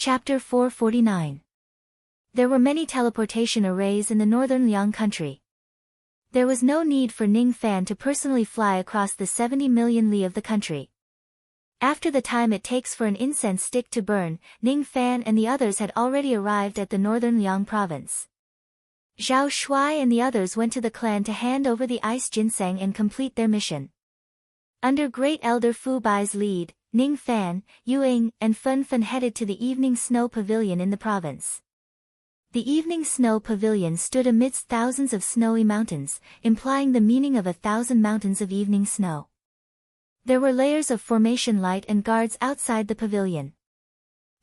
Chapter 449. There were many teleportation arrays in the northern Liang country. There was no need for Ning Fan to personally fly across the 70 million li of the country. After the time it takes for an incense stick to burn, Ning Fan and the others had already arrived at the northern Liang province. Zhao Shuai and the others went to the clan to hand over the ice ginseng and complete their mission. Under Great Elder Fu Bai's lead, Ning Fan, Yu Ying, and Fun Fun headed to the Evening Snow Pavilion in the province. The Evening Snow Pavilion stood amidst thousands of snowy mountains, implying the meaning of 1,000 mountains of evening snow. There were layers of formation light and guards outside the pavilion.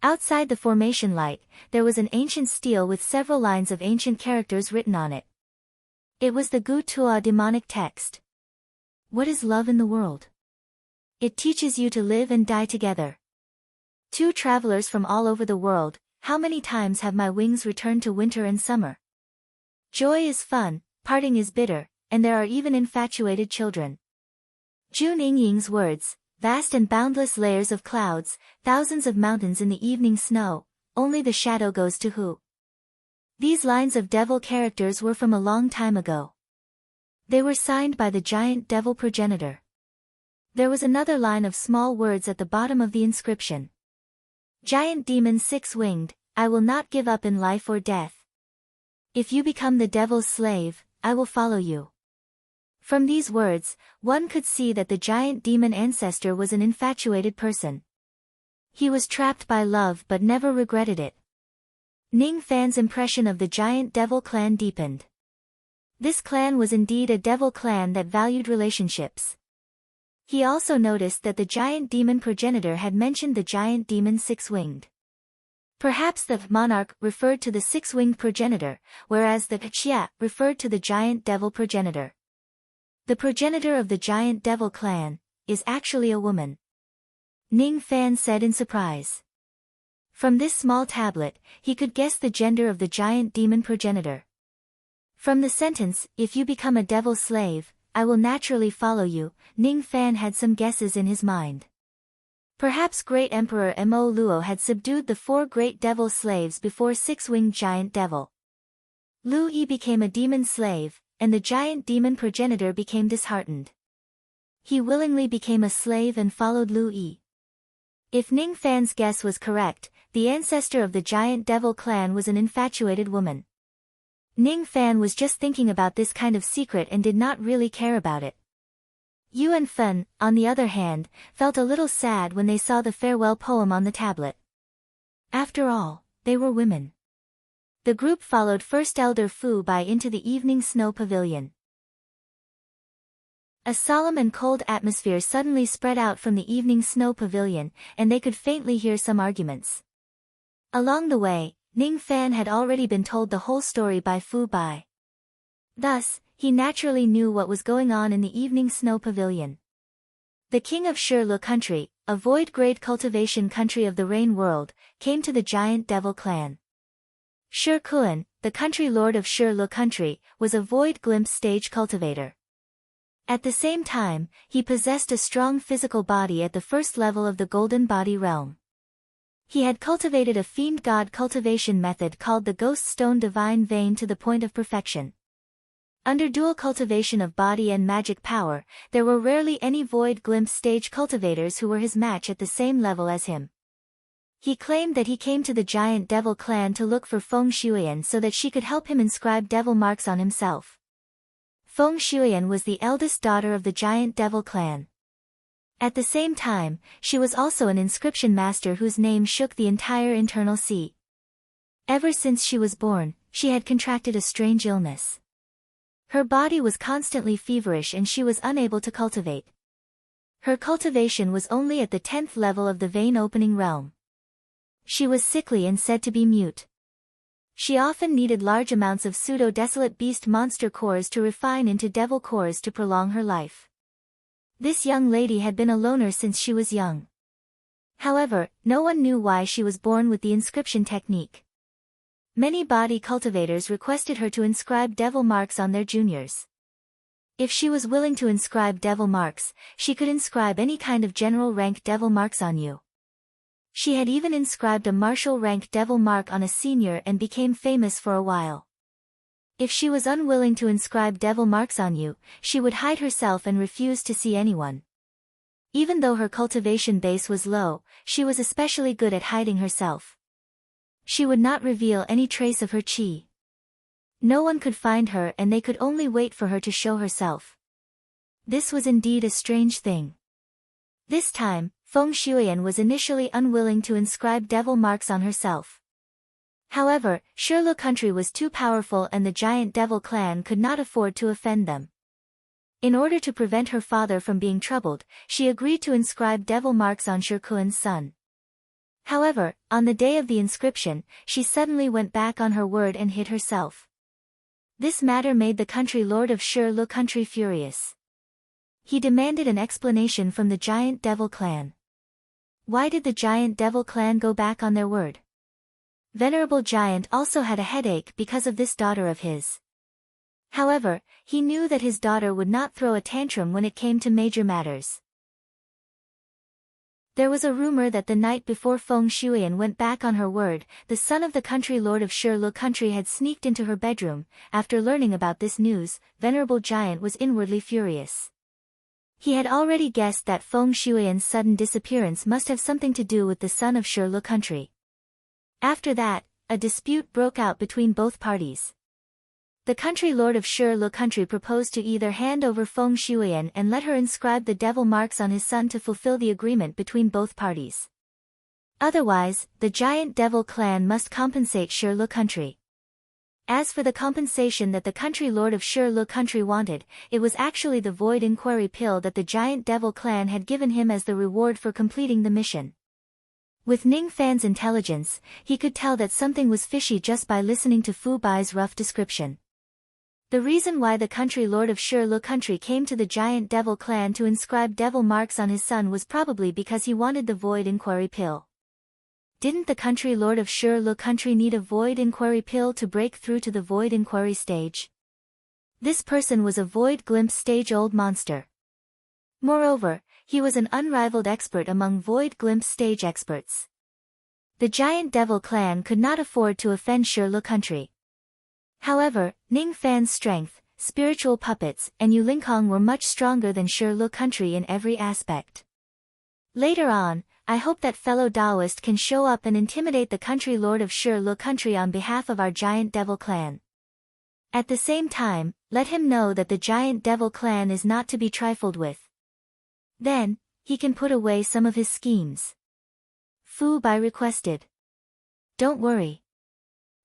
Outside the formation light, there was an ancient stele with several lines of ancient characters written on it. It was the Gu Tua demonic text. What is love in the world? It teaches you to live and die together. Two travelers from all over the world, how many times have my wings returned to winter and summer? Joy is fun, parting is bitter, and there are even infatuated children. Jun Yingying's words, vast and boundless layers of clouds, thousands of mountains in the evening snow, only the shadow goes to who. These lines of devil characters were from a long time ago. They were signed by the giant devil progenitor. There was another line of small words at the bottom of the inscription. Giant demon six-winged, I will not give up in life or death. If you become the devil's slave, I will follow you. From these words, one could see that the giant demon ancestor was an infatuated person. He was trapped by love but never regretted it. Ning Fan's impression of the giant devil clan deepened. This clan was indeed a devil clan that valued relationships. He also noticed that the giant demon progenitor had mentioned the giant demon six-winged. Perhaps the monarch referred to the six-winged progenitor, whereas the Chia referred to the giant devil progenitor. The progenitor of the giant devil clan is actually a woman. Ning Fan said in surprise. From this small tablet, he could guess the gender of the giant demon progenitor. From the sentence, if you become a devil slave, I will naturally follow you, Ning Fan had some guesses in his mind. Perhaps Great Emperor Mo Luo had subdued the 4 great devil slaves before six-winged giant devil. Lu Yi became a demon slave, and the giant demon progenitor became disheartened. He willingly became a slave and followed Lu Yi. If Ning Fan's guess was correct, the ancestor of the giant devil clan was an infatuated woman. Ning Fan was just thinking about this kind of secret and did not really care about it. Yu and Fun, on the other hand, felt a little sad when they saw the farewell poem on the tablet. After all, they were women. The group followed First Elder Fu Bai into the Evening Snow Pavilion. A solemn and cold atmosphere suddenly spread out from the Evening Snow Pavilion, and they could faintly hear some arguments. Along the way, Ning Fan had already been told the whole story by Fu Bai. Thus, he naturally knew what was going on in the Evening Snow Pavilion. The king of Shirlu country, a void-grade cultivation country of the rain world, came to the giant devil clan. Shi Kuan, the country lord of Shirlu country, was a void glimpse stage cultivator. At the same time, he possessed a strong physical body at the first level of the golden body realm. He had cultivated a fiend god cultivation method called the Ghost Stone Divine Vein to the point of perfection. Under dual cultivation of body and magic power, there were rarely any void glimpse stage cultivators who were his match at the same level as him. He claimed that he came to the giant devil clan to look for Feng Shuyan so that she could help him inscribe devil marks on himself. Feng Shuyan was the eldest daughter of the giant devil clan. At the same time, she was also an inscription master whose name shook the entire internal sea. Ever since she was born, she had contracted a strange illness. Her body was constantly feverish and she was unable to cultivate. Her cultivation was only at the 10th level of the vein opening realm. She was sickly and said to be mute. She often needed large amounts of pseudo-desolate beast monster cores to refine into devil cores to prolong her life. This young lady had been a loner since she was young. However, no one knew why she was born with the inscription technique. Many body cultivators requested her to inscribe devil marks on their juniors. If she was willing to inscribe devil marks, she could inscribe any kind of general rank devil marks on you. She had even inscribed a martial rank devil mark on a senior and became famous for a while. If she was unwilling to inscribe devil marks on you, she would hide herself and refuse to see anyone. Even though her cultivation base was low, she was especially good at hiding herself. She would not reveal any trace of her chi. No one could find her and they could only wait for her to show herself. This was indeed a strange thing. This time, Feng Shuiyan was initially unwilling to inscribe devil marks on herself. However, Shirlu country was too powerful and the giant devil clan could not afford to offend them. In order to prevent her father from being troubled, she agreed to inscribe devil marks on Shirkuan's son. However, on the day of the inscription, she suddenly went back on her word and hid herself. This matter made the country lord of Shirlu country furious. He demanded an explanation from the giant devil clan. Why did the giant devil clan go back on their word? Venerable Giant also had a headache because of this daughter of his. However, he knew that his daughter would not throw a tantrum when it came to major matters. There was a rumor that the night before Feng Shuiyan went back on her word, the son of the country lord of Shirlu country had sneaked into her bedroom. After learning about this news, Venerable Giant was inwardly furious. He had already guessed that Feng Shuiyan's sudden disappearance must have something to do with the son of Shirlu country. After that, a dispute broke out between both parties. The country lord of Shirlu country proposed to either hand over Feng Shuiyan and let her inscribe the devil marks on his son to fulfill the agreement between both parties. Otherwise, the giant devil clan must compensate Shirlu country. As for the compensation that the country lord of Shirlu country wanted, it was actually the void inquiry pill that the giant devil clan had given him as the reward for completing the mission. With Ning Fan's intelligence, he could tell that something was fishy just by listening to Fu Bai's rough description. The reason why the country lord of Shirlu country came to the giant devil clan to inscribe devil marks on his son was probably because he wanted the void inquiry pill. Didn't the country lord of Shirlu country need a void inquiry pill to break through to the void inquiry stage? This person was a void glimpse stage old monster. Moreover, he was an unrivaled expert among void glimpse stage experts. The giant devil clan could not afford to offend Shirlu country. However, Ning Fan's strength, spiritual puppets, and Yu Lingkong were much stronger than Shirlu country in every aspect. Later on, I hope that fellow Taoist can show up and intimidate the country lord of Shirlu country on behalf of our giant devil clan. At the same time, let him know that the giant devil clan is not to be trifled with. Then, he can put away some of his schemes. Fu Bai requested. Don't worry.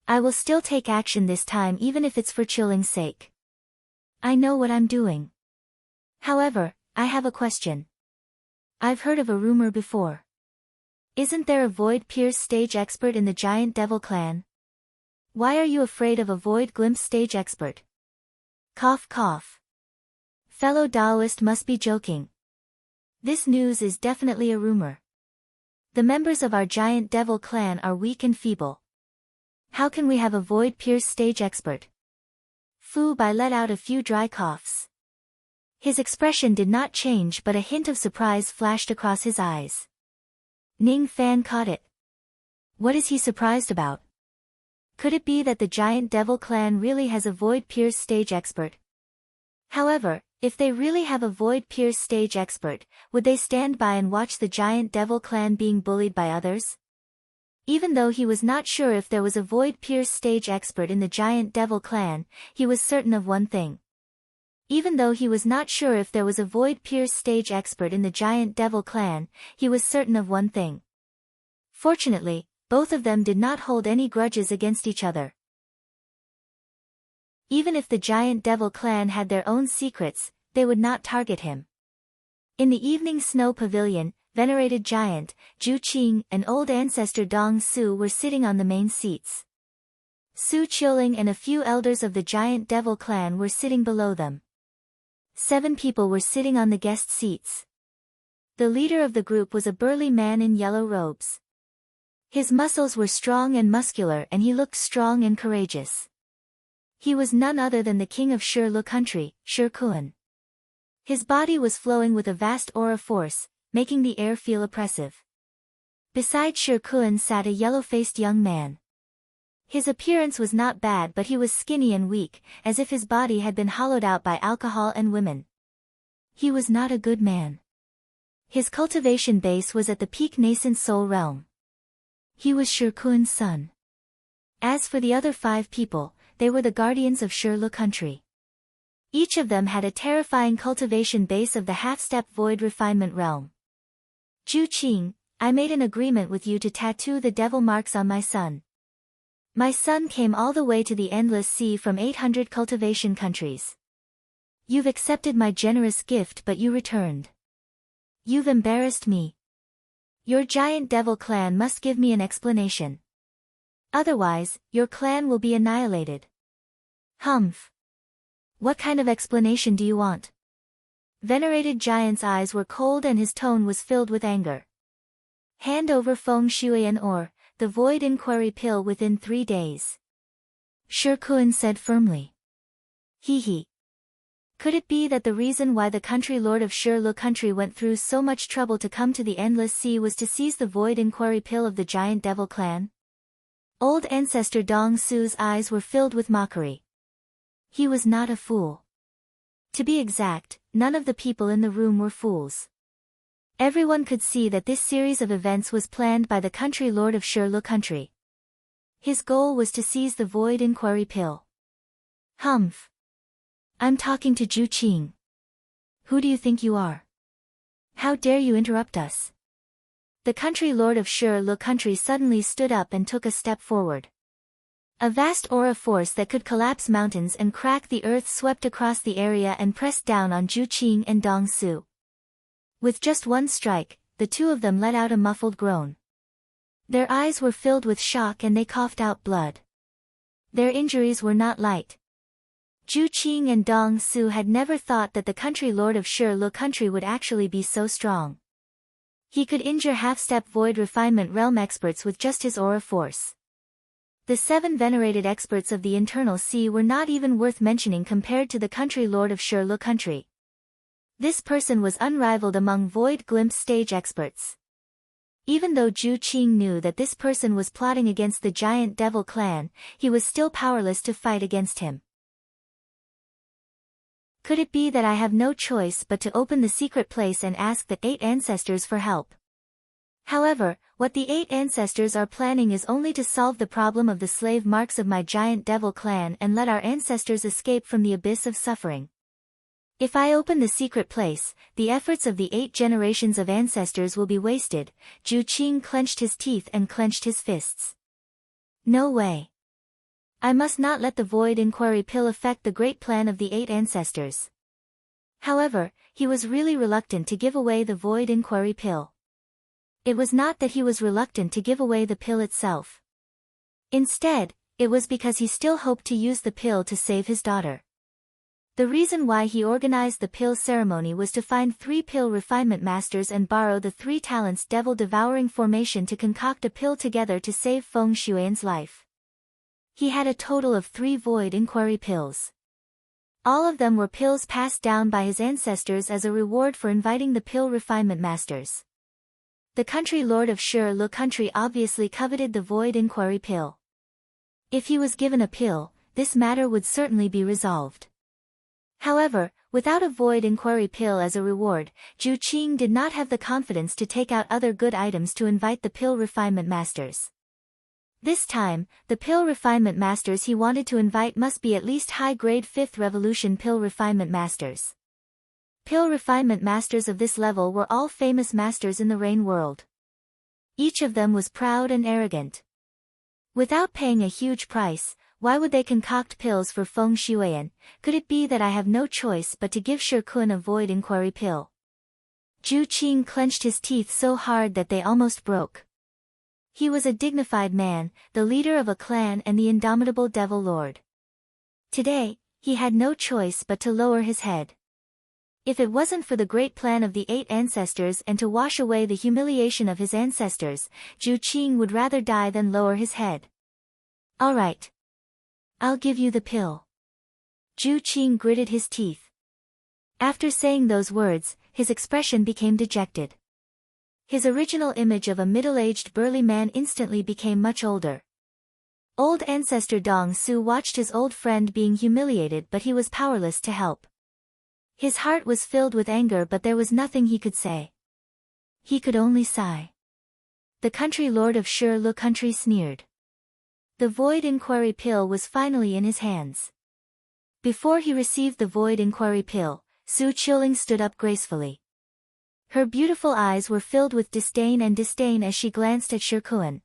I will still take action this time even if it's for Qiling's sake. I know what I'm doing. However, I have a question. I've heard of a rumor before. Isn't there a void pierce stage expert in the giant devil clan? Why are you afraid of a void glimpse stage expert? Cough cough. Fellow Taoist must be joking. This news is definitely a rumor. The members of our giant devil clan are weak and feeble. How can we have a void pierce stage expert? Fu Bai let out a few dry coughs. His expression did not change but a hint of surprise flashed across his eyes. Ning Fan caught it. What is he surprised about? Could it be that the giant devil clan really has a void pierce stage expert? However, if they really have a void pierce stage expert, would they stand by and watch the giant devil clan being bullied by others? Even though he was not sure if there was a void pierce stage expert in the giant devil clan, he was certain of one thing. Even though he was not sure if there was a void pierce stage expert in the giant devil clan, he was certain of one thing. Fortunately, both of them did not hold any grudges against each other. Even if the giant devil clan had their own secrets, they would not target him. In the evening snow pavilion, venerated giant, Zhu Qing and old ancestor Dong Su were sitting on the main seats. Su Qiling and a few elders of the giant devil clan were sitting below them. 7 people were sitting on the guest seats. The leader of the group was a burly man in yellow robes. His muscles were strong and muscular and he looked strong and courageous. He was none other than the king of Shirlu country, Shirkuan. His body was flowing with a vast aura force, making the air feel oppressive. Beside Sher Kun sat a yellow-faced young man. His appearance was not bad, but he was skinny and weak, as if his body had been hollowed out by alcohol and women. He was not a good man. His cultivation base was at the peak nascent soul realm. He was Sher Kun's son. As for the other 5 people, they were the guardians of Sher country. Each of them had a terrifying cultivation base of the half-step void refinement realm. Zhu Qing, I made an agreement with you to tattoo the devil marks on my son. My son came all the way to the endless sea from 800 cultivation countries. You've accepted my generous gift, but you returned. You've embarrassed me. Your giant devil clan must give me an explanation. Otherwise, your clan will be annihilated. Humph. What kind of explanation do you want? Venerated Giant's eyes were cold and his tone was filled with anger. Hand over Feng Shuian or the Void Inquiry Pill within 3 days. Sher Kun said firmly. He. Could it be that the reason why the country lord of Sher country went through so much trouble to come to the Endless Sea was to seize the Void Inquiry Pill of the Giant Devil clan? Old ancestor Dong Su's eyes were filled with mockery. He was not a fool. To be exact, none of the people in the room were fools. Everyone could see that this series of events was planned by the country lord of Sher country. His goal was to seize the Void Inquiry Pill. Humph. I'm talking to Zhu Qing. Who do you think you are? How dare you interrupt us? The country lord of Sher country suddenly stood up and took a step forward. A vast aura force that could collapse mountains and crack the earth swept across the area and pressed down on Zhu Qing and Dong Su. With just one strike, the 2 of them let out a muffled groan. Their eyes were filled with shock and they coughed out blood. Their injuries were not light. Zhu Qing and Dong Su had never thought that the country lord of Sher country would actually be so strong. He could injure half-step void refinement realm experts with just his aura force. The 7 venerated experts of the internal sea were not even worth mentioning compared to the country lord of Sher country. This person was unrivaled among Void Glimpse stage experts. Even though Zhu Qing knew that this person was plotting against the giant devil clan, he was still powerless to fight against him. Could it be that I have no choice but to open the secret place and ask the 8 ancestors for help? However, what the 8 ancestors are planning is only to solve the problem of the slave marks of my giant devil clan and let our ancestors escape from the abyss of suffering. If I open the secret place, the efforts of the 8 generations of ancestors will be wasted. Zhu Qing clenched his teeth and clenched his fists. No way. I must not let the Void Inquiry Pill affect the great plan of the 8 ancestors. However, he was really reluctant to give away the Void Inquiry Pill. It was not that he was reluctant to give away the pill itself. Instead, it was because he still hoped to use the pill to save his daughter. The reason why he organized the pill ceremony was to find 3 pill refinement masters and borrow the 3 talents devil devouring formation to concoct a pill together to save Feng Shuian's life. He had a total of 3 Void Inquiry pills. All of them were pills passed down by his ancestors as a reward for inviting the pill refinement masters. The country lord of Sher country obviously coveted the Void Inquiry Pill. If he was given a pill, this matter would certainly be resolved. However, without a Void Inquiry Pill as a reward, Zhu Qing did not have the confidence to take out other good items to invite the pill refinement masters. This time, the pill refinement masters he wanted to invite must be at least high-grade 5th Revolution pill refinement masters. Pill refinement masters of this level were all famous masters in the Rain world. Each of them was proud and arrogant. Without paying a huge price, why would they concoct pills for Feng Shuian? Could it be that I have no choice but to give Sher Kun a Void Inquiry Pill? Zhu Qing clenched his teeth so hard that they almost broke. He was a dignified man, the leader of a clan and the indomitable Devil Lord. Today, he had no choice but to lower his head. If it wasn't for the great plan of the 8 ancestors and to wash away the humiliation of his ancestors, Zhu Qing would rather die than lower his head. All right. I'll give you the pill. Zhu Qing gritted his teeth. After saying those words, his expression became dejected. His original image of a middle-aged burly man instantly became much older. Old ancestor Dong Su watched his old friend being humiliated, but he was powerless to help. His heart was filled with anger, but there was nothing he could say. He could only sigh. The country lord of Shur country sneered. The void inquiry pill was finally in his hands. Before he received the void inquiry pill, Su Qiuling stood up gracefully. Her beautiful eyes were filled with disdain as she glanced at Shikuan.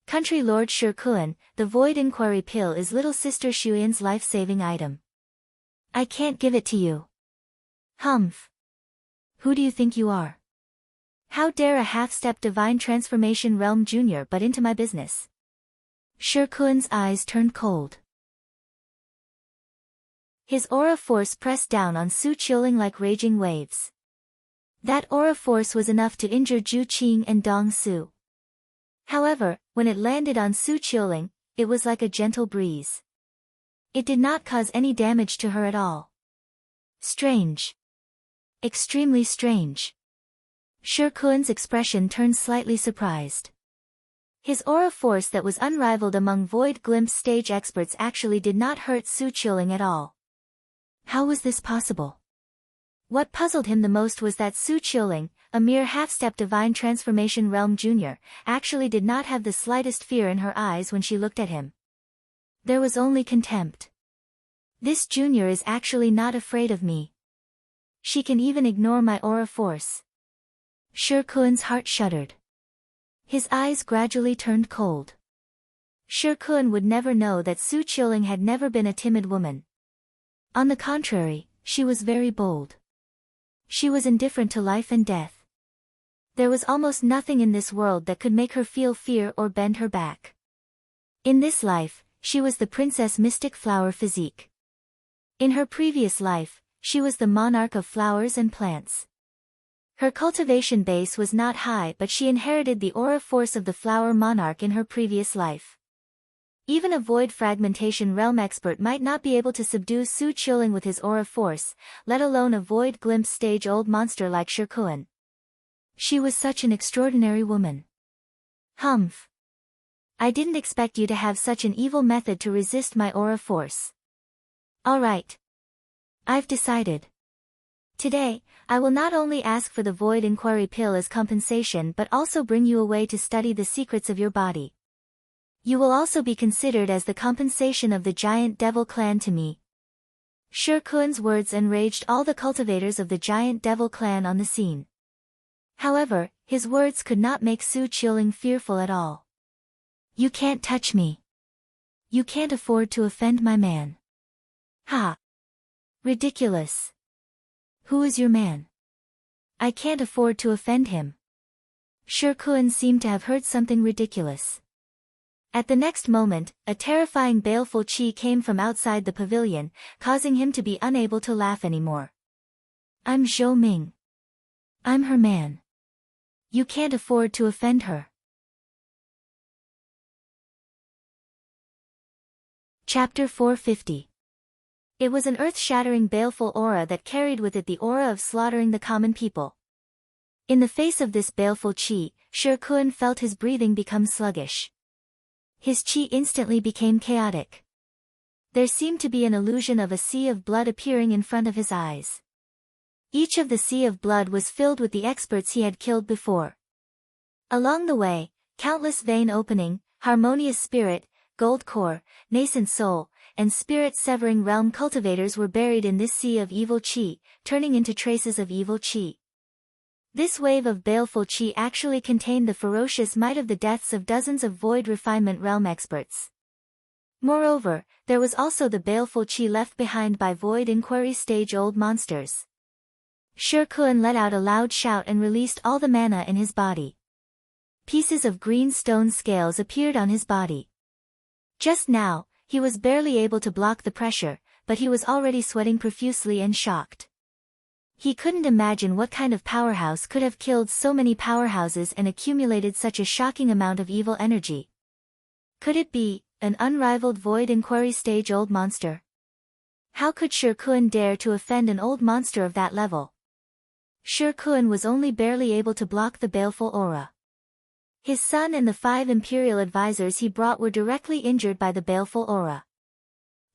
Country Lord Shikuan, the void inquiry pill is little sister Shuyan's life-saving item. I can't give it to you. Humph. Who do you think you are? How dare a half-step divine transformation realm junior butt into my business? Shikuan's eyes turned cold. His aura force pressed down on Su Qiuling like raging waves. That aura force was enough to injure Zhu Qing and Dong Su. However, when it landed on Su Qiuling, it was like a gentle breeze. It did not cause any damage to her at all. Strange. Extremely strange. Shikuan's expression turned slightly surprised. His aura force that was unrivaled among Void Glimpse stage experts actually did not hurt Su Qiuling at all. How was this possible? What puzzled him the most was that Su Qiuling, a mere half-step divine transformation realm junior, actually did not have the slightest fear in her eyes when she looked at him. There was only contempt. This junior is actually not afraid of me. She can even ignore my aura force. Shikuan's heart shuddered. His eyes gradually turned cold. Shikuan would never know that Su Qiuling had never been a timid woman. On the contrary, she was very bold. She was indifferent to life and death. There was almost nothing in this world that could make her feel fear or bend her back. In this life, she was the Princess Mystic Flower physique. In her previous life, she was the monarch of flowers and plants. Her cultivation base was not high, but she inherited the aura force of the flower monarch in her previous life. Even a void fragmentation realm expert might not be able to subdue Su Qiuling with his aura force, let alone a void glimpse stage old monster like Shikuan. She was such an extraordinary woman. Humph. I didn't expect you to have such an evil method to resist my aura force. Alright. I've decided. Today, I will not only ask for the void inquiry pill as compensation but also bring you away to study the secrets of your body. You will also be considered as the compensation of the giant devil clan to me. Shikuan's words enraged all the cultivators of the giant devil clan on the scene. However, his words could not make Su Qiuling fearful at all. You can't touch me. You can't afford to offend my man. Ha! Ridiculous. Who is your man? I can't afford to offend him. Shikuan seemed to have heard something ridiculous. At the next moment, a terrifying baleful chi came from outside the pavilion, causing him to be unable to laugh anymore. I'm Zhou Ming. I'm her man. You can't afford to offend her. Chapter 450. It was an earth-shattering baleful aura that carried with it the aura of slaughtering the common people. In the face of this baleful chi, Shikuan felt his breathing become sluggish. His chi instantly became chaotic. There seemed to be an illusion of a sea of blood appearing in front of his eyes. Each of the sea of blood was filled with the experts he had killed before. Along the way, countless vein opening, harmonious spirit, gold core, nascent soul, and spirit-severing realm cultivators were buried in this sea of evil chi, turning into traces of evil chi. This wave of baleful chi actually contained the ferocious might of the deaths of dozens of void refinement realm experts. Moreover, there was also the baleful chi left behind by void inquiry stage old monsters. Shikuan let out a loud shout and released all the mana in his body. Pieces of green stone scales appeared on his body. Just now, he was barely able to block the pressure, but he was already sweating profusely and shocked. He couldn't imagine what kind of powerhouse could have killed so many powerhouses and accumulated such a shocking amount of evil energy. Could it be an unrivaled void inquiry stage old monster? How could Shikuan dare to offend an old monster of that level? Sher Kun was only barely able to block the baleful aura. His son and the 5 imperial advisors he brought were directly injured by the baleful aura.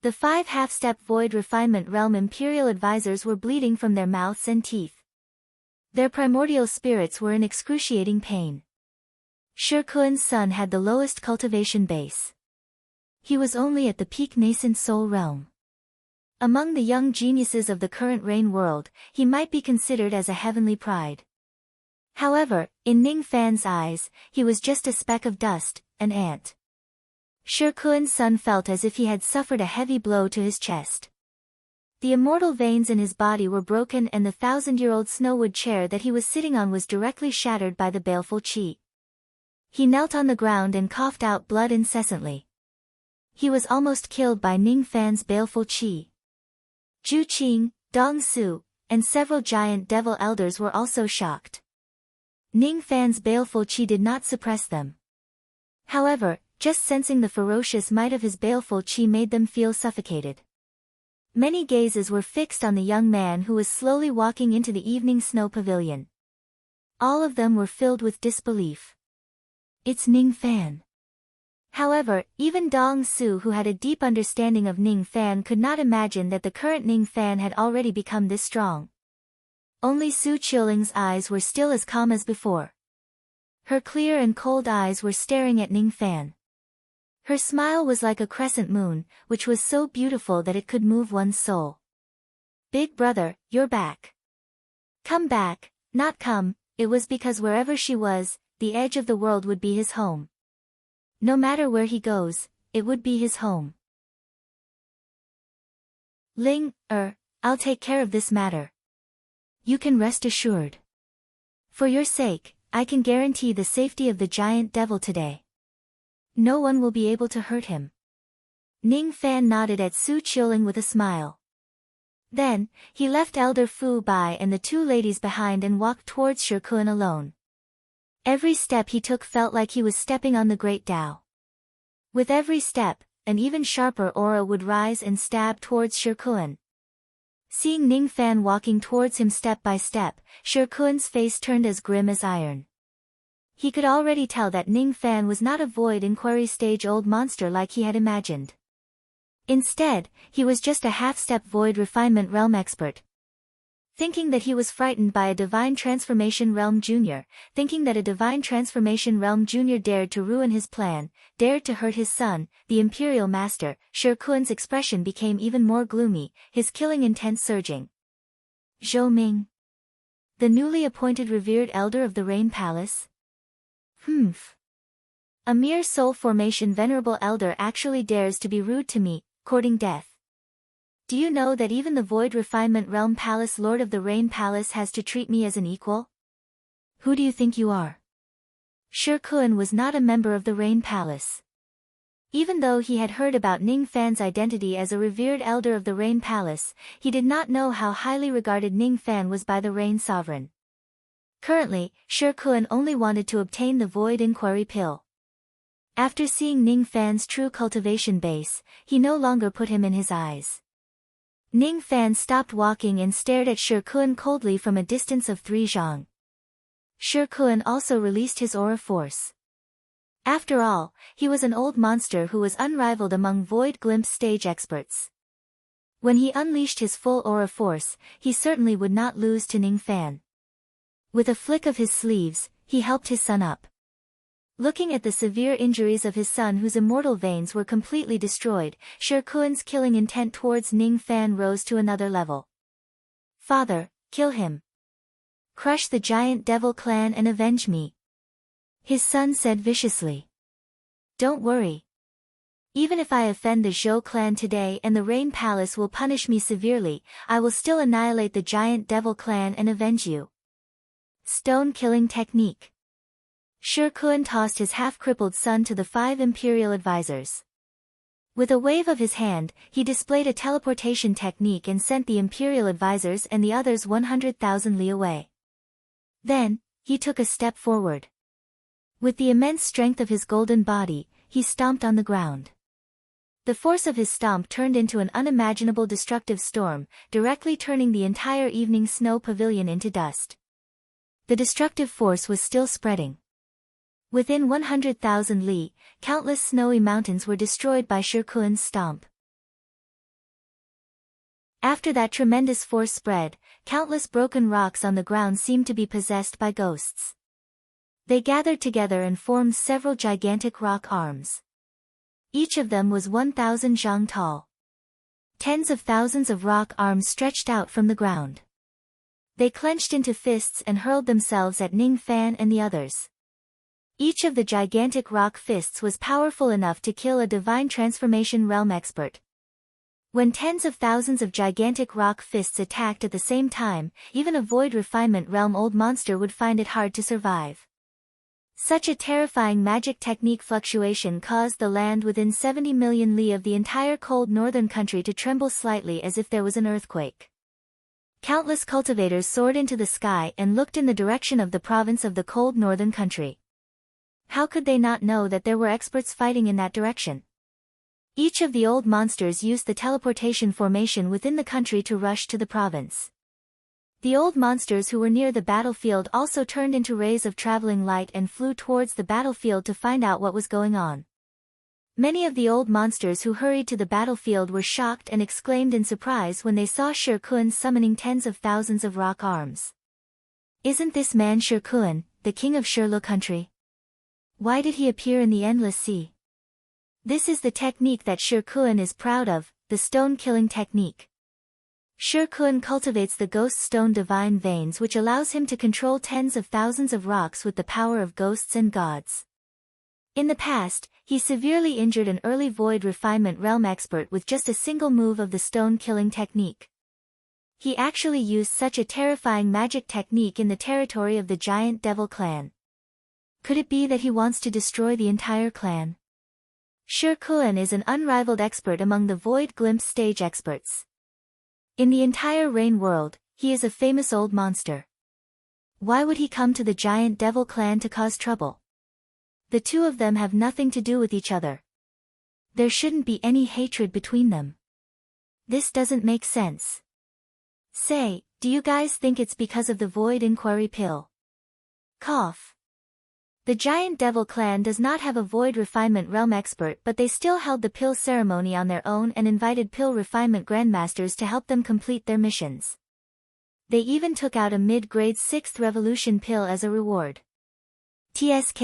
The 5 half-step void refinement realm imperial advisors were bleeding from their mouths and teeth. Their primordial spirits were in excruciating pain. Sher Kun's son had the lowest cultivation base. He was only at the peak nascent soul realm. Among the young geniuses of the current Rain world, he might be considered as a heavenly pride. However, in Ning Fan's eyes, he was just a speck of dust, an ant. Sher Kun's son felt as if he had suffered a heavy blow to his chest. The immortal veins in his body were broken and the 1,000-year-old snowwood chair that he was sitting on was directly shattered by the baleful qi. He knelt on the ground and coughed out blood incessantly. He was almost killed by Ning Fan's baleful qi. Zhu Qing, Dong Su, and several giant devil elders were also shocked. Ning Fan's baleful qi did not suppress them. However, just sensing the ferocious might of his baleful qi made them feel suffocated. Many gazes were fixed on the young man who was slowly walking into the evening snow pavilion. All of them were filled with disbelief. It's Ning Fan. However, even Dong Su, who had a deep understanding of Ning Fan, could not imagine that the current Ning Fan had already become this strong. Only Su Qiuling's eyes were still as calm as before. Her clear and cold eyes were staring at Ning Fan. Her smile was like a crescent moon, which was so beautiful that it could move one's soul. Big brother, you're back. Come back, not come, it was because wherever she was, the edge of the world would be his home. No matter where he goes, it would be his home. Ling, I'll take care of this matter. You can rest assured. For your sake, I can guarantee the safety of the giant devil today. No one will be able to hurt him. Ning Fan nodded at Su Qiuling with a smile. Then, he left Elder Fu Bai and the 2 ladies behind and walked towards Sher Kun alone. Every step he took felt like he was stepping on the great Tao. With every step, an even sharper aura would rise and stab towards Sher Kun. Seeing Ning Fan walking towards him step by step, Sher Kun's face turned as grim as iron. He could already tell that Ning Fan was not a void inquiry stage old monster like he had imagined. Instead, he was just a half-step void refinement realm expert. Thinking that he was frightened by a Divine Transformation Realm Junior, thinking that a Divine Transformation Realm Junior dared to ruin his plan, dared to hurt his son, the Imperial Master, Sher Kun's expression became even more gloomy, his killing intent surging. Zhou Ming. The newly appointed revered elder of the Rain Palace? A mere soul formation venerable elder actually dares to be rude to me, courting death. Do you know that even the Void Refinement Realm Palace Lord of the Rain Palace has to treat me as an equal? Who do you think you are? Sher Kun was not a member of the Rain Palace. Even though he had heard about Ning Fan's identity as a revered elder of the Rain Palace, he did not know how highly regarded Ning Fan was by the Rain Sovereign. Currently, Sher Kun only wanted to obtain the Void Inquiry Pill. After seeing Ning Fan's true cultivation base, he no longer put him in his eyes. Ning Fan stopped walking and stared at Sher Kun coldly from a distance of 3 zhang. Sher Kun also released his aura force. After all, he was an old monster who was unrivaled among Void Glimpse stage experts. When he unleashed his full aura force, he certainly would not lose to Ning Fan. With a flick of his sleeves, he helped his son up. Looking at the severe injuries of his son whose immortal veins were completely destroyed, Sher Kun's killing intent towards Ning Fan rose to another level. Father, kill him. Crush the giant devil clan and avenge me. His son said viciously. Don't worry. Even if I offend the Zhou clan today and the Rain Palace will punish me severely, I will still annihilate the giant devil clan and avenge you. Stone killing technique. Sher Kun tossed his half-crippled son to the 5 imperial advisors. With a wave of his hand, he displayed a teleportation technique and sent the imperial advisors and the others 100,000 li away. Then, he took a step forward. With the immense strength of his golden body, he stomped on the ground. The force of his stomp turned into an unimaginable destructive storm, directly turning the entire evening snow pavilion into dust. The destructive force was still spreading. Within 100,000 li, countless snowy mountains were destroyed by Shirkuan's stomp. After that tremendous force spread, countless broken rocks on the ground seemed to be possessed by ghosts. They gathered together and formed several gigantic rock arms. Each of them was 1,000 zhang tall. Tens of thousands of rock arms stretched out from the ground. They clenched into fists and hurled themselves at Ning Fan and the others. Each of the gigantic rock fists was powerful enough to kill a divine transformation realm expert. When tens of thousands of gigantic rock fists attacked at the same time, even a void refinement realm old monster would find it hard to survive. Such a terrifying magic technique fluctuation caused the land within 70 million li of the entire cold northern country to tremble slightly as if there was an earthquake. Countless cultivators soared into the sky and looked in the direction of the province of the cold northern country. How could they not know that there were experts fighting in that direction? Each of the old monsters used the teleportation formation within the country to rush to the province. The old monsters who were near the battlefield also turned into rays of traveling light and flew towards the battlefield to find out what was going on. Many of the old monsters who hurried to the battlefield were shocked and exclaimed in surprise when they saw Shirkuan summoning tens of thousands of rock arms. Isn't this man Shirkuan, the king of Shirlu country? Why did he appear in the endless sea? This is the technique that Shirkuan is proud of, the stone-killing technique. Shirkuan cultivates the ghost stone divine veins which allows him to control tens of thousands of rocks with the power of ghosts and gods. In the past, he severely injured an early void refinement realm expert with just a single move of the stone-killing technique. He actually used such a terrifying magic technique in the territory of the giant devil clan. Could it be that he wants to destroy the entire clan? Shirkuan is an unrivaled expert among the Void Glimpse stage experts. In the entire Rain world, he is a famous old monster. Why would he come to the giant devil clan to cause trouble? The two of them have nothing to do with each other. There shouldn't be any hatred between them. This doesn't make sense. Say, do you guys think it's because of the Void Inquiry pill? Cough. The giant devil clan does not have a void refinement realm expert, but they still held the pill ceremony on their own and invited pill refinement grandmasters to help them complete their missions. They even took out a mid-grade 6th revolution pill as a reward. TSK.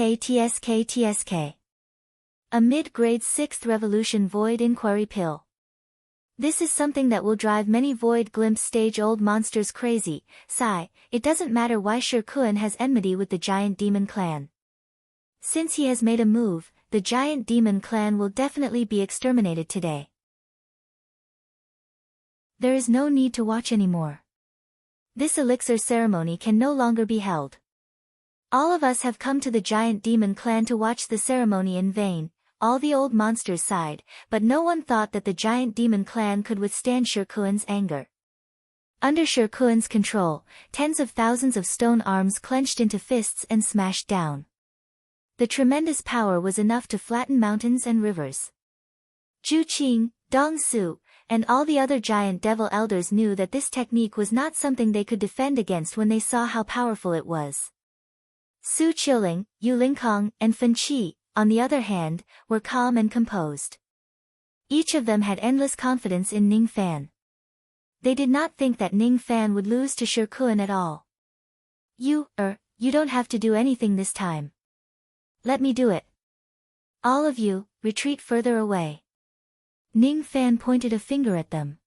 A mid-grade 6th revolution void inquiry pill. This is something that will drive many void glimpse stage old monsters crazy. Sigh, it doesn't matter why Shirkuan has enmity with the giant demon clan. Since he has made a move, the giant demon clan will definitely be exterminated today. There is no need to watch anymore. This elixir ceremony can no longer be held. All of us have come to the giant demon clan to watch the ceremony in vain. All the old monsters sighed, but no one thought that the giant demon clan could withstand Shirkuan's anger. Under Shirkuan's control, tens of thousands of stone arms clenched into fists and smashed down. The tremendous power was enough to flatten mountains and rivers. Zhu Qing, Dong Su, and all the other giant devil elders knew that this technique was not something they could defend against when they saw how powerful it was. Su Qiling, Yu Lingkong, and Fen Qi, on the other hand, were calm and composed. Each of them had endless confidence in Ning Fan. They did not think that Ning Fan would lose to Shirkuan at all. You don't have to do anything this time. Let me do it. All of you, retreat further away. Ning Fan pointed a finger at them.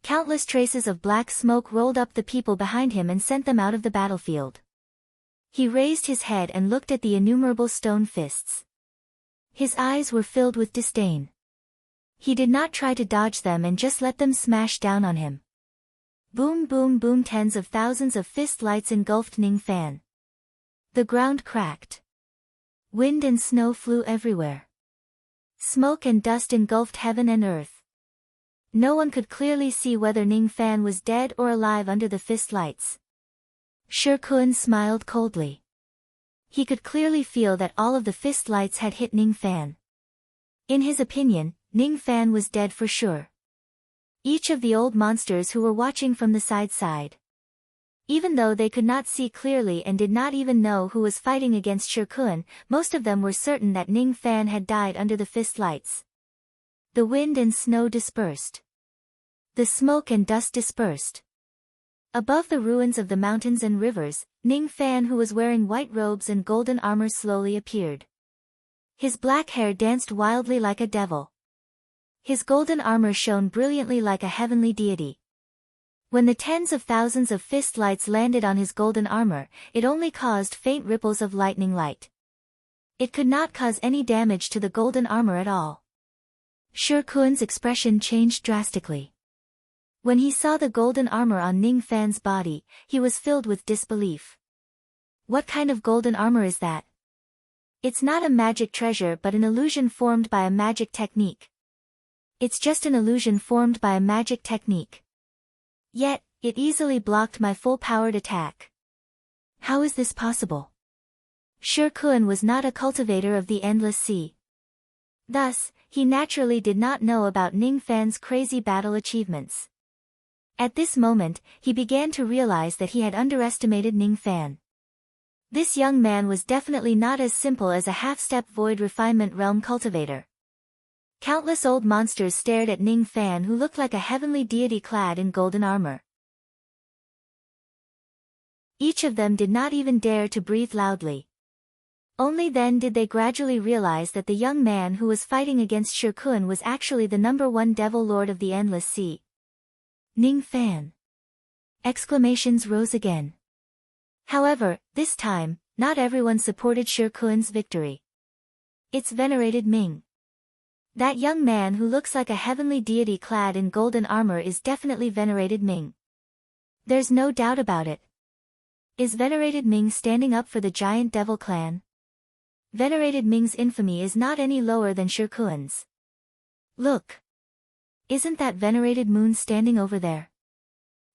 Countless traces of black smoke rolled up the people behind him and sent them out of the battlefield. He raised his head and looked at the innumerable stone fists. His eyes were filled with disdain. He did not try to dodge them and just let them smash down on him. Boom boom boom, tens of thousands of fist lights engulfed Ning Fan. The ground cracked. Wind and snow flew everywhere. Smoke and dust engulfed heaven and earth. No one could clearly see whether Ning Fan was dead or alive under the fist lights. Shirkuan smiled coldly. He could clearly feel that all of the fist lights had hit Ning Fan. In his opinion, Ning Fan was dead for sure. Each of the old monsters who were watching from the side. Even though they could not see clearly and did not even know who was fighting against Shirkuan, most of them were certain that Ning Fan had died under the fist lights. The wind and snow dispersed. The smoke and dust dispersed. Above the ruins of the mountains and rivers, Ning Fan, who was wearing white robes and golden armor, slowly appeared. His black hair danced wildly like a devil. His golden armor shone brilliantly like a heavenly deity. When the tens of thousands of fist lights landed on his golden armor, it only caused faint ripples of lightning light. It could not cause any damage to the golden armor at all. Shirkuan's expression changed drastically. When he saw the golden armor on Ning Fan's body, he was filled with disbelief. What kind of golden armor is that? It's not a magic treasure but an illusion formed by a magic technique. It's just an illusion formed by a magic technique. Yet, it easily blocked my full-powered attack. How is this possible? Shirkuan was not a cultivator of the Endless Sea. Thus, he naturally did not know about Ning Fan's crazy battle achievements. At this moment, he began to realize that he had underestimated Ning Fan. This young man was definitely not as simple as a half-step void refinement realm cultivator. Countless old monsters stared at Ning Fan, who looked like a heavenly deity clad in golden armor. Each of them did not even dare to breathe loudly. Only then did they gradually realize that the young man who was fighting against Shirkuan was actually the #1 devil lord of the Endless Sea. Ning Fan. Exclamations rose again. However, this time, not everyone supported Shirkuan's victory. It's venerated Ming. That young man who looks like a heavenly deity clad in golden armor is definitely venerated Ming. There's no doubt about it. Is venerated Ming standing up for the giant devil clan? Venerated Ming's infamy is not any lower than Shirkuan's. Look. Isn't that venerated moon standing over there?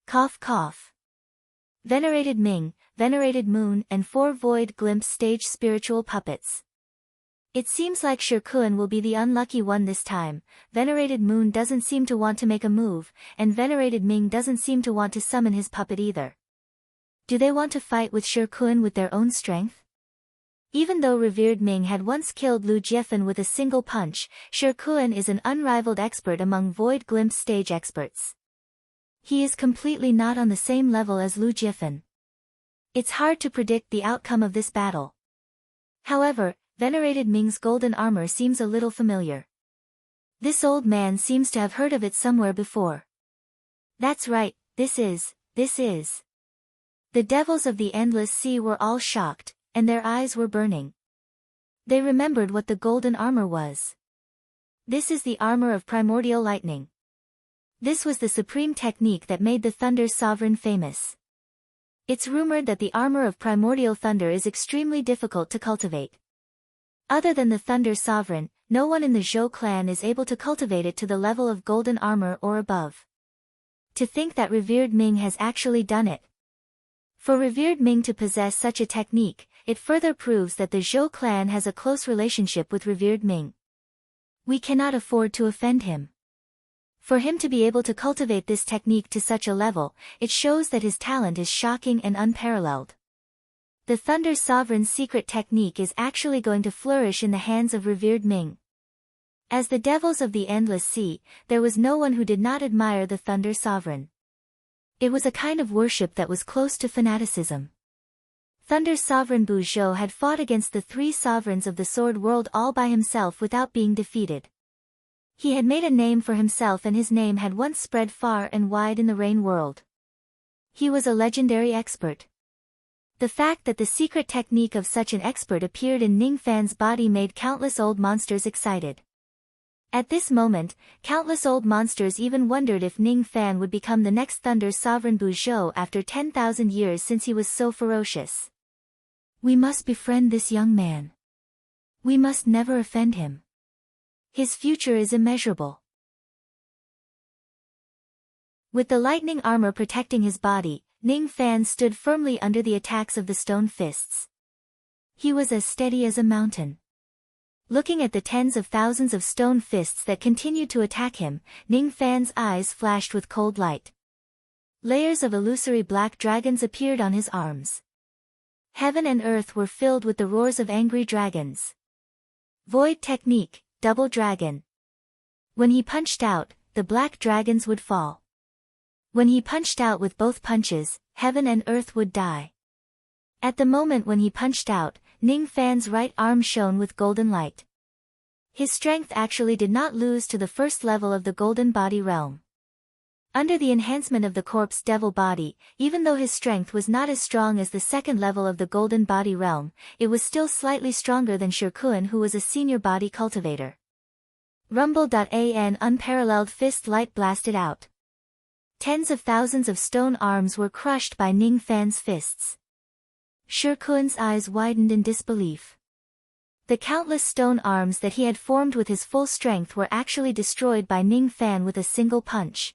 Cough cough. Venerated Ming, venerated moon and 4 void glimpse stage spiritual puppets. It seems like Shirkuan will be the unlucky one this time. Venerated Moon doesn't seem to want to make a move, and Venerated Ming doesn't seem to want to summon his puppet either. Do they want to fight with Shirkuan with their own strength? Even though revered Ming had once killed Lu Jiefan with a single punch, Shirkuan is an unrivaled expert among void glimpse stage experts. He is completely not on the same level as Lu Jiefan. It's hard to predict the outcome of this battle. However, venerated Ming's golden armor seems a little familiar. This old man seems to have heard of it somewhere before. That's right, this is. The devils of the Endless Sea were all shocked, and their eyes were burning. They remembered what the golden armor was. This is the armor of primordial lightning. This was the supreme technique that made the Thunder Sovereign famous. It's rumored that the armor of primordial thunder is extremely difficult to cultivate. Other than the Thunder Sovereign, no one in the Zhou clan is able to cultivate it to the level of golden armor or above. To think that revered Ming has actually done it. For revered Ming to possess such a technique, it further proves that the Zhou clan has a close relationship with revered Ming. We cannot afford to offend him. For him to be able to cultivate this technique to such a level, it shows that his talent is shocking and unparalleled. The Thunder Sovereign's secret technique is actually going to flourish in the hands of revered Ming. As the devils of the Endless Sea, there was no one who did not admire the Thunder Sovereign. It was a kind of worship that was close to fanaticism. Thunder Sovereign Bu Zhou had fought against the 3 sovereigns of the Sword World all by himself without being defeated. He had made a name for himself, and his name had once spread far and wide in the Rain World. He was a legendary expert. The fact that the secret technique of such an expert appeared in Ning Fan's body made countless old monsters excited. At this moment, countless old monsters even wondered if Ning Fan would become the next Thunder Sovereign Bu Zhou after 10,000 years, since he was so ferocious. We must befriend this young man. We must never offend him. His future is immeasurable. With the lightning armor protecting his body, Ning Fan stood firmly under the attacks of the stone fists. He was as steady as a mountain. Looking at the tens of thousands of stone fists that continued to attack him, Ning Fan's eyes flashed with cold light. Layers of illusory black dragons appeared on his arms. Heaven and earth were filled with the roars of angry dragons. Void technique, double dragon. When he punched out, the black dragons would fall. When he punched out with both punches, heaven and earth would die. At the moment when he punched out, Ning Fan's right arm shone with golden light. His strength actually did not lose to the first level of the golden body realm. Under the enhancement of the corpse devil body, even though his strength was not as strong as the second level of the golden body realm, it was still slightly stronger than Shirkuan, who was a senior body cultivator. Rumble.an unparalleled fist light blasted out. Tens of thousands of stone arms were crushed by Ning Fan's fists. Shirkuan's eyes widened in disbelief. The countless stone arms that he had formed with his full strength were actually destroyed by Ning Fan with a single punch.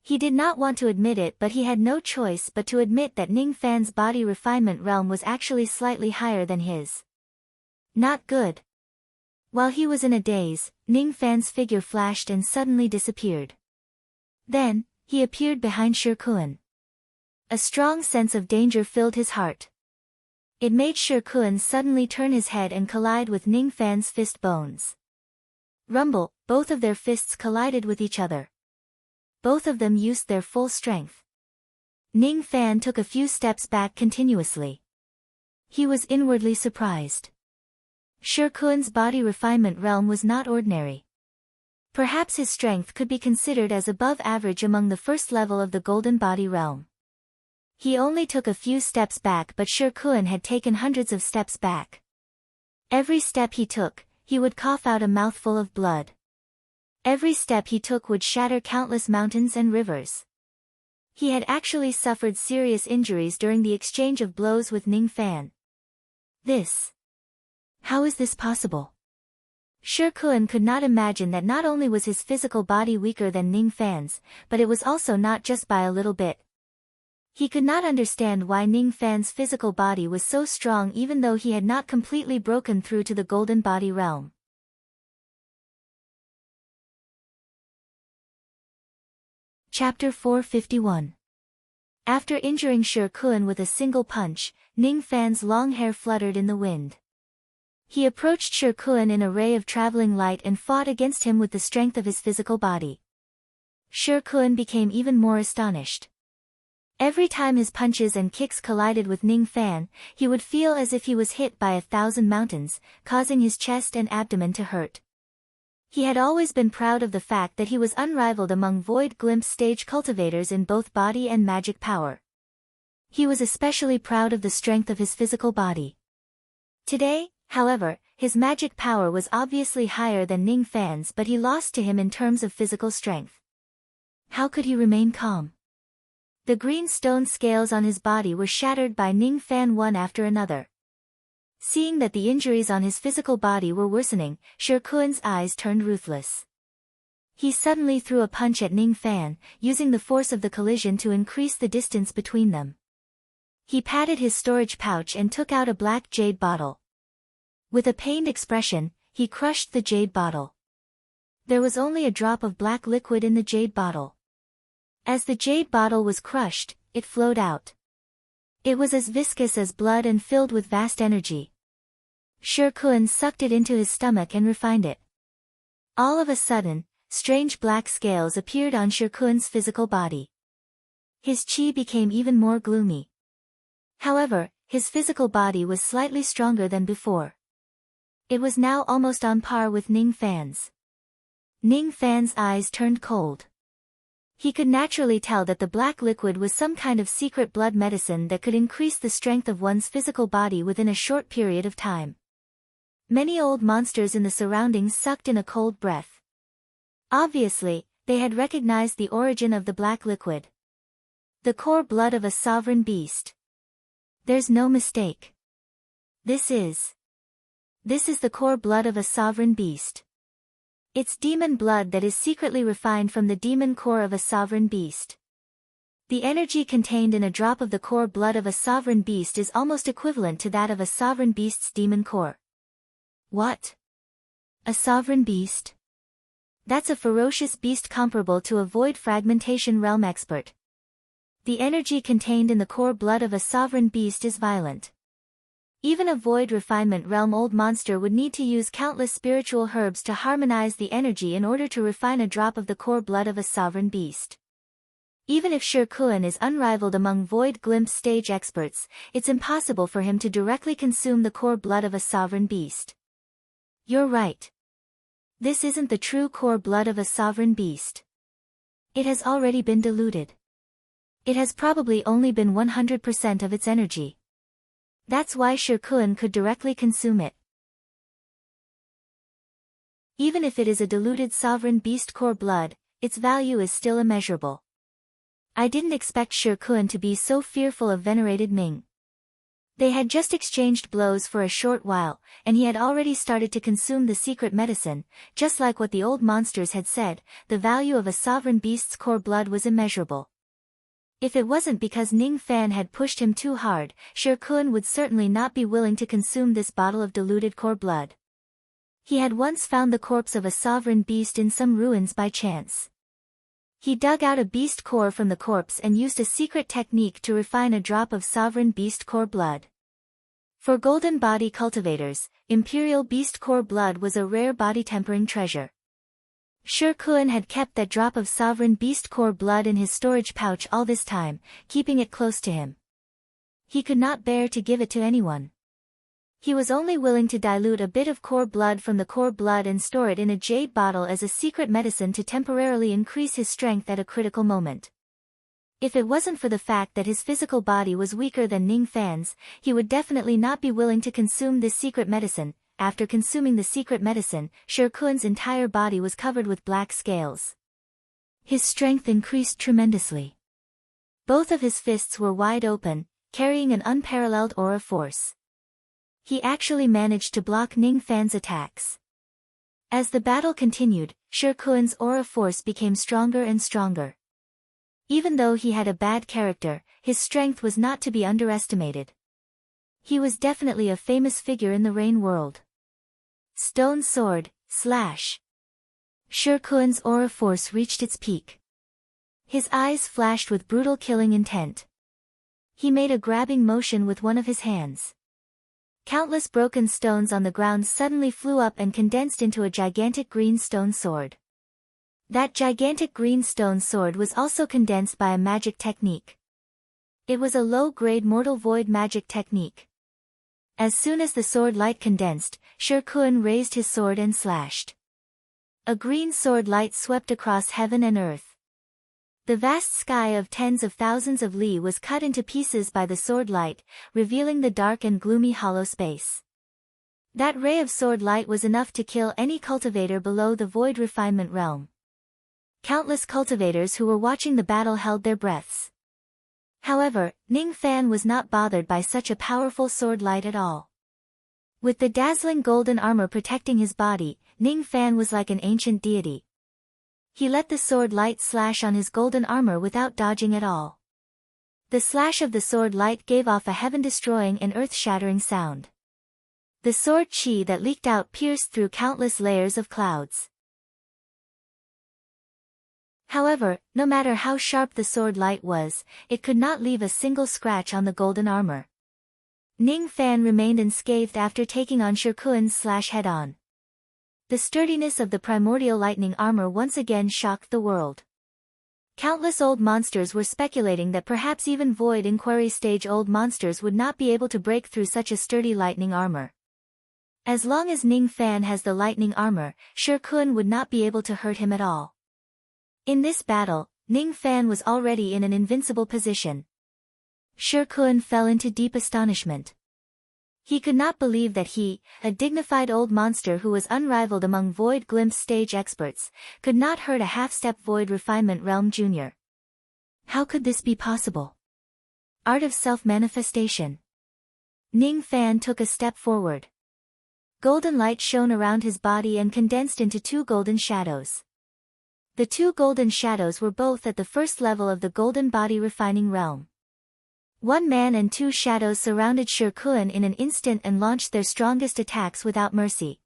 He did not want to admit it, but he had no choice but to admit that Ning Fan's body refinement realm was actually slightly higher than his. Not good. While he was in a daze, Ning Fan's figure flashed and suddenly disappeared. Then, he appeared behind Shirkuan. A strong sense of danger filled his heart. It made Shirkuan suddenly turn his head and collide with Ning Fan's fist bones. Rumble, both of their fists collided with each other. Both of them used their full strength. Ning Fan took a few steps back continuously. He was inwardly surprised. Shirkuan's body refinement realm was not ordinary. Perhaps his strength could be considered as above average among the first level of the golden body realm. He only took a few steps back, but Shirkuan had taken hundreds of steps back. Every step he took, he would cough out a mouthful of blood. Every step he took would shatter countless mountains and rivers. He had actually suffered serious injuries during the exchange of blows with Ning Fan. How is this possible? Shirkuan could not imagine that not only was his physical body weaker than Ning Fan's, but it was also not just by a little bit. He could not understand why Ning Fan's physical body was so strong even though he had not completely broken through to the golden body realm. Chapter 451. After injuring Shirkuan with a single punch, Ning Fan's long hair fluttered in the wind. He approached Shirkuan in a ray of traveling light and fought against him with the strength of his physical body. Shirkuan became even more astonished. Every time his punches and kicks collided with Ning Fan, he would feel as if he was hit by 1,000 mountains, causing his chest and abdomen to hurt. He had always been proud of the fact that he was unrivaled among Void Glimpse stage cultivators in both body and magic power. He was especially proud of the strength of his physical body. Today, however, his magic power was obviously higher than Ning Fan's, but he lost to him in terms of physical strength. How could he remain calm? The green stone scales on his body were shattered by Ning Fan one after another. Seeing that the injuries on his physical body were worsening, Shirkuan's eyes turned ruthless. He suddenly threw a punch at Ning Fan, using the force of the collision to increase the distance between them. He patted his storage pouch and took out a black jade bottle. With a pained expression, he crushed the jade bottle. There was only a drop of black liquid in the jade bottle. As the jade bottle was crushed, it flowed out. It was as viscous as blood and filled with vast energy. Shirkuan sucked it into his stomach and refined it. All of a sudden, strange black scales appeared on Shirkuan's physical body. His chi became even more gloomy. However, his physical body was slightly stronger than before. It was now almost on par with Ning Fan's. Ning Fan's eyes turned cold. He could naturally tell that the black liquid was some kind of secret blood medicine that could increase the strength of one's physical body within a short period of time. Many old monsters in the surroundings sucked in a cold breath. Obviously, they had recognized the origin of the black liquid. The core blood of a sovereign beast. There's no mistake. This is the core blood of a sovereign beast. It's demon blood that is secretly refined from the demon core of a sovereign beast. The energy contained in a drop of the core blood of a sovereign beast is almost equivalent to that of a sovereign beast's demon core. What? A sovereign beast? That's a ferocious beast comparable to a void fragmentation realm expert. The energy contained in the core blood of a sovereign beast is violent. Even a void refinement realm old monster would need to use countless spiritual herbs to harmonize the energy in order to refine a drop of the core blood of a sovereign beast. Even if Shirkuan is unrivaled among void glimpse stage experts, it's impossible for him to directly consume the core blood of a sovereign beast. You're right. This isn't the true core blood of a sovereign beast. It has already been diluted. It has probably only been 100% of its energy. That's why Shirkuan could directly consume it. Even if it is a diluted sovereign beast core blood, its value is still immeasurable. I didn't expect Shirkuan to be so fearful of venerated Ming. They had just exchanged blows for a short while, and he had already started to consume the secret medicine. Just like what the old monsters had said, the value of a sovereign beast's core blood was immeasurable. If it wasn't because Ning Fan had pushed him too hard, Shirkuan would certainly not be willing to consume this bottle of diluted core blood. He had once found the corpse of a sovereign beast in some ruins by chance. He dug out a beast core from the corpse and used a secret technique to refine a drop of sovereign beast core blood. For golden body cultivators, imperial beast core blood was a rare body tempering treasure. Shirkuan had kept that drop of sovereign beast core blood in his storage pouch all this time, keeping it close to him. He could not bear to give it to anyone. He was only willing to dilute a bit of core blood from the core blood and store it in a jade bottle as a secret medicine to temporarily increase his strength at a critical moment. If it wasn't for the fact that his physical body was weaker than Ning Fan's, he would definitely not be willing to consume this secret medicine. After consuming the secret medicine, Shirkuan's entire body was covered with black scales. His strength increased tremendously. Both of his fists were wide open, carrying an unparalleled aura force. He actually managed to block Ning Fan's attacks. As the battle continued, Shirkuan's aura force became stronger and stronger. Even though he had a bad character, his strength was not to be underestimated. He was definitely a famous figure in the Rain world. Stone sword, slash. Shirkuan's aura force reached its peak. His eyes flashed with brutal killing intent. He made a grabbing motion with one of his hands. Countless broken stones on the ground suddenly flew up and condensed into a gigantic green stone sword. That gigantic green stone sword was also condensed by a magic technique. It was a low-grade mortal void magic technique. As soon as the sword light condensed, Shirkuan raised his sword and slashed. A green sword light swept across heaven and earth. The vast sky of tens of thousands of li was cut into pieces by the sword light, revealing the dark and gloomy hollow space. That ray of sword light was enough to kill any cultivator below the void refinement realm. Countless cultivators who were watching the battle held their breaths. However, Ning Fan was not bothered by such a powerful sword light at all. With the dazzling golden armor protecting his body, Ning Fan was like an ancient deity. He let the sword light slash on his golden armor without dodging at all. The slash of the sword light gave off a heaven-destroying and earth-shattering sound. The sword chi that leaked out pierced through countless layers of clouds. However, no matter how sharp the sword light was, it could not leave a single scratch on the golden armor. Ning Fan remained unscathed after taking on Shirkuan's slash head-on. The sturdiness of the primordial lightning armor once again shocked the world. Countless old monsters were speculating that perhaps even void inquiry stage old monsters would not be able to break through such a sturdy lightning armor. As long as Ning Fan has the lightning armor, Shirkuan would not be able to hurt him at all. In this battle, Ning Fan was already in an invincible position. Shirkuan fell into deep astonishment. He could not believe that he, a dignified old monster who was unrivaled among void glimpse stage experts, could not hurt a half-step void refinement realm junior. How could this be possible? Art of self-manifestation. Ning Fan took a step forward. Golden light shone around his body and condensed into two golden shadows. The two golden shadows were both at the first level of the golden body refining realm. One man and two shadows surrounded Shirkuan in an instant and launched their strongest attacks without mercy.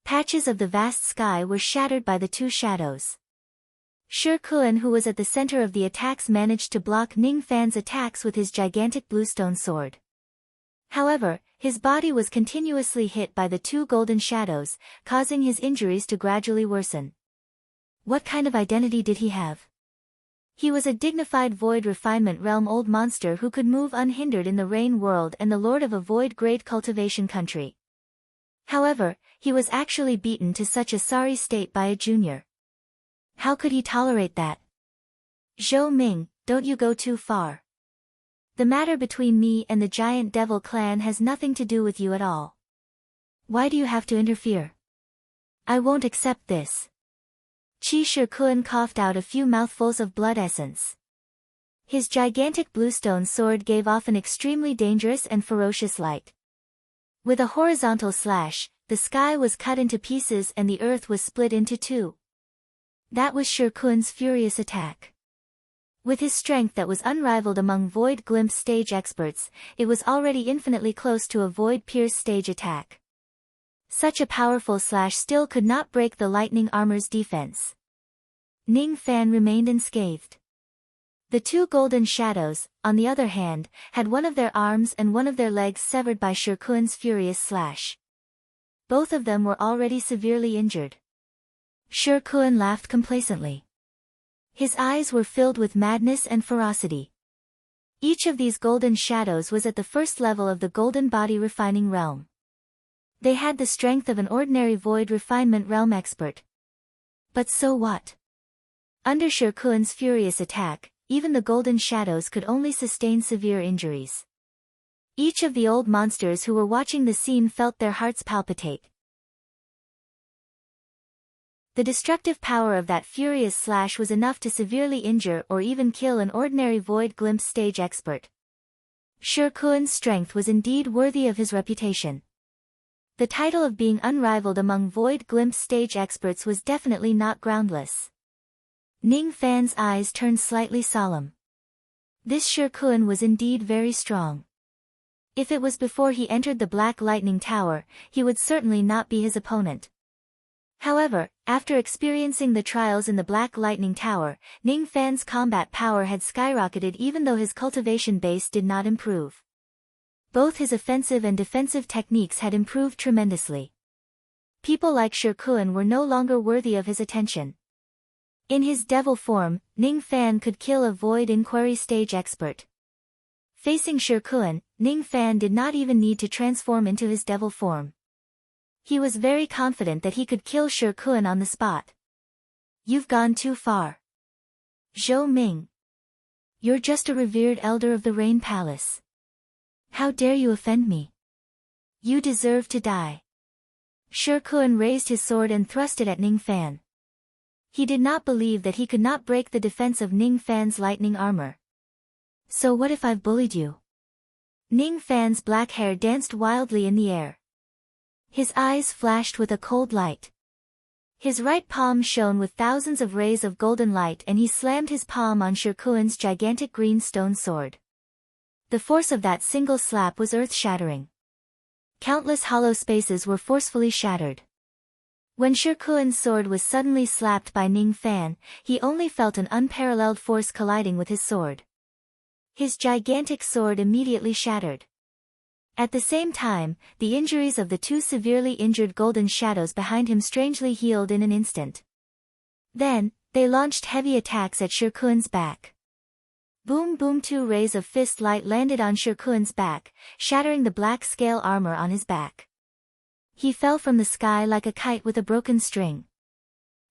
Patches of the vast sky were shattered by the two shadows. Shi Kun, who was at the center of the attacks, managed to block Ning Fan's attacks with his gigantic bluestone sword. However, his body was continuously hit by the two golden shadows, causing his injuries to gradually worsen. What kind of identity did he have? He was a dignified Void Refinement Realm old monster who could move unhindered in the Rain World and the lord of a Void Great Cultivation Country. However, he was actually beaten to such a sorry state by a junior. How could he tolerate that? Zhou Ming, don't you go too far. The matter between me and the Giant Devil clan has nothing to do with you at all. Why do you have to interfere? I won't accept this. Shi Kun coughed out a few mouthfuls of blood essence. His gigantic bluestone sword gave off an extremely dangerous and ferocious light. With a horizontal slash, the sky was cut into pieces and the earth was split into two. That was Shi Kun's furious attack. With his strength that was unrivaled among Void Glimpse stage experts, it was already infinitely close to a Void Pierce stage attack. Such a powerful slash still could not break the lightning armor's defense. Ning Fan remained unscathed. The two golden shadows, on the other hand, had one of their arms and one of their legs severed by Shi Kun's furious slash. Both of them were already severely injured. Shi Kun laughed complacently. His eyes were filled with madness and ferocity. Each of these golden shadows was at the first level of the golden body refining realm. They had the strength of an ordinary Void Refinement Realm expert. But so what? Under Shi Kun's furious attack, even the golden shadows could only sustain severe injuries. Each of the old monsters who were watching the scene felt their hearts palpitate. The destructive power of that furious slash was enough to severely injure or even kill an ordinary Void Glimpse stage expert. Shi Kun's strength was indeed worthy of his reputation. The title of being unrivaled among Void Glimpse stage experts was definitely not groundless. Ning Fan's eyes turned slightly solemn. This Shi Kun was indeed very strong. If it was before he entered the Black Lightning Tower, he would certainly not be his opponent. However, after experiencing the trials in the Black Lightning Tower, Ning Fan's combat power had skyrocketed even though his cultivation base did not improve. Both his offensive and defensive techniques had improved tremendously. People like Shi Kun were no longer worthy of his attention. In his devil form, Ning Fan could kill a Void Inquiry stage expert. Facing Shi Kun, Ning Fan did not even need to transform into his devil form. He was very confident that he could kill Shi Kun on the spot. You've gone too far. Zhou Ming. You're just a revered elder of the Rain Palace. How dare you offend me? You deserve to die. Shi Kun raised his sword and thrust it at Ning Fan. He did not believe that he could not break the defense of Ning Fan's lightning armor. So what if I've bullied you? Ning Fan's black hair danced wildly in the air. His eyes flashed with a cold light. His right palm shone with thousands of rays of golden light and he slammed his palm on Shi Kun's gigantic green stone sword. The force of that single slap was earth-shattering. Countless hollow spaces were forcefully shattered. When Shi Kun's sword was suddenly slapped by Ning Fan, he only felt an unparalleled force colliding with his sword. His gigantic sword immediately shattered. At the same time, the injuries of the two severely injured golden shadows behind him strangely healed in an instant. Then, they launched heavy attacks at Shi Kun's back. Boom boom, two rays of fist light landed on Shi Kun's back, shattering the black scale armor on his back. He fell from the sky like a kite with a broken string.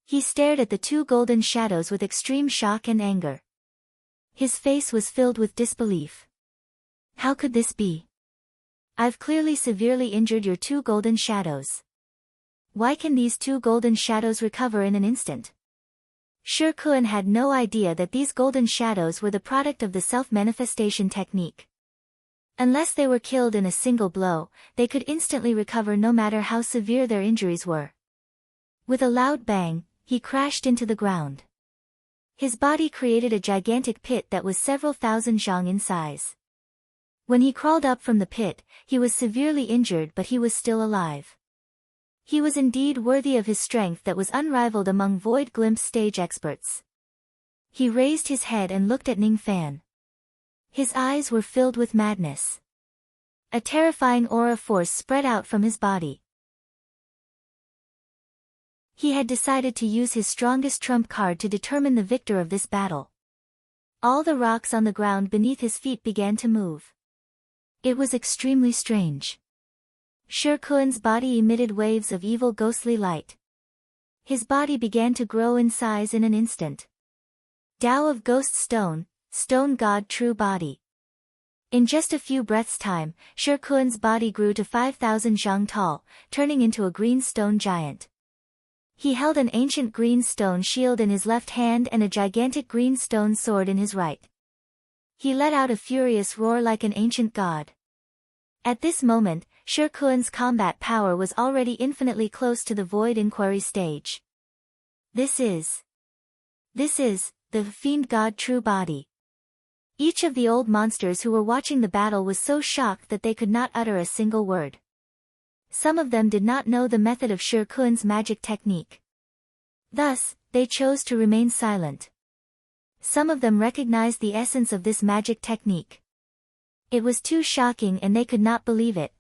He stared at the two golden shadows with extreme shock and anger. His face was filled with disbelief. How could this be? I've clearly severely injured your two golden shadows. Why can these two golden shadows recover in an instant? Shi Kun had no idea that these golden shadows were the product of the self-manifestation technique. Unless they were killed in a single blow, they could instantly recover no matter how severe their injuries were. With a loud bang, he crashed into the ground. His body created a gigantic pit that was several thousand zhang in size. When he crawled up from the pit, he was severely injured but he was still alive. He was indeed worthy of his strength that was unrivaled among Void Glimpse stage experts. He raised his head and looked at Ning Fan. His eyes were filled with madness. A terrifying aura force spread out from his body. He had decided to use his strongest trump card to determine the victor of this battle. All the rocks on the ground beneath his feet began to move. It was extremely strange. Shirkuan's body emitted waves of evil ghostly light. His body began to grow in size in an instant. Tao of Ghost Stone, Stone God True Body. In just a few breaths' time, Shirkuan's body grew to 5,000 zhang tall, turning into a green stone giant. He held an ancient green stone shield in his left hand and a gigantic green stone sword in his right. He let out a furious roar like an ancient god. At this moment, Shirkuan's combat power was already infinitely close to the Void Inquiry stage. This is the Fiend God True Body. Each of the old monsters who were watching the battle was so shocked that they could not utter a single word. Some of them did not know the method of Shirkuan's magic technique. Thus, they chose to remain silent. Some of them recognized the essence of this magic technique. It was too shocking and they could not believe it.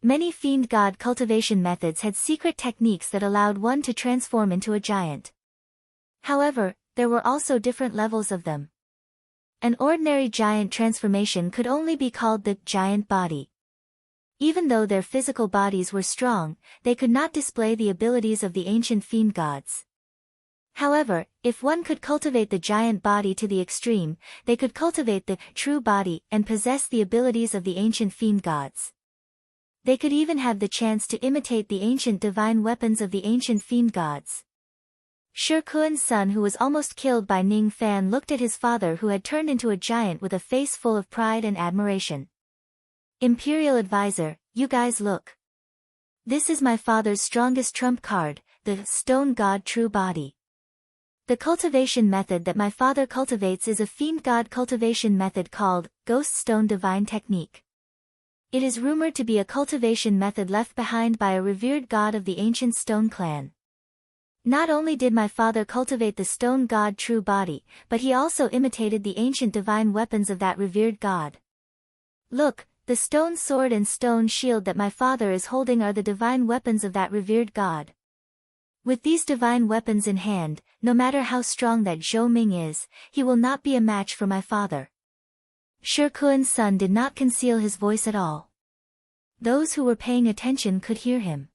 Many fiend god cultivation methods had secret techniques that allowed one to transform into a giant. However, there were also different levels of them. An ordinary giant transformation could only be called the giant body. Even though their physical bodies were strong, they could not display the abilities of the ancient fiend gods. However, if one could cultivate the giant body to the extreme, they could cultivate the true body and possess the abilities of the ancient fiend gods. They could even have the chance to imitate the ancient divine weapons of the ancient fiend gods. Shirkuan's son, who was almost killed by Ning Fan, looked at his father who had turned into a giant with a face full of pride and admiration. Imperial Advisor, you guys look. This is my father's strongest trump card, the Stone God True Body. The cultivation method that my father cultivates is a fiend god cultivation method called Ghost Stone Divine Technique. It is rumored to be a cultivation method left behind by a revered god of the ancient Stone clan. Not only did my father cultivate the Stone God True Body, but he also imitated the ancient divine weapons of that revered god. Look, the stone sword and stone shield that my father is holding are the divine weapons of that revered god. With these divine weapons in hand, no matter how strong that Zhou Ming is, he will not be a match for my father. Shirkuan's son did not conceal his voice at all. Those who were paying attention could hear him.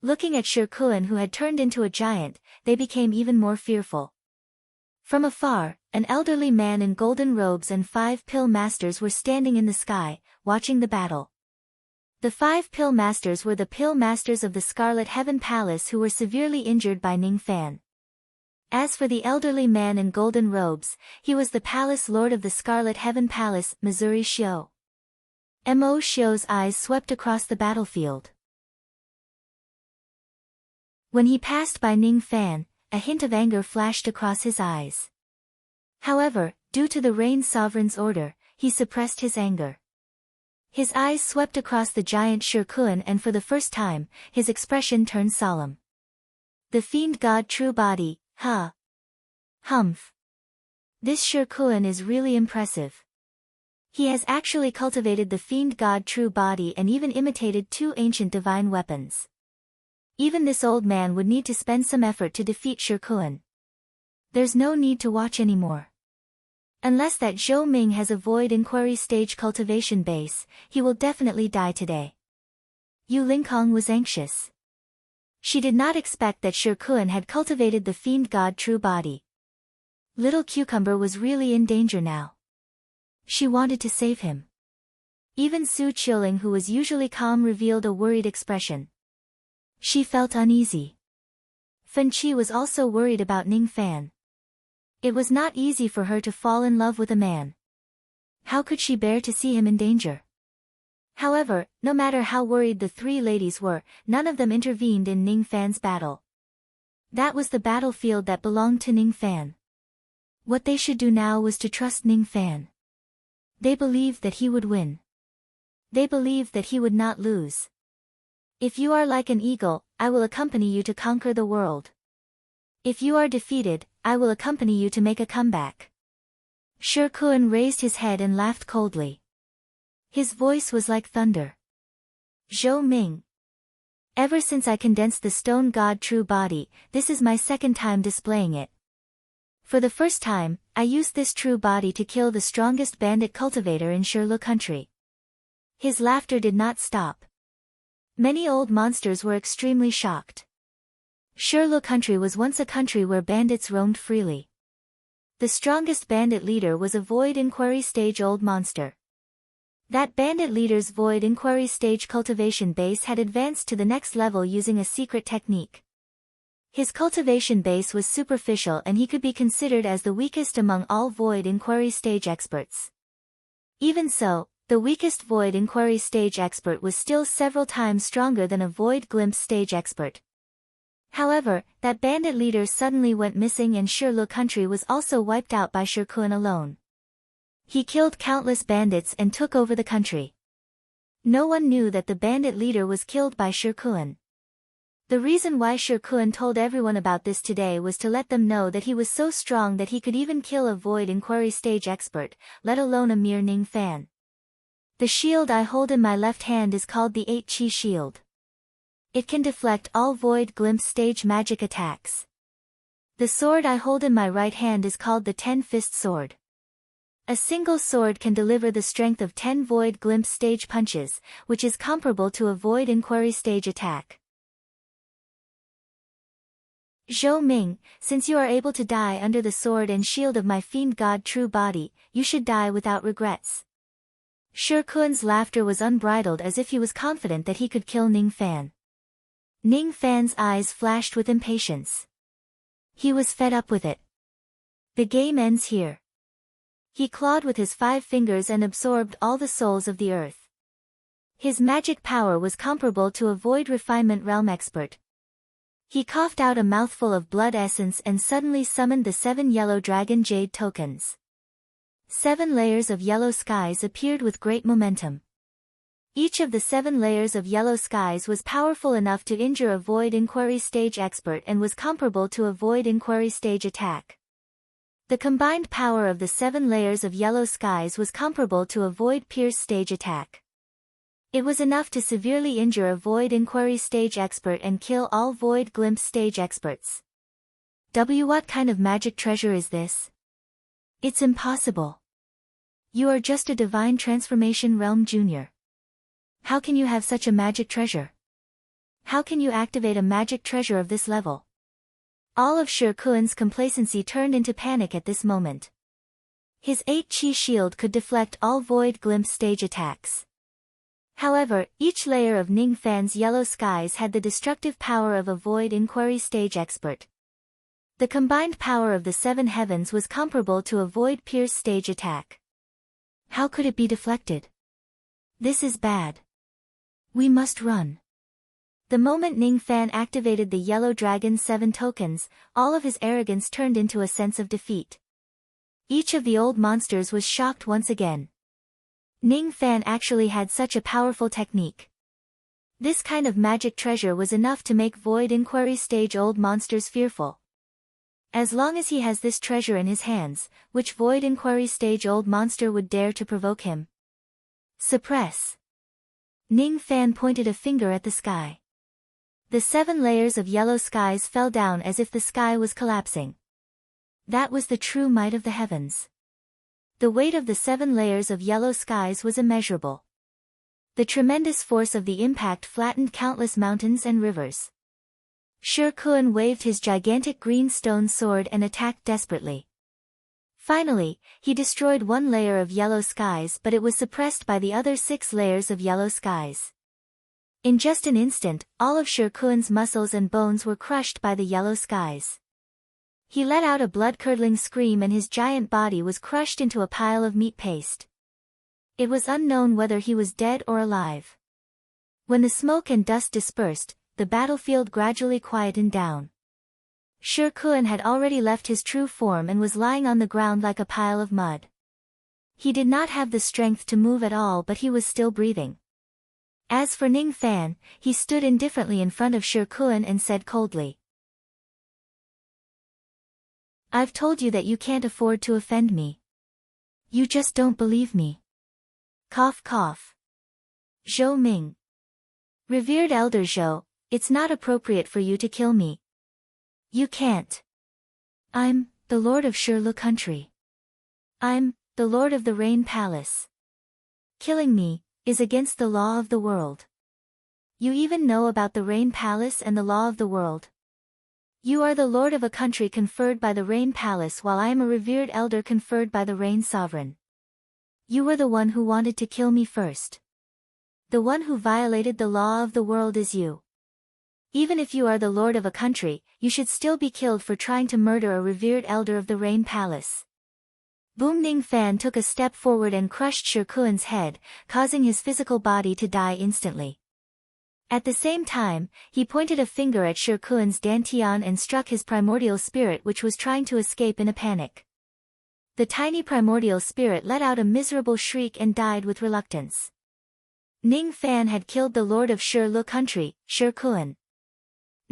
Looking at Shirkuan, who had turned into a giant, they became even more fearful. From afar, an elderly man in golden robes and 5 pill masters were standing in the sky, watching the battle. The 5 pill masters were the pill masters of the Scarlet Heaven Palace who were severely injured by Ning Fan. As for the elderly man in golden robes, he was the palace lord of the Scarlet Heaven Palace, Missouri Xiu. Mo Xiu's eyes swept across the battlefield. When he passed by Ning Fan, a hint of anger flashed across his eyes. However, due to the Rain Sovereign's order, he suppressed his anger. His eyes swept across the giant Shirkuan and for the first time, his expression turned solemn. The Fiend God True Body, huh? Humph. This Shirkuan is really impressive. He has actually cultivated the Fiend God True Body and even imitated 2 ancient divine weapons. Even this old man would need to spend some effort to defeat Shirkuan. There's no need to watch anymore. Unless that Zhou Ming has a Void Inquiry stage cultivation base, he will definitely die today. Yu Lingkong was anxious. She did not expect that Shirkuan had cultivated the Fiend God True Body. Little Cucumber was really in danger now. She wanted to save him. Even Su Qiuling, who was usually calm, revealed a worried expression. She felt uneasy. Fen Qi was also worried about Ning Fan. It was not easy for her to fall in love with a man. How could she bear to see him in danger? However, no matter how worried the 3 ladies were, none of them intervened in Ning Fan's battle. That was the battlefield that belonged to Ning Fan. What they should do now was to trust Ning Fan. They believed that he would win. They believed that he would not lose. If you are like an eagle, I will accompany you to conquer the world. If you are defeated, I will accompany you to make a comeback. Sher Kun raised his head and laughed coldly. His voice was like thunder. Zhou Ming. Ever since I condensed the stone god true body, this is my second time displaying it. For the first time, I used this true body to kill the strongest bandit cultivator in Shirlu country. His laughter did not stop. Many old monsters were extremely shocked. Shirlu country was once a country where bandits roamed freely. The strongest bandit leader was a void inquiry stage old monster. That bandit leader's void inquiry stage cultivation base had advanced to the next level using a secret technique. His cultivation base was superficial and he could be considered as the weakest among all void inquiry stage experts. Even so, the weakest void inquiry stage expert was still several times stronger than a void glimpse stage expert. However, that bandit leader suddenly went missing and Shirlu country was also wiped out by Sher Kun alone. He killed countless bandits and took over the country. No one knew that the bandit leader was killed by Sher Kun. The reason why Sher Kun told everyone about this today was to let them know that he was so strong that he could even kill a void inquiry stage expert, let alone a mere Ning fan. The shield I hold in my left hand is called the 8-Chi shield. It can deflect all void glimpse stage magic attacks. The sword I hold in my right hand is called the 10-Fist sword. A single sword can deliver the strength of 10 void glimpse stage punches, which is comparable to a void inquiry stage attack. Zhou Ming, since you are able to die under the sword and shield of my fiend god true body, you should die without regrets. Sher Kun's laughter was unbridled as if he was confident that he could kill Ning Fan. Ning Fan's eyes flashed with impatience. He was fed up with it. The game ends here. He clawed with his 5 fingers and absorbed all the souls of the earth. His magic power was comparable to a void refinement realm expert. He coughed out a mouthful of blood essence and suddenly summoned the 7 yellow dragon jade tokens. 7 layers of yellow skies appeared with great momentum. Each of the 7 layers of yellow skies was powerful enough to injure a void inquiry stage expert and was comparable to a void inquiry stage attack. The combined power of the 7 layers of yellow skies was comparable to a void pierce stage attack. It was enough to severely injure a void inquiry stage expert and kill all void glimpse stage experts. What kind of magic treasure is this? It's impossible. You are just a divine transformation realm junior. How can you have such a magic treasure? How can you activate a magic treasure of this level? All of Sher Kun's complacency turned into panic at this moment. His 8-Chi shield could deflect all void glimpse stage attacks. However, each layer of Ning Fan's yellow skies had the destructive power of a void inquiry stage expert. The combined power of the 7 heavens was comparable to a void pierce stage attack. How could it be deflected? This is bad. We must run. The moment Ning Fan activated the Yellow Dragon's 7 tokens, all of his arrogance turned into a sense of defeat. Each of the old monsters was shocked once again. Ning Fan actually had such a powerful technique. This kind of magic treasure was enough to make Void Inquiry stage old monsters fearful. As long as he has this treasure in his hands, which Void Inquiry stage old monster would dare to provoke him? Suppress. Ning Fan pointed a finger at the sky. The 7 layers of yellow skies fell down as if the sky was collapsing. That was the true might of the heavens. The weight of the 7 layers of yellow skies was immeasurable. The tremendous force of the impact flattened countless mountains and rivers. Sher Kun waved his gigantic green stone sword and attacked desperately. Finally, he destroyed 1 layer of yellow skies, but it was suppressed by the other 6 layers of yellow skies. In just an instant, all of Sher Kun's muscles and bones were crushed by the yellow skies. He let out a blood-curdling scream and his giant body was crushed into a pile of meat paste. It was unknown whether he was dead or alive. When the smoke and dust dispersed, the battlefield gradually quietened down. Sher Kun had already left his true form and was lying on the ground like a pile of mud. He did not have the strength to move at all, but he was still breathing. As for Ning Fan, he stood indifferently in front of Shi Kun and said coldly, "I've told you that you can't afford to offend me. You just don't believe me." Cough cough. Zhou Ming. Revered Elder Zhou, it's not appropriate for you to kill me. You can't. I'm the Lord of Shirlu country. I'm the Lord of the Rain Palace. Killing me is against the law of the world. You even know about the Rain Palace and the law of the world. You are the Lord of a country conferred by the Rain Palace while I am a revered elder conferred by the Rain Sovereign. You were the one who wanted to kill me first. The one who violated the law of the world is you. Even if you are the Lord of a country, you should still be killed for trying to murder a revered elder of the Rain Palace. Boom Ning Fan took a step forward and crushed Shi Kun's head, causing his physical body to die instantly. At the same time, he pointed a finger at Shi Kun's dantian and struck his primordial spirit which was trying to escape in a panic. The tiny primordial spirit let out a miserable shriek and died with reluctance. Ning Fan had killed the Lord of Shirlu country, Shi Kun.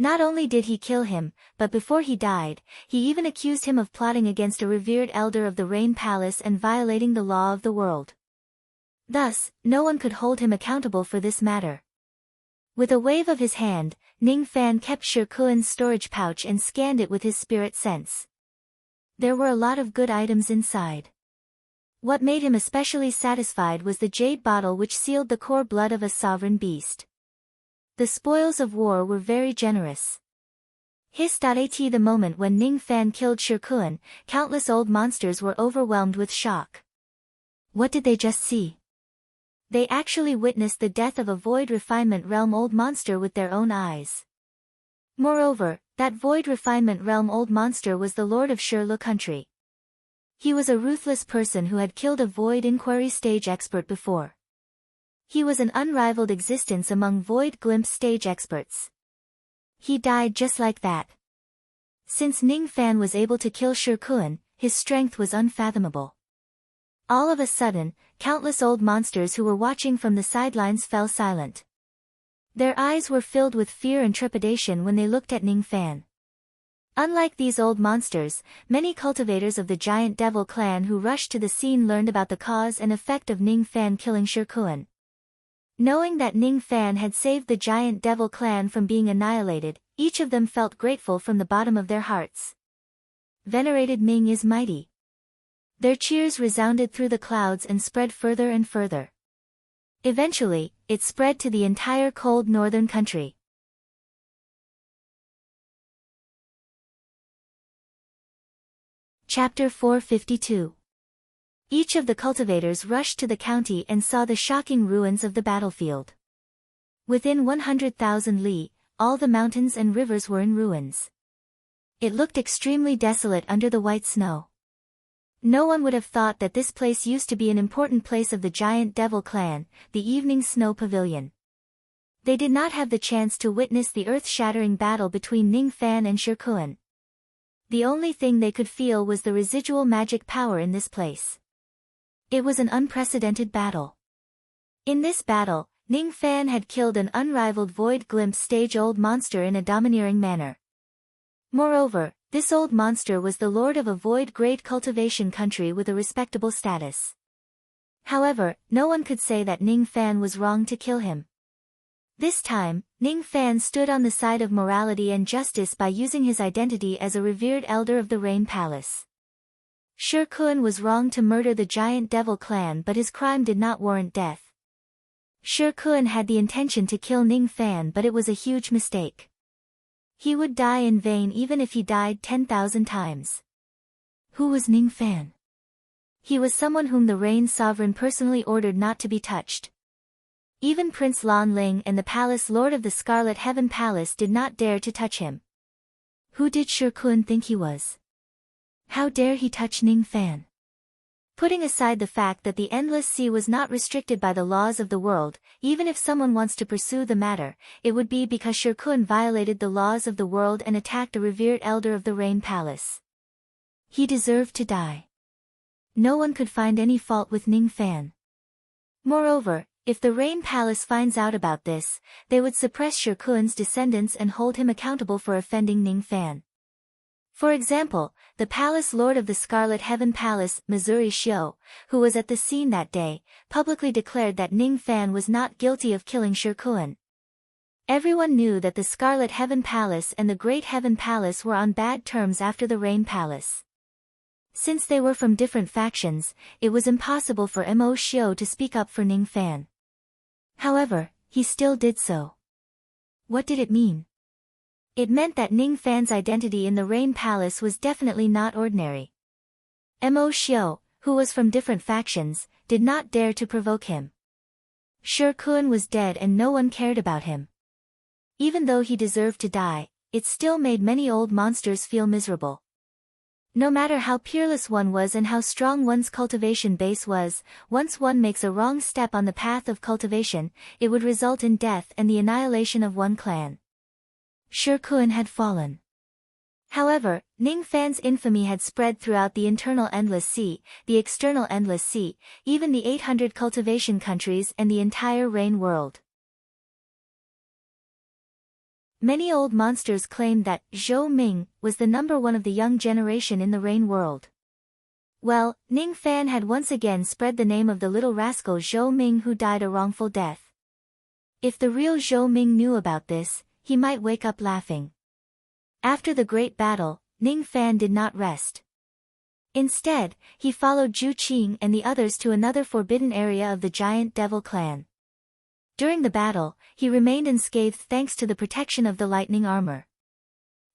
Not only did he kill him, but before he died, he even accused him of plotting against a revered elder of the Rain Palace and violating the law of the world. Thus, no one could hold him accountable for this matter. With a wave of his hand, Ning Fan kept Shi Kun's storage pouch and scanned it with his spirit sense. There were a lot of good items inside. What made him especially satisfied was the jade bottle which sealed the core blood of a sovereign beast. The spoils of war were very generous. At the moment when Ning Fan killed Shi Kun, countless old monsters were overwhelmed with shock. What did they just see? They actually witnessed the death of a Void Refinement Realm old monster with their own eyes. Moreover, that Void Refinement Realm old monster was the Lord of Shirlu country. He was a ruthless person who had killed a Void Inquiry stage expert before. He was an unrivaled existence among Void Glimpse stage experts. He died just like that. Since Ning Fan was able to kill Shi Kun, his strength was unfathomable. All of a sudden, countless old monsters who were watching from the sidelines fell silent. Their eyes were filled with fear and trepidation when they looked at Ning Fan. Unlike these old monsters, many cultivators of the giant devil clan who rushed to the scene learned about the cause and effect of Ning Fan killing Shi Kun. Knowing that Ning Fan had saved the giant devil clan from being annihilated, each of them felt grateful from the bottom of their hearts. Venerated Ming is mighty. Their cheers resounded through the clouds and spread further and further. Eventually, it spread to the entire cold northern country. Chapter 452. Each of the cultivators rushed to the county and saw the shocking ruins of the battlefield. Within 100,000 li, all the mountains and rivers were in ruins. It looked extremely desolate under the white snow. No one would have thought that this place used to be an important place of the giant devil clan, the Evening Snow Pavilion. They did not have the chance to witness the earth-shattering battle between Ning Fan and Shi Kun. The only thing they could feel was the residual magic power in this place. It was an unprecedented battle. In this battle, Ning Fan had killed an unrivaled Void Glimpse stage-old monster in a domineering manner. Moreover, this old monster was the lord of a void-grade cultivation country with a respectable status. However, no one could say that Ning Fan was wrong to kill him. This time, Ning Fan stood on the side of morality and justice by using his identity as a revered elder of the Rain Palace. Shi Kun was wrong to murder the giant devil clan, but his crime did not warrant death. Shi Kun had the intention to kill Ning Fan, but it was a huge mistake. He would die in vain even if he died 10,000 times. Who was Ning Fan? He was someone whom the Rain Sovereign personally ordered not to be touched. Even Prince Lan Ling and the Palace Lord of the Scarlet Heaven Palace did not dare to touch him. Who did Shi Kun think he was? How dare he touch Ning Fan? Putting aside the fact that the Endless Sea was not restricted by the laws of the world, even if someone wants to pursue the matter, it would be because Shi Kun violated the laws of the world and attacked a revered elder of the Rain Palace. He deserved to die. No one could find any fault with Ning Fan. Moreover, If the Rain Palace finds out about this, they would suppress Shir Kuan's descendants and hold him accountable for offending Ning Fan. For example, the Palace Lord of the Scarlet Heaven Palace, Missouri Xiu, who was at the scene that day, publicly declared that Ning Fan was not guilty of killing Shir Kuan. Everyone knew that the Scarlet Heaven Palace and the Great Heaven Palace were on bad terms after the Rain Palace. Since they were from different factions, it was impossible for Mo Xiu to speak up for Ning Fan. However, he still did so. What did it mean? It meant that Ning Fan's identity in the Rain Palace was definitely not ordinary. Mo Xiu, who was from different factions, did not dare to provoke him. Shir Kuan was dead and no one cared about him. Even though he deserved to die, it still made many old monsters feel miserable. No matter how peerless one was and how strong one's cultivation base was, once one makes a wrong step on the path of cultivation, it would result in death and the annihilation of one clan. Shir Kuan had fallen. However, Ning Fan's infamy had spread throughout the internal Endless Sea, the external Endless Sea, even the 800 cultivation countries and the entire Rain world. Many old monsters claimed that Zhou Ming was the number one of the young generation in the Rain world. Well, Ning Fan had once again spread the name of the little rascal Zhou Ming who died a wrongful death. If the real Zhou Ming knew about this, he might wake up laughing. After the great battle, Ning Fan did not rest. Instead, he followed Zhu Qing and the others to another forbidden area of the giant devil clan. During the battle, he remained unscathed thanks to the protection of the lightning armor.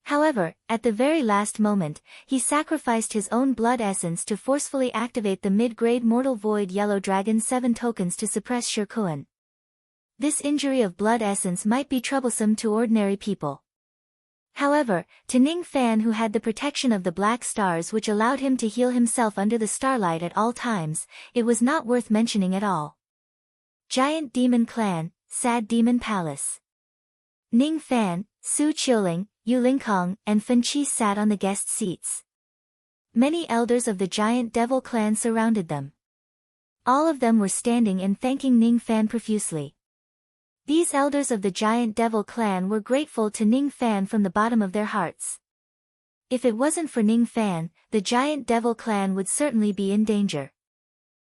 However, at the very last moment, he sacrificed his own blood essence to forcefully activate the mid-grade Mortal Void Yellow Dragon 7 tokens to suppress Shir Kuan. This injury of blood essence might be troublesome to ordinary people. However, to Ning Fan, who had the protection of the black stars which allowed him to heal himself under the starlight at all times, it was not worth mentioning at all. Giant Demon Clan, Sad Demon Palace. Ning Fan, Su Qiuling, Yu Lingkong, and Fen Qi sat on the guest seats. Many elders of the Giant Devil Clan surrounded them. All of them were standing and thanking Ning Fan profusely. These elders of the Giant Devil Clan were grateful to Ning Fan from the bottom of their hearts. If it wasn't for Ning Fan, the Giant Devil Clan would certainly be in danger.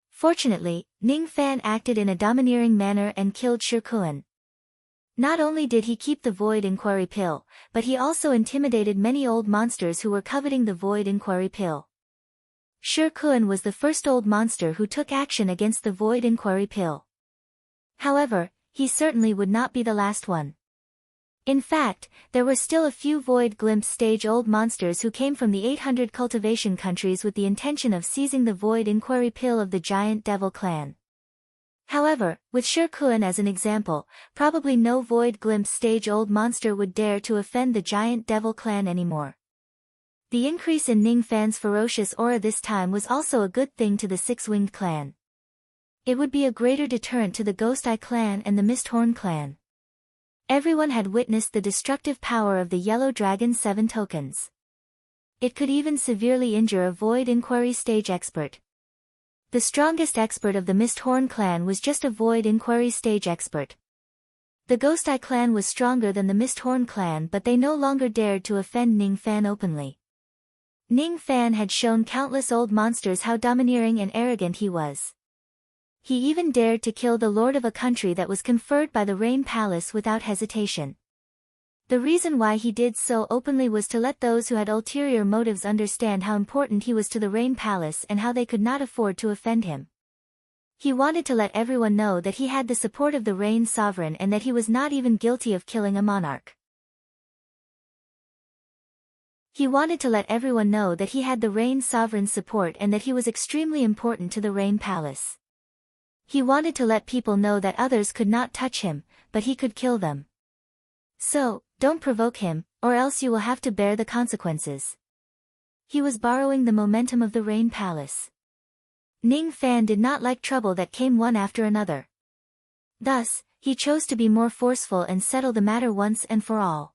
Fortunately, Ning Fan acted in a domineering manner and killed Shir Kuan. Not only did he keep the Void Inquiry Pill, but he also intimidated many old monsters who were coveting the Void Inquiry Pill. Shir Kuan was the first old monster who took action against the Void Inquiry Pill. However, he certainly would not be the last one. In fact, there were still a few Void Glimpse stage old monsters who came from the 800 cultivation countries with the intention of seizing the Void Inquiry Pill of the Giant Devil Clan. However, with Shir Kuan as an example, probably no Void Glimpse stage old monster would dare to offend the Giant Devil Clan anymore. The increase in Ning Fan's ferocious aura this time was also a good thing to the Six-Winged Clan. It would be a greater deterrent to the Ghost Eye Clan and the Misthorn Clan. Everyone had witnessed the destructive power of the Yellow Dragon 7 tokens. It could even severely injure a Void Inquiry stage expert. The strongest expert of the Misthorn Clan was just a Void Inquiry stage expert. The Ghost Eye Clan was stronger than the Misthorn Clan, but they no longer dared to offend Ning Fan openly. Ning Fan had shown countless old monsters how domineering and arrogant he was. He even dared to kill the lord of a country that was conferred by the Rain Palace without hesitation. The reason why he did so openly was to let those who had ulterior motives understand how important he was to the Rain Palace and how they could not afford to offend him. He wanted to let everyone know that he had the support of the Rain Sovereign and that he was not even guilty of killing a monarch. He wanted to let everyone know that he had the Rain Sovereign's support and that he was extremely important to the Rain Palace. He wanted to let people know that others could not touch him, but he could kill them. So, don't provoke him, or else you will have to bear the consequences. He was borrowing the momentum of the Rain Palace. Ning Fan did not like trouble that came one after another. Thus, he chose to be more forceful and settle the matter once and for all.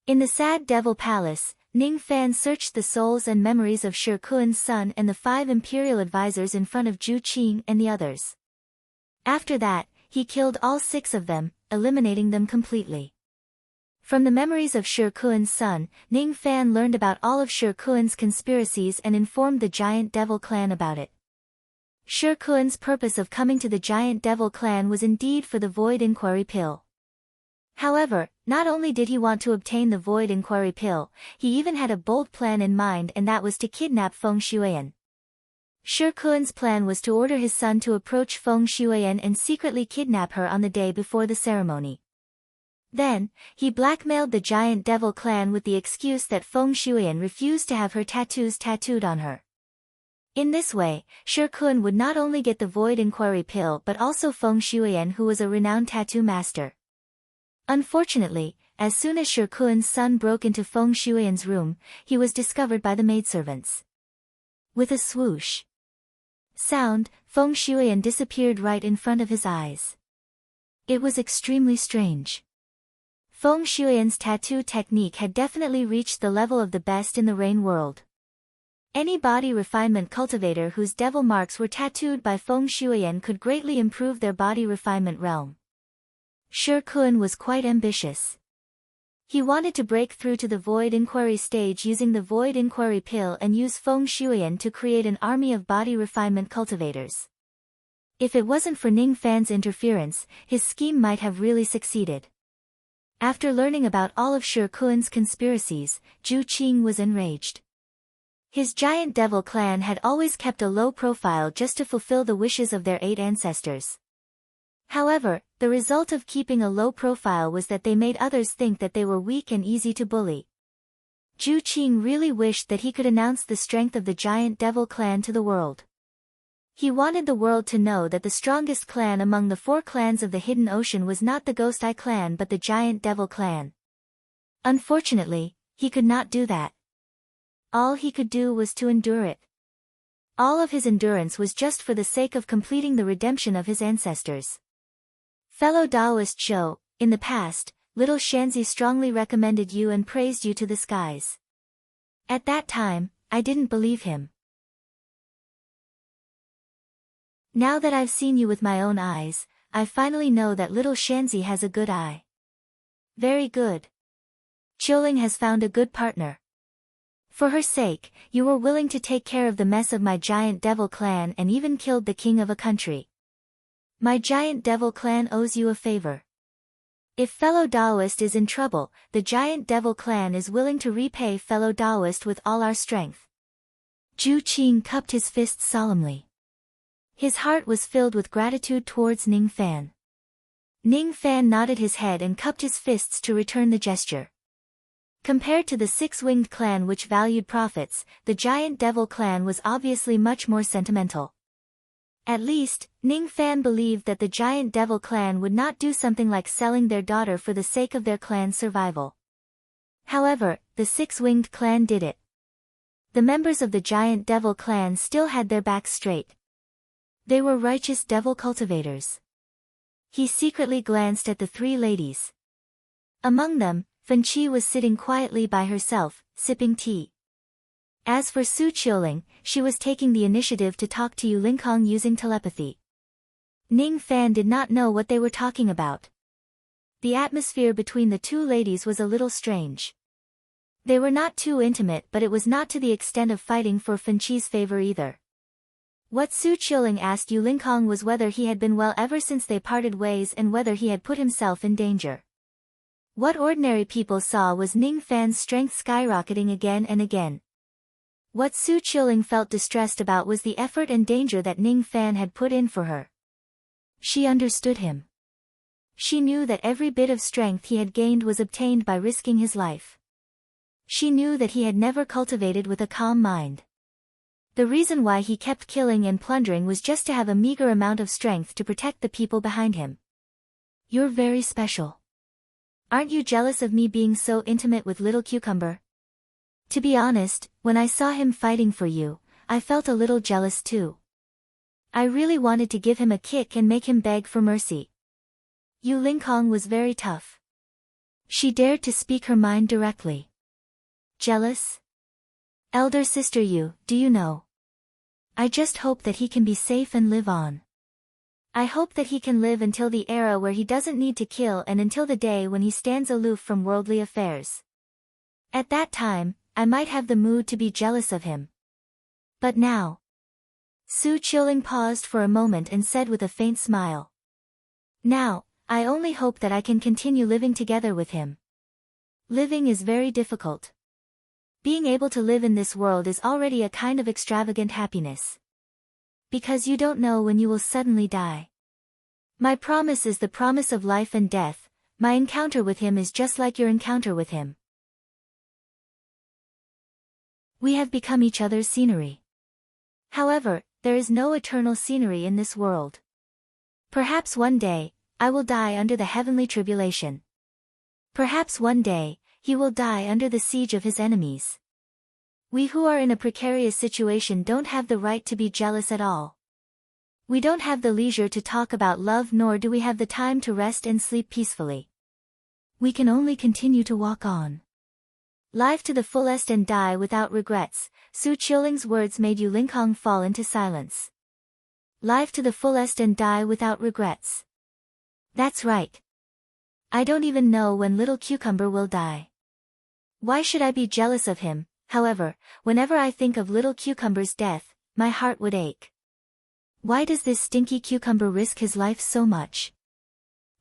In the Sad Devil Palace, Ning Fan searched the souls and memories of Shir Kuan's son and the 5 imperial advisors in front of Zhu Qing and the others. After that, he killed all 6 of them, eliminating them completely. From the memories of Shi Kuan's son, Ning Fan learned about all of Shi Kuan's conspiracies and informed the Giant Devil clan about it. Shi Kuan's purpose of coming to the Giant Devil clan was indeed for the Void Inquiry Pill. However, not only did he want to obtain the Void Inquiry Pill, he even had a bold plan in mind, and that was to kidnap Feng Shuyan. Shi Kuan's plan was to order his son to approach Feng Shuyan and secretly kidnap her on the day before the ceremony. Then, he blackmailed the Giant Devil clan with the excuse that Feng Shuyan refused to have her tattoos tattooed on her. In this way, Shi Kuan would not only get the Void Inquiry Pill but also Feng Shuyan, who was a renowned tattoo master. Unfortunately, as soon as Shi Kuan's son broke into Feng Shuyan's room, he was discovered by the maidservants. With a swoosh sound, Feng Shuyan disappeared right in front of his eyes. It was extremely strange. Feng Shuyan's tattoo technique had definitely reached the level of the best in the Rain world. Any body refinement cultivator whose devil marks were tattooed by Feng Shuyan could greatly improve their body refinement realm. Shi Kuan was quite ambitious. He wanted to break through to the Void Inquiry stage using the Void Inquiry Pill and use Feng Shuyan to create an army of body refinement cultivators. If it wasn't for Ning Fan's interference, his scheme might have really succeeded. After learning about all of Shi Kuan's conspiracies, Zhu Qing was enraged. His Giant Devil clan had always kept a low profile just to fulfill the wishes of their 8 ancestors. However, the result of keeping a low profile was that they made others think that they were weak and easy to bully. Zhu Qing really wished that he could announce the strength of the Giant Devil clan to the world. He wanted the world to know that the strongest clan among the 4 clans of the Hidden Ocean was not the Ghost Eye clan but the Giant Devil clan. Unfortunately, he could not do that. All he could do was to endure it. All of his endurance was just for the sake of completing the redemption of his ancestors. Fellow Taoist Zhou, in the past, little Shanzi strongly recommended you and praised you to the skies. At that time, I didn't believe him. Now that I've seen you with my own eyes, I finally know that little Shanzi has a good eye. Very good. Qiuling has found a good partner. For her sake, you were willing to take care of the mess of my Giant Devil clan and even killed the king of a country. My Giant Devil clan owes you a favor. If fellow Taoist is in trouble, the Giant Devil clan is willing to repay fellow Taoist with all our strength. Zhu Qing cupped his fists solemnly. His heart was filled with gratitude towards Ning Fan. Ning Fan nodded his head and cupped his fists to return the gesture. Compared to the 6-winged clan which valued profits, the Giant Devil clan was obviously much more sentimental. At least, Ning Fan believed that the Giant Devil clan would not do something like selling their daughter for the sake of their clan's survival. However, the 6-winged clan did it. The members of the Giant Devil clan still had their backs straight. They were righteous devil cultivators. He secretly glanced at the 3 ladies. Among them, Fen Qi was sitting quietly by herself, sipping tea. As for Su Qiuling, she was taking the initiative to talk to Yu Linkong using telepathy. Ning Fan did not know what they were talking about. The atmosphere between the 2 ladies was a little strange. They were not too intimate, but it was not to the extent of fighting for Fen Qi's favor either. What Su Qiuling asked Yu Linkong was whether he had been well ever since they parted ways and whether he had put himself in danger. What ordinary people saw was Ning Fan's strength skyrocketing again and again. What Su Qiuling felt distressed about was the effort and danger that Ning Fan had put in for her. She understood him. She knew that every bit of strength he had gained was obtained by risking his life. She knew that he had never cultivated with a calm mind. The reason why he kept killing and plundering was just to have a meager amount of strength to protect the people behind him. You're very special. Aren't you jealous of me being so intimate with Little Cucumber? To be honest, when I saw him fighting for you, I felt a little jealous too. I really wanted to give him a kick and make him beg for mercy. Yu Linkong was very tough. She dared to speak her mind directly. Jealous? Elder sister Yu, do you know? I just hope that he can be safe and live on. I hope that he can live until the era where he doesn't need to kill and until the day when he stands aloof from worldly affairs. At that time, I might have the mood to be jealous of him. But now. Su Qiuling paused for a moment and said with a faint smile. Now, I only hope that I can continue living together with him. Living is very difficult. Being able to live in this world is already a kind of extravagant happiness. Because you don't know when you will suddenly die. My promise is the promise of life and death. My encounter with him is just like your encounter with him. We have become each other's scenery. However, there is no eternal scenery in this world. Perhaps one day, I will die under the heavenly tribulation. Perhaps one day, he will die under the siege of his enemies. We who are in a precarious situation don't have the right to be jealous at all. We don't have the leisure to talk about love, nor do we have the time to rest and sleep peacefully. We can only continue to walk on. Live to the fullest and die without regrets. Su Qiuling's words made Yu Lingkong fall into silence. Live to the fullest and die without regrets. That's right. I don't even know when little Cucumber will die. Why should I be jealous of him? However, whenever I think of little Cucumber's death, my heart would ache. Why does this stinky cucumber risk his life so much?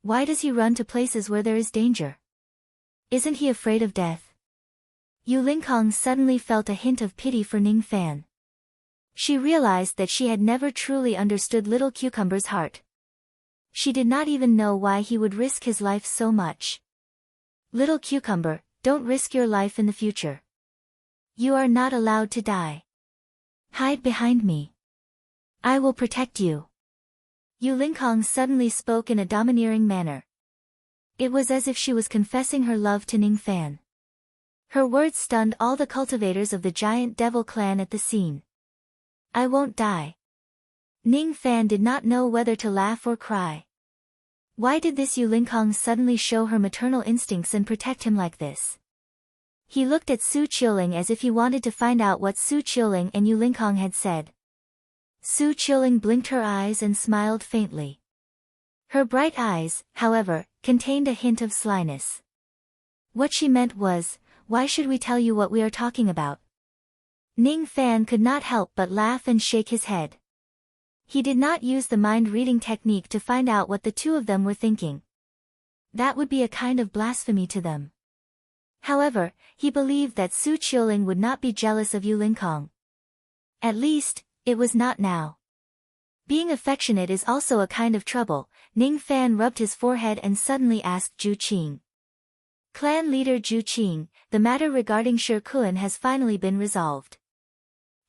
Why does he run to places where there is danger? Isn't he afraid of death? Yu Lingkong suddenly felt a hint of pity for Ning Fan. She realized that she had never truly understood little Cucumber's heart. She did not even know why he would risk his life so much. Little Cucumber, don't risk your life in the future. You are not allowed to die. Hide behind me. I will protect you. Yu Lingkong suddenly spoke in a domineering manner. It was as if she was confessing her love to Ning Fan. Her words stunned all the cultivators of the giant devil clan at the scene. I won't die. Ning Fan did not know whether to laugh or cry. Why did this Yu Lingkong suddenly show her maternal instincts and protect him like this? He looked at Su Qiuling as if he wanted to find out what Su Qiuling and Yu Lingkong had said. Su Qiuling blinked her eyes and smiled faintly. Her bright eyes, however, contained a hint of slyness. What she meant was, why should we tell you what we are talking about? Ning Fan could not help but laugh and shake his head. He did not use the mind-reading technique to find out what the two of them were thinking. That would be a kind of blasphemy to them. However, he believed that Su Qiuling would not be jealous of Yu Lingkong. At least, it was not now. Being affectionate is also a kind of trouble. Ning Fan rubbed his forehead and suddenly asked Zhu Qing. Clan leader Zhu Qing, the matter regarding Shi Kun has finally been resolved.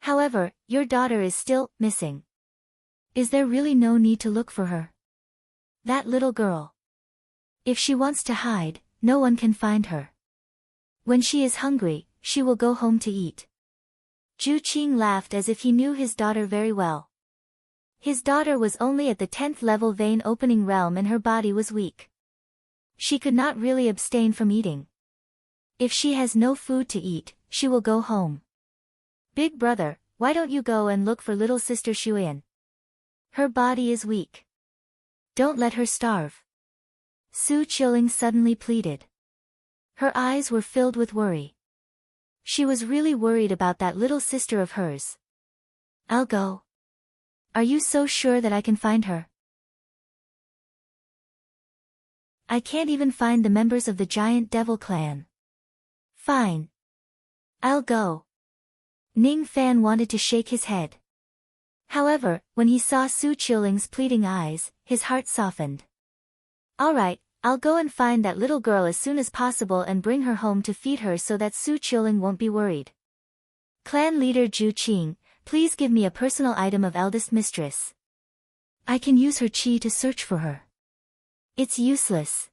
However, your daughter is still missing. Is there really no need to look for her? That little girl. If she wants to hide, no one can find her. When she is hungry, she will go home to eat. Zhu Qing laughed as if he knew his daughter very well. His daughter was only at the 10th level vein opening realm and her body was weak. She could not really abstain from eating. If she has no food to eat, she will go home. Big brother, why don't you go and look for little sister Xuan? Her body is weak. Don't let her starve. Su Qiuling suddenly pleaded. Her eyes were filled with worry. She was really worried about that little sister of hers. I'll go. Are you so sure that I can find her? I can't even find the members of the giant devil clan. Fine. I'll go. Ning Fan wanted to shake his head. However, when he saw Su Qiuling's pleading eyes, his heart softened. All right, I'll go and find that little girl as soon as possible and bring her home to feed her so that Su Qiuling won't be worried. Clan leader Zhu Qing, please give me a personal item of eldest mistress. I can use her qi to search for her. It's useless.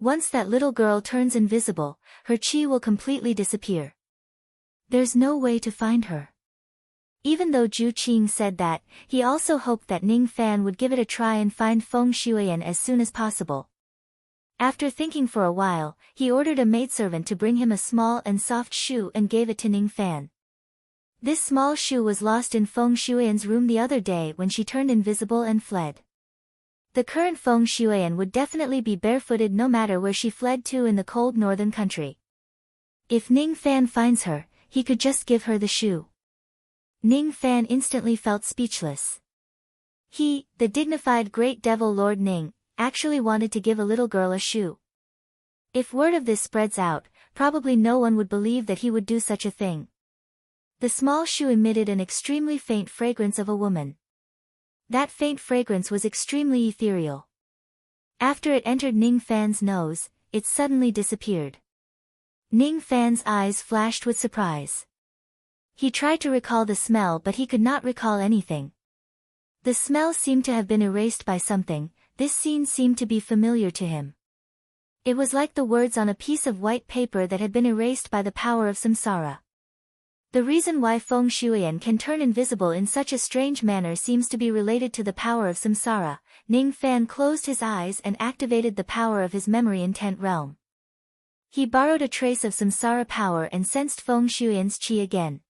Once that little girl turns invisible, her qi will completely disappear. There's no way to find her. Even though Zhu Qing said that, he also hoped that Ning Fan would give it a try and find Feng Shuyan as soon as possible. After thinking for a while, he ordered a maidservant to bring him a small and soft shoe and gave it to Ning Fan. This small shoe was lost in Feng Shuyan's room the other day when she turned invisible and fled. The current Feng Shuian would definitely be barefooted no matter where she fled to in the cold northern country. If Ning Fan finds her, he could just give her the shoe. Ning Fan instantly felt speechless. He, the dignified great devil Lord Ning, actually wanted to give a little girl a shoe. If word of this spreads out, probably no one would believe that he would do such a thing. The small shoe emitted an extremely faint fragrance of a woman. That faint fragrance was extremely ethereal. After it entered Ning Fan's nose, it suddenly disappeared. Ning Fan's eyes flashed with surprise. He tried to recall the smell but he could not recall anything. The smell seemed to have been erased by something. This scene seemed to be familiar to him. It was like the words on a piece of white paper that had been erased by the power of samsara. The reason why Feng Shuian can turn invisible in such a strange manner seems to be related to the power of samsara. Ning Fan closed his eyes and activated the power of his memory intent realm. He borrowed a trace of samsara power and sensed Feng Shuian's qi again.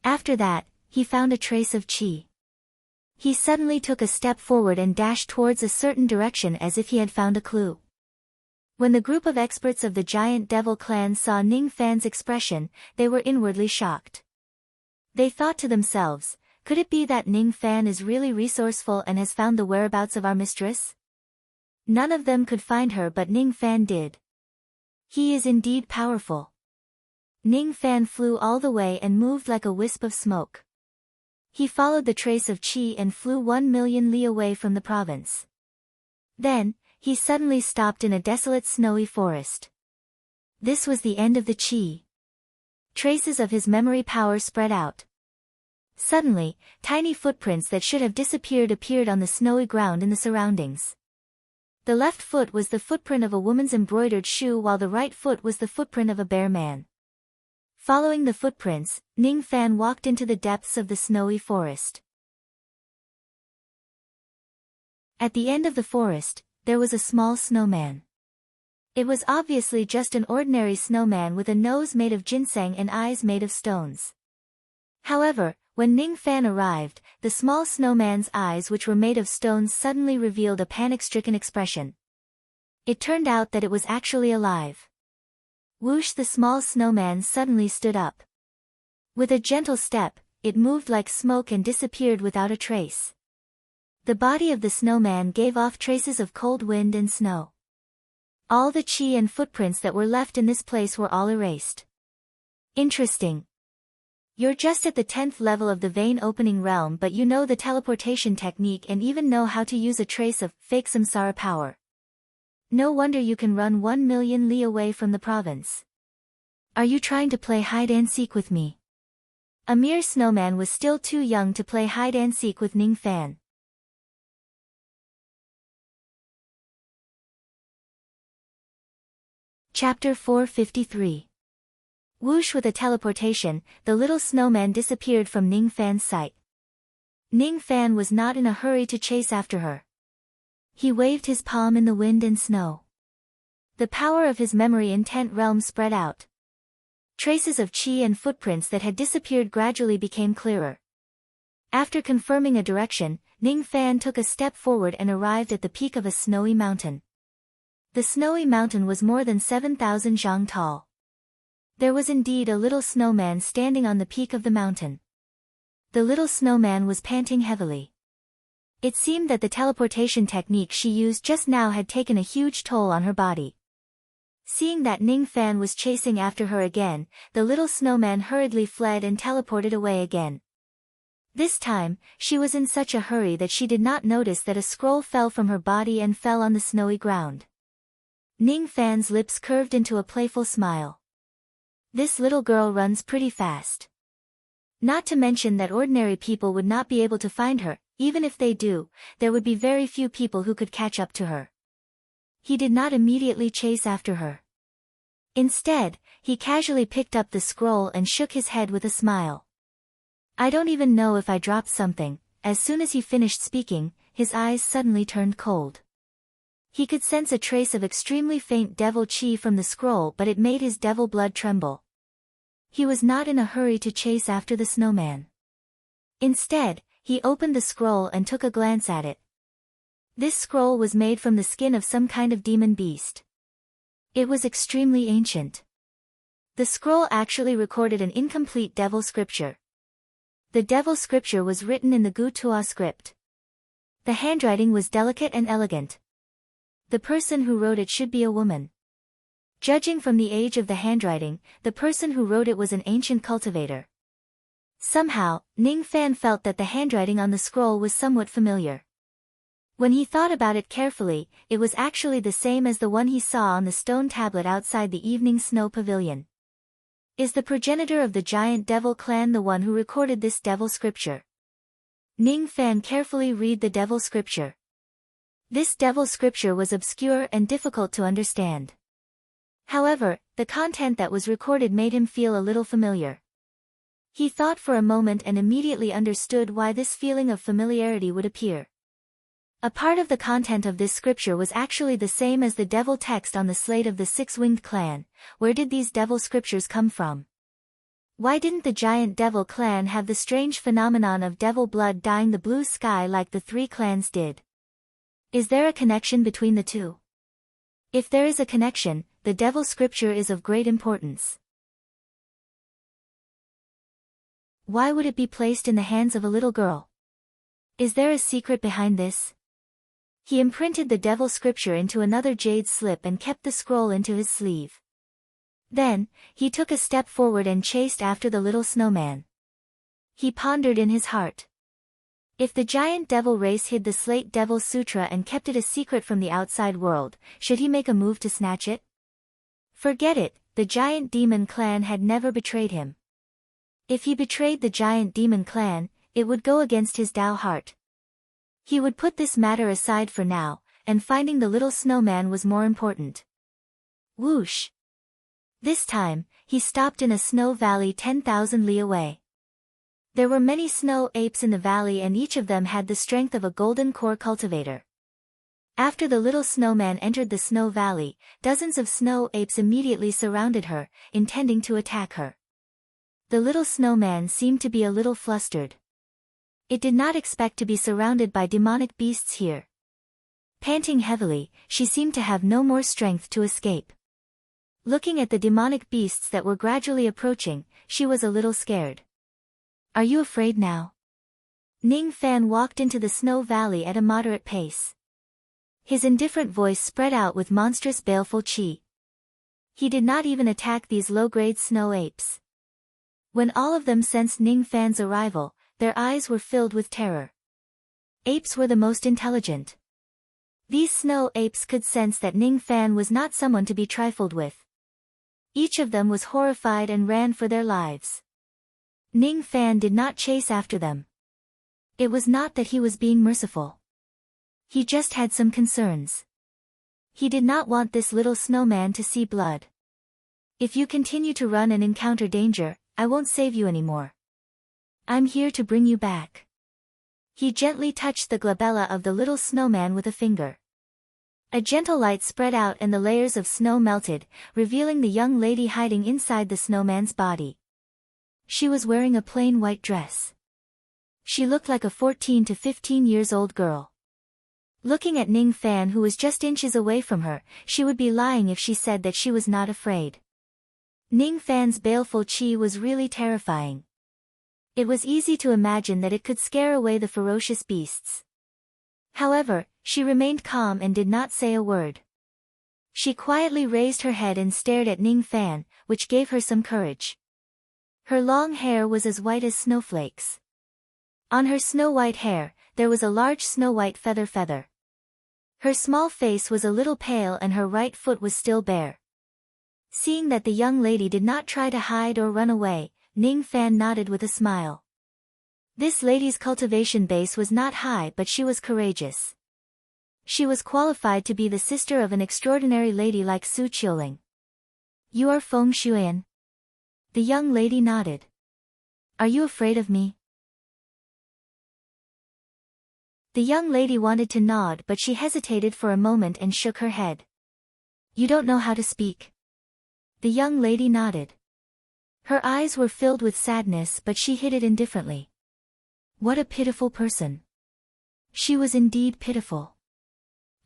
After that, he found a trace of qi. He suddenly took a step forward and dashed towards a certain direction as if he had found a clue. When the group of experts of the giant devil clan saw Ning Fan's expression, they were inwardly shocked. They thought to themselves, could it be that Ning Fan is really resourceful and has found the whereabouts of our mistress? None of them could find her but Ning Fan did. He is indeed powerful. Ning Fan flew all the way and moved like a wisp of smoke. He followed the trace of qi and flew 1,000,000 li away from the province. Then, he suddenly stopped in a desolate snowy forest. This was the end of the qi. Traces of his memory power spread out. Suddenly, tiny footprints that should have disappeared appeared on the snowy ground in the surroundings. The left foot was the footprint of a woman's embroidered shoe while the right foot was the footprint of a bare man. Following the footprints, Ning Fan walked into the depths of the snowy forest. At the end of the forest, there was a small snowman. It was obviously just an ordinary snowman with a nose made of ginseng and eyes made of stones. However, when Ning Fan arrived, the small snowman's eyes which were made of stones suddenly revealed a panic-stricken expression. It turned out that it was actually alive. Whoosh! The small snowman suddenly stood up. With a gentle step, it moved like smoke and disappeared without a trace. The body of the snowman gave off traces of cold wind and snow. All the qi and footprints that were left in this place were all erased. Interesting. You're just at the 10th level of the vein opening realm but you know the teleportation technique and even know how to use a trace of fake samsara power. No wonder you can run 1,000,000 li away from the province. Are you trying to play hide-and-seek with me? A mere snowman was still too young to play hide-and-seek with Ning Fan. Chapter 453. Whoosh! With a teleportation, the little snowman disappeared from Ning Fan's sight. Ning Fan was not in a hurry to chase after her. He waved his palm in the wind and snow. The power of his memory intent realm spread out. Traces of qi and footprints that had disappeared gradually became clearer. After confirming a direction, Ning Fan took a step forward and arrived at the peak of a snowy mountain. The snowy mountain was more than 7,000 zhang tall. There was indeed a little snowman standing on the peak of the mountain. The little snowman was panting heavily. It seemed that the teleportation technique she used just now had taken a huge toll on her body. Seeing that Ning Fan was chasing after her again, the little snowman hurriedly fled and teleported away again. This time, she was in such a hurry that she did not notice that a scroll fell from her body and fell on the snowy ground. Ning Fan's lips curved into a playful smile. This little girl runs pretty fast. Not to mention that ordinary people would not be able to find her. Even if they do, there would be very few people who could catch up to her. He did not immediately chase after her. Instead, he casually picked up the scroll and shook his head with a smile. I don't even know if I dropped something. As soon as he finished speaking, his eyes suddenly turned cold. He could sense a trace of extremely faint devil qi from the scroll but it made his devil blood tremble. He was not in a hurry to chase after the snowman. Instead, he opened the scroll and took a glance at it. This scroll was made from the skin of some kind of demon beast. It was extremely ancient. The scroll actually recorded an incomplete devil scripture. The devil scripture was written in the Gutua script. The handwriting was delicate and elegant. The person who wrote it should be a woman. Judging from the age of the handwriting, the person who wrote it was an ancient cultivator. Somehow, Ning Fan felt that the handwriting on the scroll was somewhat familiar. When he thought about it carefully, it was actually the same as the one he saw on the stone tablet outside the evening snow pavilion. Is the progenitor of the giant devil clan the one who recorded this devil scripture? Ning Fan carefully read the devil scripture. This devil scripture was obscure and difficult to understand. However, the content that was recorded made him feel a little familiar. He thought for a moment and immediately understood why this feeling of familiarity would appear. A part of the content of this scripture was actually the same as the devil text on the slate of the six-winged clan. Where did these devil scriptures come from? Why didn't the giant devil clan have the strange phenomenon of devil blood dyeing the blue sky like the three clans did? Is there a connection between the two? If there is a connection, the devil scripture is of great importance. Why would it be placed in the hands of a little girl? Is there a secret behind this? He imprinted the devil scripture into another jade slip and kept the scroll into his sleeve. Then, he took a step forward and chased after the little snowman. He pondered in his heart. If the giant devil race hid the slate devil sutra and kept it a secret from the outside world, should he make a move to snatch it? Forget it, the giant demon clan had never betrayed him. If he betrayed the giant demon clan, it would go against his Tao heart. He would put this matter aside for now, and finding the little snowman was more important. Whoosh! This time, he stopped in a snow valley 10,000 li away. There were many snow apes in the valley and each of them had the strength of a golden core cultivator. After the little snowman entered the snow valley, dozens of snow apes immediately surrounded her, intending to attack her. The little snowman seemed to be a little flustered. It did not expect to be surrounded by demonic beasts here. Panting heavily, she seemed to have no more strength to escape. Looking at the demonic beasts that were gradually approaching, she was a little scared. Are you afraid now? Ning Fan walked into the snow valley at a moderate pace. His indifferent voice spread out with monstrous baleful chi. He did not even attack these low-grade snow apes. When all of them sensed Ning Fan's arrival, their eyes were filled with terror. Apes were the most intelligent. These snow apes could sense that Ning Fan was not someone to be trifled with. Each of them was horrified and ran for their lives. Ning Fan did not chase after them. It was not that he was being merciful. He just had some concerns. He did not want this little snowman to see blood. If you continue to run and encounter danger, I won't save you anymore. I'm here to bring you back. He gently touched the glabella of the little snowman with a finger. A gentle light spread out and the layers of snow melted, revealing the young lady hiding inside the snowman's body. She was wearing a plain white dress. She looked like a 14 to 15 years old girl. Looking at Ning Fan, who was just inches away from her, she would be lying if she said that she was not afraid. Ning Fan's baleful chi was really terrifying. It was easy to imagine that it could scare away the ferocious beasts. However, she remained calm and did not say a word. She quietly raised her head and stared at Ning Fan, which gave her some courage. Her long hair was as white as snowflakes. On her snow-white hair, there was a large snow-white feather. Her small face was a little pale and her right foot was still bare. Seeing that the young lady did not try to hide or run away, Ning Fan nodded with a smile. This lady's cultivation base was not high, but she was courageous. She was qualified to be the sister of an extraordinary lady like Su Qiuling. You are Feng Shuyan? The young lady nodded. Are you afraid of me? The young lady wanted to nod, but she hesitated for a moment and shook her head. You don't know how to speak. The young lady nodded. Her eyes were filled with sadness, but she hid it indifferently. What a pitiful person. She was indeed pitiful.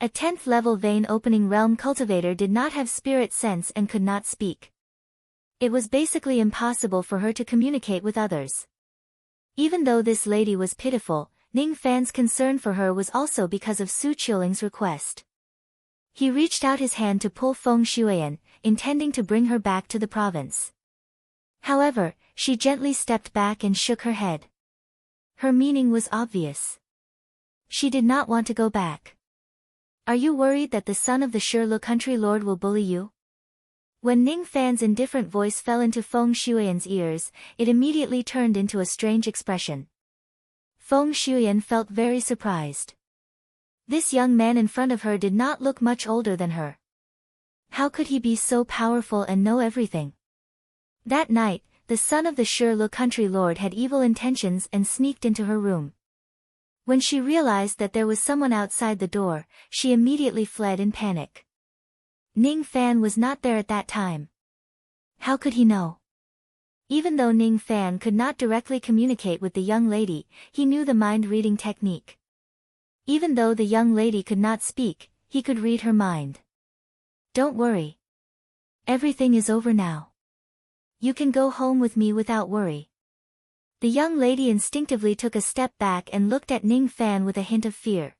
A 10th level vein opening realm cultivator did not have spirit sense and could not speak. It was basically impossible for her to communicate with others. Even though this lady was pitiful, Ning Fan's concern for her was also because of Su Qiuling's request. He reached out his hand to pull Feng Shuiyan, intending to bring her back to the province. However, she gently stepped back and shook her head. Her meaning was obvious. She did not want to go back. Are you worried that the son of the Shirlu country lord will bully you? When Ning Fan's indifferent voice fell into Feng Shuiyan's ears, it immediately turned into a strange expression. Feng Shuiyan felt very surprised. This young man in front of her did not look much older than her. How could he be so powerful and know everything? That night, the son of the Shirlu country lord had evil intentions and sneaked into her room. When she realized that there was someone outside the door, she immediately fled in panic. Ning Fan was not there at that time. How could he know? Even though Ning Fan could not directly communicate with the young lady, he knew the mind-reading technique. Even though the young lady could not speak, he could read her mind. Don't worry. Everything is over now. You can go home with me without worry. The young lady instinctively took a step back and looked at Ning Fan with a hint of fear.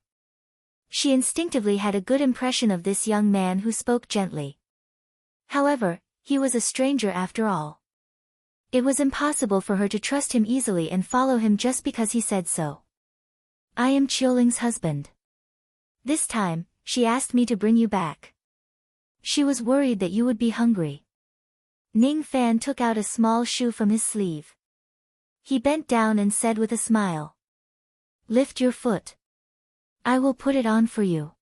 She instinctively had a good impression of this young man who spoke gently. However, he was a stranger after all. It was impossible for her to trust him easily and follow him just because he said so. I am Qiuling's husband. This time, she asked me to bring you back. She was worried that you would be hungry. Ning Fan took out a small shoe from his sleeve. He bent down and said with a smile. Lift your foot. I will put it on for you.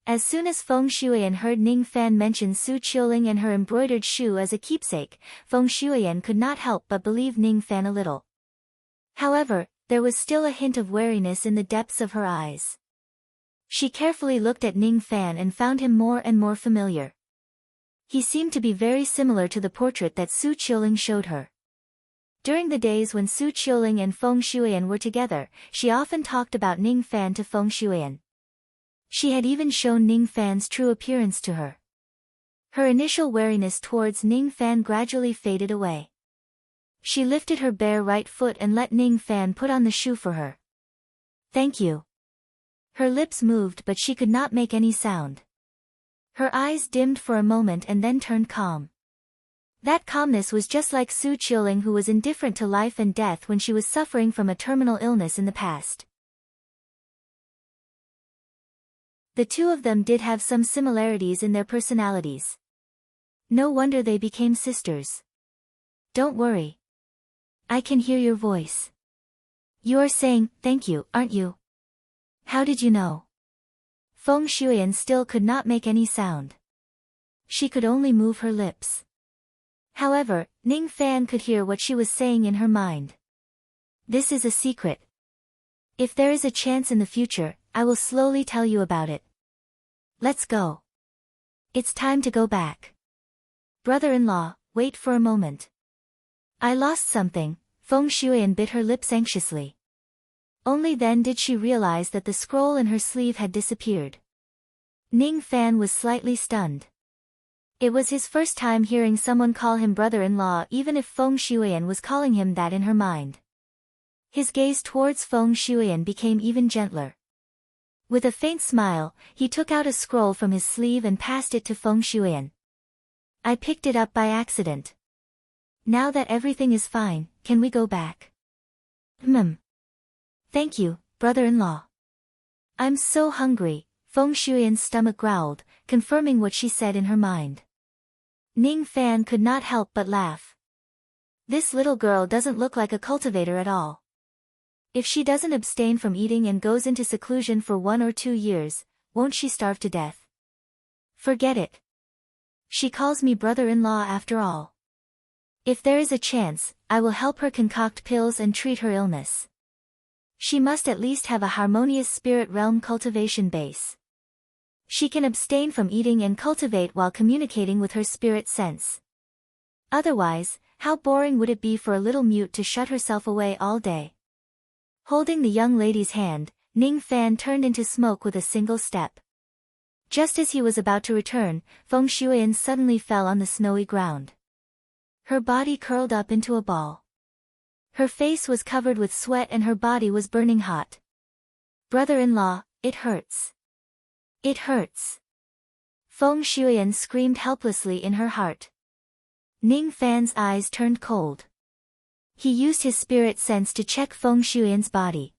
As soon as Feng Shuiyan heard Ning Fan mention Su Qiuling and her embroidered shoe as a keepsake, Feng Shuiyan could not help but believe Ning Fan a little. However, there was still a hint of wariness in the depths of her eyes. She carefully looked at Ning Fan and found him more and more familiar. He seemed to be very similar to the portrait that Su Qiuling showed her. During the days when Su Qiuling and Feng Shuiyan were together, she often talked about Ning Fan to Feng Shuiyan. She had even shown Ning Fan's true appearance to her. Her initial wariness towards Ning Fan gradually faded away. She lifted her bare right foot and let Ning Fan put on the shoe for her. Thank you. Her lips moved but she could not make any sound. Her eyes dimmed for a moment and then turned calm. That calmness was just like Su Qiuling, who was indifferent to life and death when she was suffering from a terminal illness in the past. The two of them did have some similarities in their personalities. No wonder they became sisters. Don't worry. I can hear your voice. You are saying, thank you, aren't you? How did you know? Feng Shuiyan still could not make any sound. She could only move her lips. However, Ning Fan could hear what she was saying in her mind. This is a secret. If there is a chance in the future, I will slowly tell you about it. Let's go. It's time to go back. Brother-in-law, wait for a moment. I lost something. Feng Shuiyan bit her lips anxiously. Only then did she realize that the scroll in her sleeve had disappeared. Ning Fan was slightly stunned. It was his first time hearing someone call him brother-in-law, even if Feng Shuiyan was calling him that in her mind. His gaze towards Feng Shuiyan became even gentler. With a faint smile, he took out a scroll from his sleeve and passed it to Feng Shuiyan. I picked it up by accident. Now that everything is fine, can we go back? Thank you, brother-in-law. I'm so hungry, Feng Shuiyan's stomach growled, confirming what she said in her mind. Ning Fan could not help but laugh. This little girl doesn't look like a cultivator at all. If she doesn't abstain from eating and goes into seclusion for 1 or 2 years, won't she starve to death? Forget it. She calls me brother-in-law after all. If there is a chance, I will help her concoct pills and treat her illness. She must at least have a harmonious spirit realm cultivation base. She can abstain from eating and cultivate while communicating with her spirit sense. Otherwise, how boring would it be for a little mute to shut herself away all day? Holding the young lady's hand, Ning Fan turned into smoke with a single step. Just as he was about to return, Feng Shuiyan suddenly fell on the snowy ground. Her body curled up into a ball. Her face was covered with sweat and her body was burning hot. "Brother-in-law, it hurts. It hurts." Feng Shuiyan screamed helplessly in her heart. Ning Fan's eyes turned cold. He used his spirit sense to check Feng Shuiyan's body.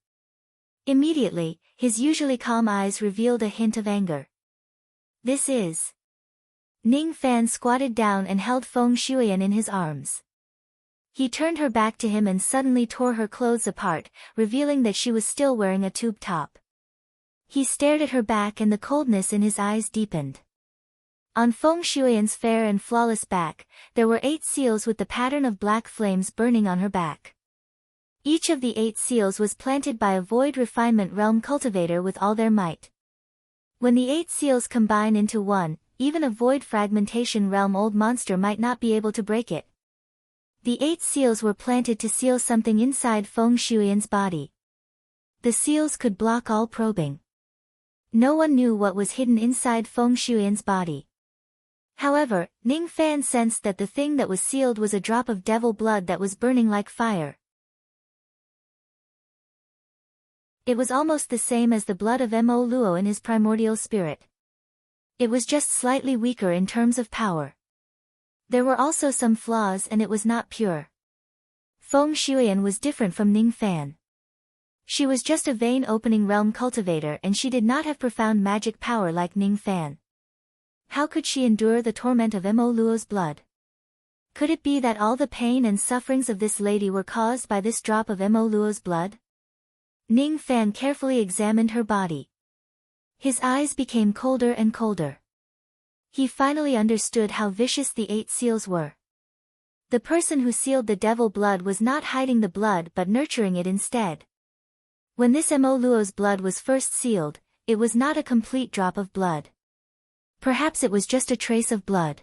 Immediately, his usually calm eyes revealed a hint of anger. "This is..." Ning Fan squatted down and held Feng Shuiyan in his arms. He turned her back to him and suddenly tore her clothes apart, revealing that she was still wearing a tube top. He stared at her back and the coldness in his eyes deepened. On Feng Shuiyan's fair and flawless back, there were 8 seals with the pattern of black flames burning on her back. Each of the 8 seals was planted by a void refinement realm cultivator with all their might. When the 8 seals combine into one, even a void fragmentation realm old monster might not be able to break it. The 8 seals were planted to seal something inside Feng Shuiyan's body. The seals could block all probing. No one knew what was hidden inside Feng Shuiyan's body. However, Ning Fan sensed that the thing that was sealed was a drop of devil blood that was burning like fire. It was almost the same as the blood of Mo Luo in his primordial spirit. It was just slightly weaker in terms of power. There were also some flaws and it was not pure. Feng Shuiyan was different from Ning Fan. She was just a vein opening realm cultivator and she did not have profound magic power like Ning Fan. How could she endure the torment of Mo Luo's blood? Could it be that all the pain and sufferings of this lady were caused by this drop of Mo Luo's blood? Ning Fan carefully examined her body. His eyes became colder and colder. He finally understood how vicious the 8 seals were. The person who sealed the devil blood was not hiding the blood but nurturing it instead. When this Mo Luo's blood was first sealed, it was not a complete drop of blood. Perhaps it was just a trace of blood.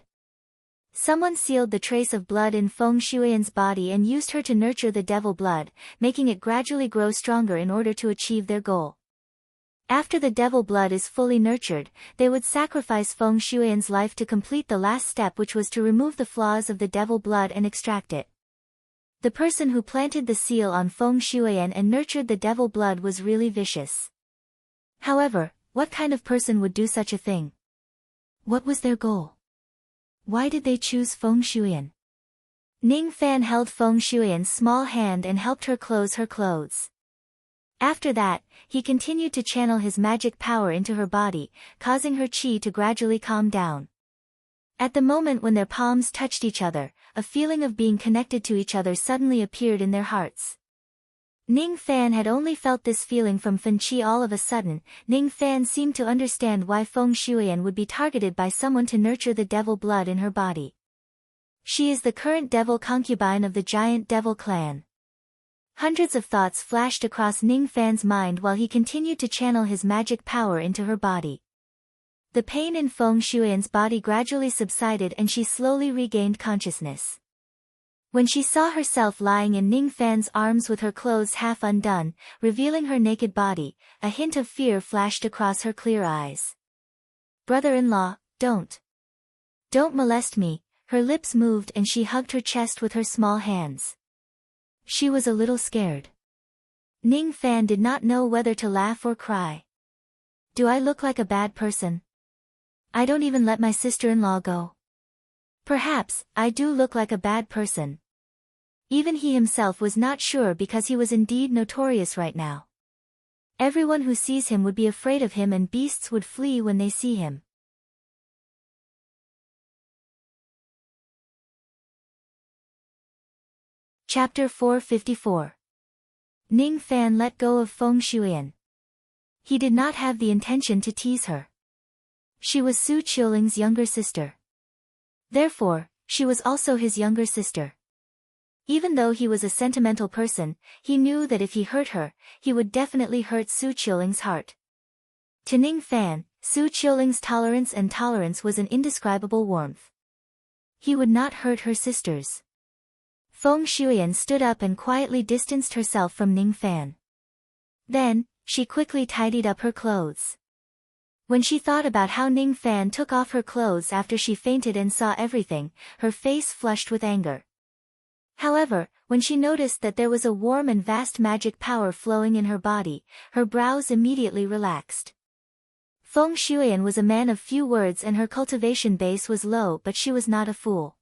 Someone sealed the trace of blood in Feng Shuiyan's body and used her to nurture the devil blood, making it gradually grow stronger in order to achieve their goal. After the devil blood is fully nurtured, they would sacrifice Feng Shuiyan's life to complete the last step, which was to remove the flaws of the devil blood and extract it. The person who planted the seal on Feng Shuiyan and nurtured the devil blood was really vicious. However, what kind of person would do such a thing? What was their goal? Why did they choose Feng Shuiyan? Ning Fan held Feng Shuiyan's small hand and helped her close her clothes. After that, he continued to channel his magic power into her body, causing her chi to gradually calm down. At the moment when their palms touched each other, a feeling of being connected to each other suddenly appeared in their hearts. Ning Fan had only felt this feeling from Fen Qi. All of a sudden, Ning Fan seemed to understand why Feng Shuiyan would be targeted by someone to nurture the devil blood in her body. She is the current devil concubine of the giant devil clan. Hundreds of thoughts flashed across Ning Fan's mind while he continued to channel his magic power into her body. The pain in Feng Shuiyan's body gradually subsided and she slowly regained consciousness. When she saw herself lying in Ning Fan's arms with her clothes half undone, revealing her naked body, a hint of fear flashed across her clear eyes. "Brother-in-law, don't molest me." Her lips moved and she hugged her chest with her small hands. She was a little scared. Ning Fan did not know whether to laugh or cry. "Do I look like a bad person? I don't even let my sister-in-law go. Perhaps, I do look like a bad person." Even he himself was not sure because he was indeed notorious right now. Everyone who sees him would be afraid of him and beasts would flee when they see him. Chapter 454. Ning Fan let go of Feng Shuiyan. He did not have the intention to tease her. She was Su Qiuling's younger sister. Therefore, she was also his younger sister. Even though he was a sentimental person, he knew that if he hurt her, he would definitely hurt Su Qiuling's heart. To Ning Fan, Su Qiuling's tolerance was an indescribable warmth. He would not hurt her sisters. Feng Shuiyan stood up and quietly distanced herself from Ning Fan. Then, she quickly tidied up her clothes. When she thought about how Ning Fan took off her clothes after she fainted and saw everything, her face flushed with anger. However, when she noticed that there was a warm and vast magic power flowing in her body, her brows immediately relaxed. Feng Shuyan was a man of few words and her cultivation base was low, but she was not a fool.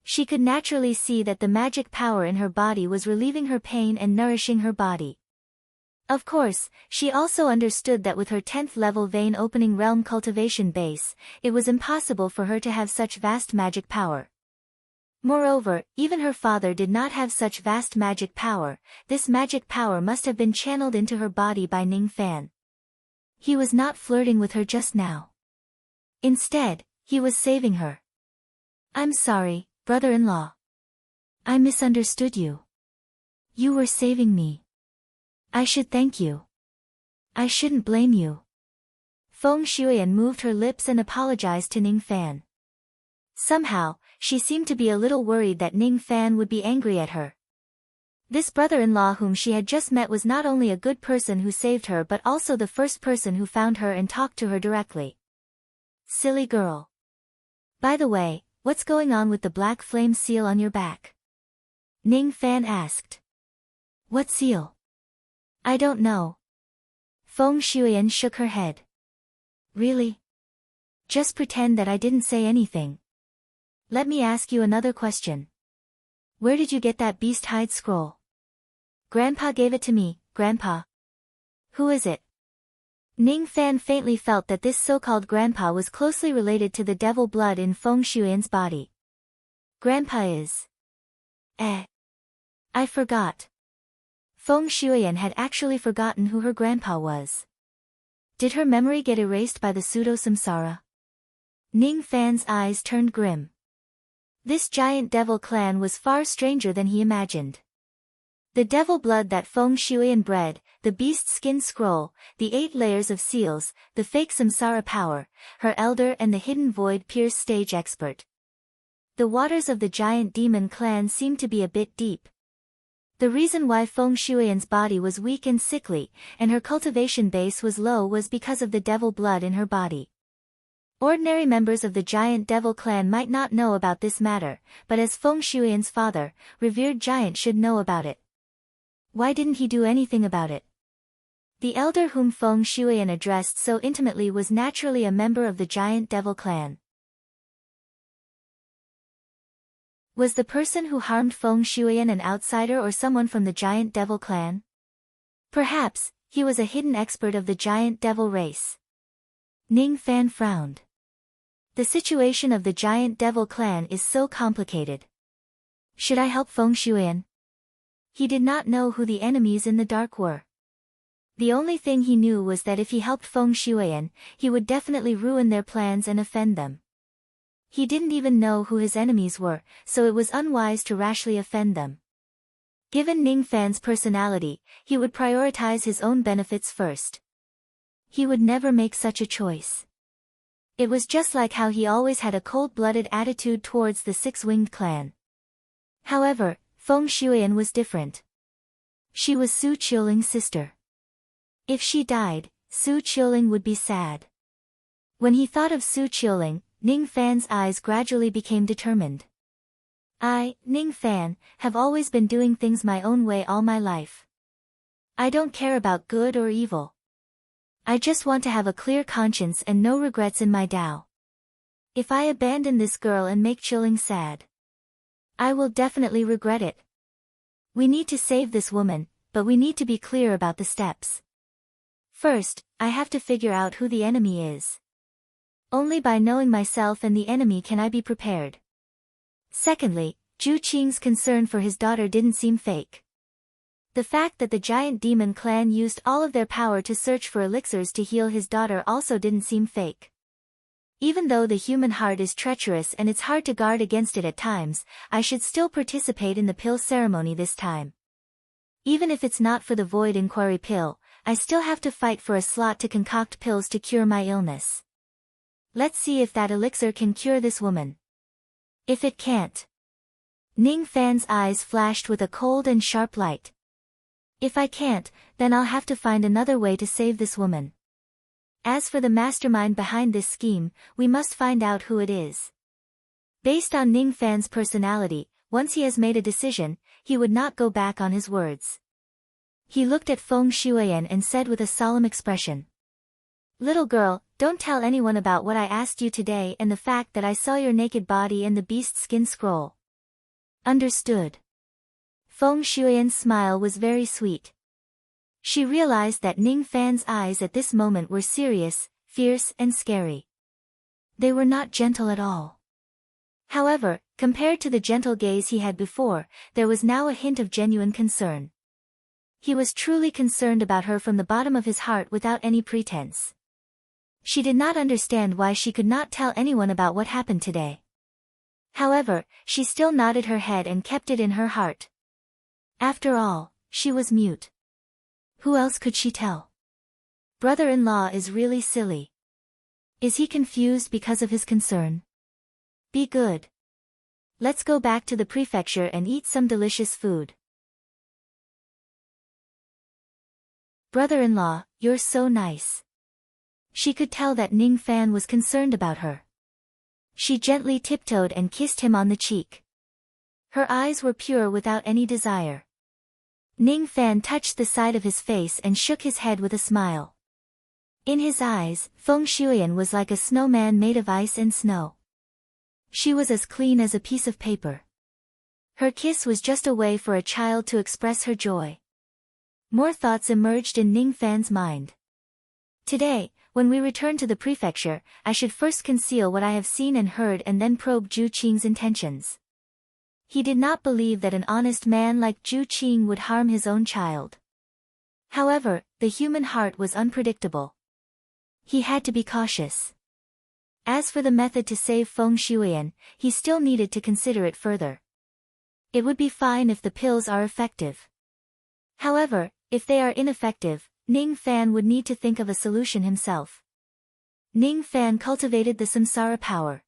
She could naturally see that the magic power in her body was relieving her pain and nourishing her body. Of course, she also understood that with her 10th level vein opening realm cultivation base, it was impossible for her to have such vast magic power. Moreover, even her father did not have such vast magic power. This magic power must have been channeled into her body by Ning Fan. He was not flirting with her just now. Instead, he was saving her. "I'm sorry, brother-in-law. I misunderstood you. You were saving me. I should thank you. I shouldn't blame you." Feng Shuyan moved her lips and apologized to Ning Fan. Somehow, she seemed to be a little worried that Ning Fan would be angry at her. This brother-in-law whom she had just met was not only a good person who saved her but also the first person who found her and talked to her directly. Silly girl. By the way, what's going on with the black flame seal on your back? Ning Fan asked. What seal? I don't know. Feng Shuyan shook her head. Really? Just pretend that I didn't say anything. Let me ask you another question. Where did you get that beast hide scroll? Grandpa gave it to me, Grandpa. Who is it? Ning Fan faintly felt that this so-called grandpa was closely related to the devil blood in Feng Shuyan's body. Grandpa is... I forgot. Feng Shuyan had actually forgotten who her grandpa was. Did her memory get erased by the pseudo-samsara? Ning Fan's eyes turned grim. This giant devil clan was far stranger than he imagined. The devil blood that Feng Shuyan bred, the beast skin scroll, the 8 layers of seals, the fake samsara power, her elder and the hidden void pierce stage expert. The waters of the giant demon clan seemed to be a bit deep. The reason why Feng Shuyan's body was weak and sickly, and her cultivation base was low was because of the devil blood in her body. Ordinary members of the giant devil clan might not know about this matter, but as Feng Shuyan's father, revered giant should know about it. Why didn't he do anything about it? The elder whom Feng Shuyan addressed so intimately was naturally a member of the giant devil clan. Was the person who harmed Feng Shuyan an outsider or someone from the giant devil clan? Perhaps, he was a hidden expert of the giant devil race. Ning Fan frowned. The situation of the giant devil clan is so complicated. Should I help Feng Shuyan? He did not know who the enemies in the dark were. The only thing he knew was that if he helped Feng Shuyan, he would definitely ruin their plans and offend them. He didn't even know who his enemies were, so it was unwise to rashly offend them. Given Ning Fan's personality, he would prioritize his own benefits first. He would never make such a choice. It was just like how he always had a cold-blooded attitude towards the Six-Winged Clan. However, Feng Shuyan was different. She was Su Qiuling's sister. If she died, Su Qiuling would be sad. When he thought of Su Qiuling, Ning Fan's eyes gradually became determined. I, Ning Fan, have always been doing things my own way all my life. I don't care about good or evil. I just want to have a clear conscience and no regrets in my Tao. If I abandon this girl and make Qiuling sad, I will definitely regret it. We need to save this woman, but we need to be clear about the steps. First, I have to figure out who the enemy is. Only by knowing myself and the enemy can I be prepared. Secondly, Zhu Qing's concern for his daughter didn't seem fake. The fact that the giant demon clan used all of their power to search for elixirs to heal his daughter also didn't seem fake. Even though the human heart is treacherous and it's hard to guard against it at times, I should still participate in the pill ceremony this time. Even if it's not for the void inquiry pill, I still have to fight for a slot to concoct pills to cure my illness. Let's see if that elixir can cure this woman. If it can't. Ning Fan's eyes flashed with a cold and sharp light. If I can't, then I'll have to find another way to save this woman. As for the mastermind behind this scheme, we must find out who it is. Based on Ning Fan's personality, once he has made a decision, he would not go back on his words. He looked at Feng Shuiyan and said with a solemn expression. Little girl, don't tell anyone about what I asked you today and the fact that I saw your naked body and the beast skin scroll. Understood. Feng Shuiyan's smile was very sweet. She realized that Ning Fan's eyes at this moment were serious, fierce and scary. They were not gentle at all. However, compared to the gentle gaze he had before, there was now a hint of genuine concern. He was truly concerned about her from the bottom of his heart without any pretense. She did not understand why she could not tell anyone about what happened today. However, she still nodded her head and kept it in her heart. After all, she was mute. Who else could she tell? Brother-in-law is really silly. Is he confused because of his concern? Be good. Let's go back to the prefecture and eat some delicious food. Brother-in-law, you're so nice. She could tell that Ning Fan was concerned about her. She gently tiptoed and kissed him on the cheek. Her eyes were pure without any desire. Ning Fan touched the side of his face and shook his head with a smile. In his eyes, Feng Shuiyan was like a snowman made of ice and snow. She was as clean as a piece of paper. Her kiss was just a way for a child to express her joy. More thoughts emerged in Ning Fan's mind. Today, when we return to the prefecture, I should first conceal what I have seen and heard and then probe Zhu Qing's intentions. He did not believe that an honest man like Zhu Qing would harm his own child. However, the human heart was unpredictable. He had to be cautious. As for the method to save Feng Shuiyan, he still needed to consider it further. It would be fine if the pills are effective. However, if they are ineffective, Ning Fan would need to think of a solution himself. Ning Fan cultivated the samsara power.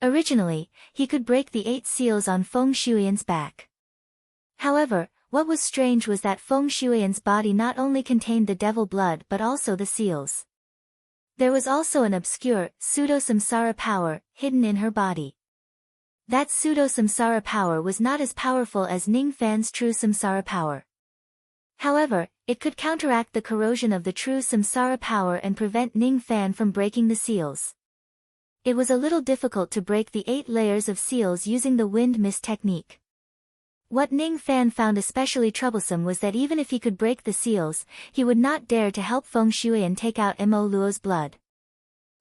Originally, he could break the 8 seals on Feng Shuiyan's back. However, what was strange was that Feng Shuiyan's body not only contained the devil blood but also the seals. There was also an obscure, pseudo-samsara power, hidden in her body. That pseudo-samsara power was not as powerful as Ning Fan's true samsara power. However, it could counteract the corrosion of the true samsara power and prevent Ning Fan from breaking the seals. It was a little difficult to break the 8 layers of seals using the wind mist technique. What Ning Fan found especially troublesome was that even if he could break the seals, he would not dare to help Feng Shuiyan take out Mo Luo's blood.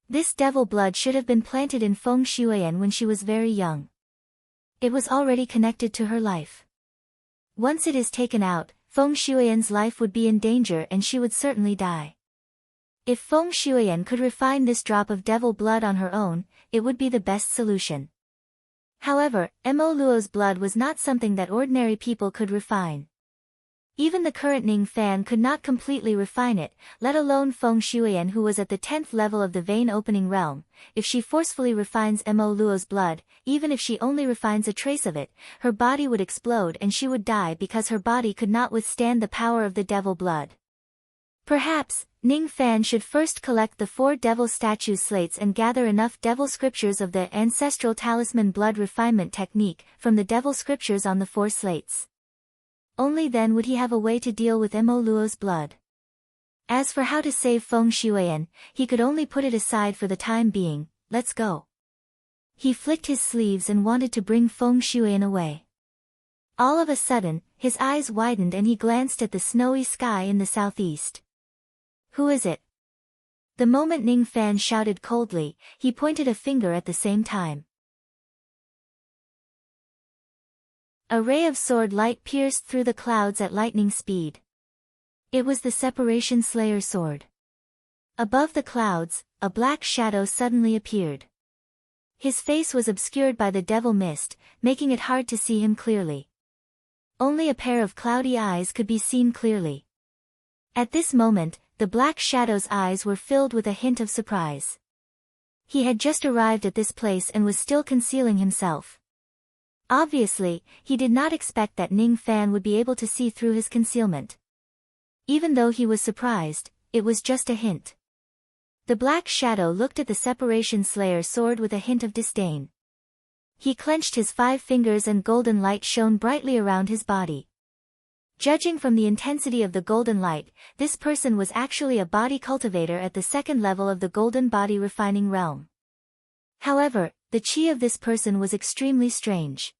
This devil blood should have been planted in Feng Shuiyan when she was very young. It was already connected to her life. Once it is taken out, Feng Shuiyan's life would be in danger and she would certainly die. If Feng Shuiyan could refine this drop of devil blood on her own, it would be the best solution. However, Mo Luo's blood was not something that ordinary people could refine. Even the current Ning Fan could not completely refine it, let alone Feng Shuiyan who was at the 10th level of the vein opening realm. If she forcefully refines Mo Luo's blood, even if she only refines a trace of it, her body would explode and she would die because her body could not withstand the power of the devil blood. Perhaps, Ning Fan should first collect the 4 devil statue slates and gather enough devil scriptures of the ancestral talisman blood refinement technique from the devil scriptures on the 4 slates. Only then would he have a way to deal with Mo Luo's blood. As for how to save Feng Shuiyan, he could only put it aside for the time being. Let's go. He flicked his sleeves and wanted to bring Feng Shuiyan away. All of a sudden, his eyes widened and he glanced at the snowy sky in the southeast. Who is it? The moment Ning Fan shouted coldly, he pointed a finger at the same time. A ray of sword light pierced through the clouds at lightning speed. It was the Separation Slayer sword. Above the clouds, a black shadow suddenly appeared. His face was obscured by the devil mist, making it hard to see him clearly. Only a pair of cloudy eyes could be seen clearly. At this moment, the black shadow's eyes were filled with a hint of surprise. He had just arrived at this place and was still concealing himself. Obviously, he did not expect that Ning Fan would be able to see through his concealment. Even though he was surprised, it was just a hint. The black shadow looked at the separation slayer sword with a hint of disdain. He clenched his 5 fingers and golden light shone brightly around his body. Judging from the intensity of the golden light, this person was actually a body cultivator at the 2nd level of the golden body refining realm. However, the chi of this person was extremely strange.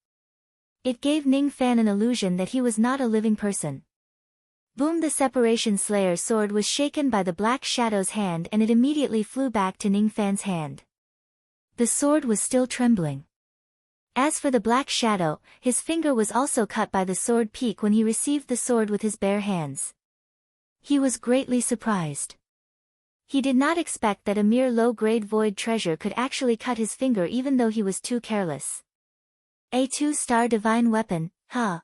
It gave Ning Fan an illusion that he was not a living person. Boom! The separation slayer sword was shaken by the black shadow's hand and it immediately flew back to Ning Fan's hand. The sword was still trembling. As for the black shadow, his finger was also cut by the sword peak when he received the sword with his bare hands. He was greatly surprised. He did not expect that a mere low-grade void treasure could actually cut his finger even though he was too careless. A 2-star divine weapon, huh?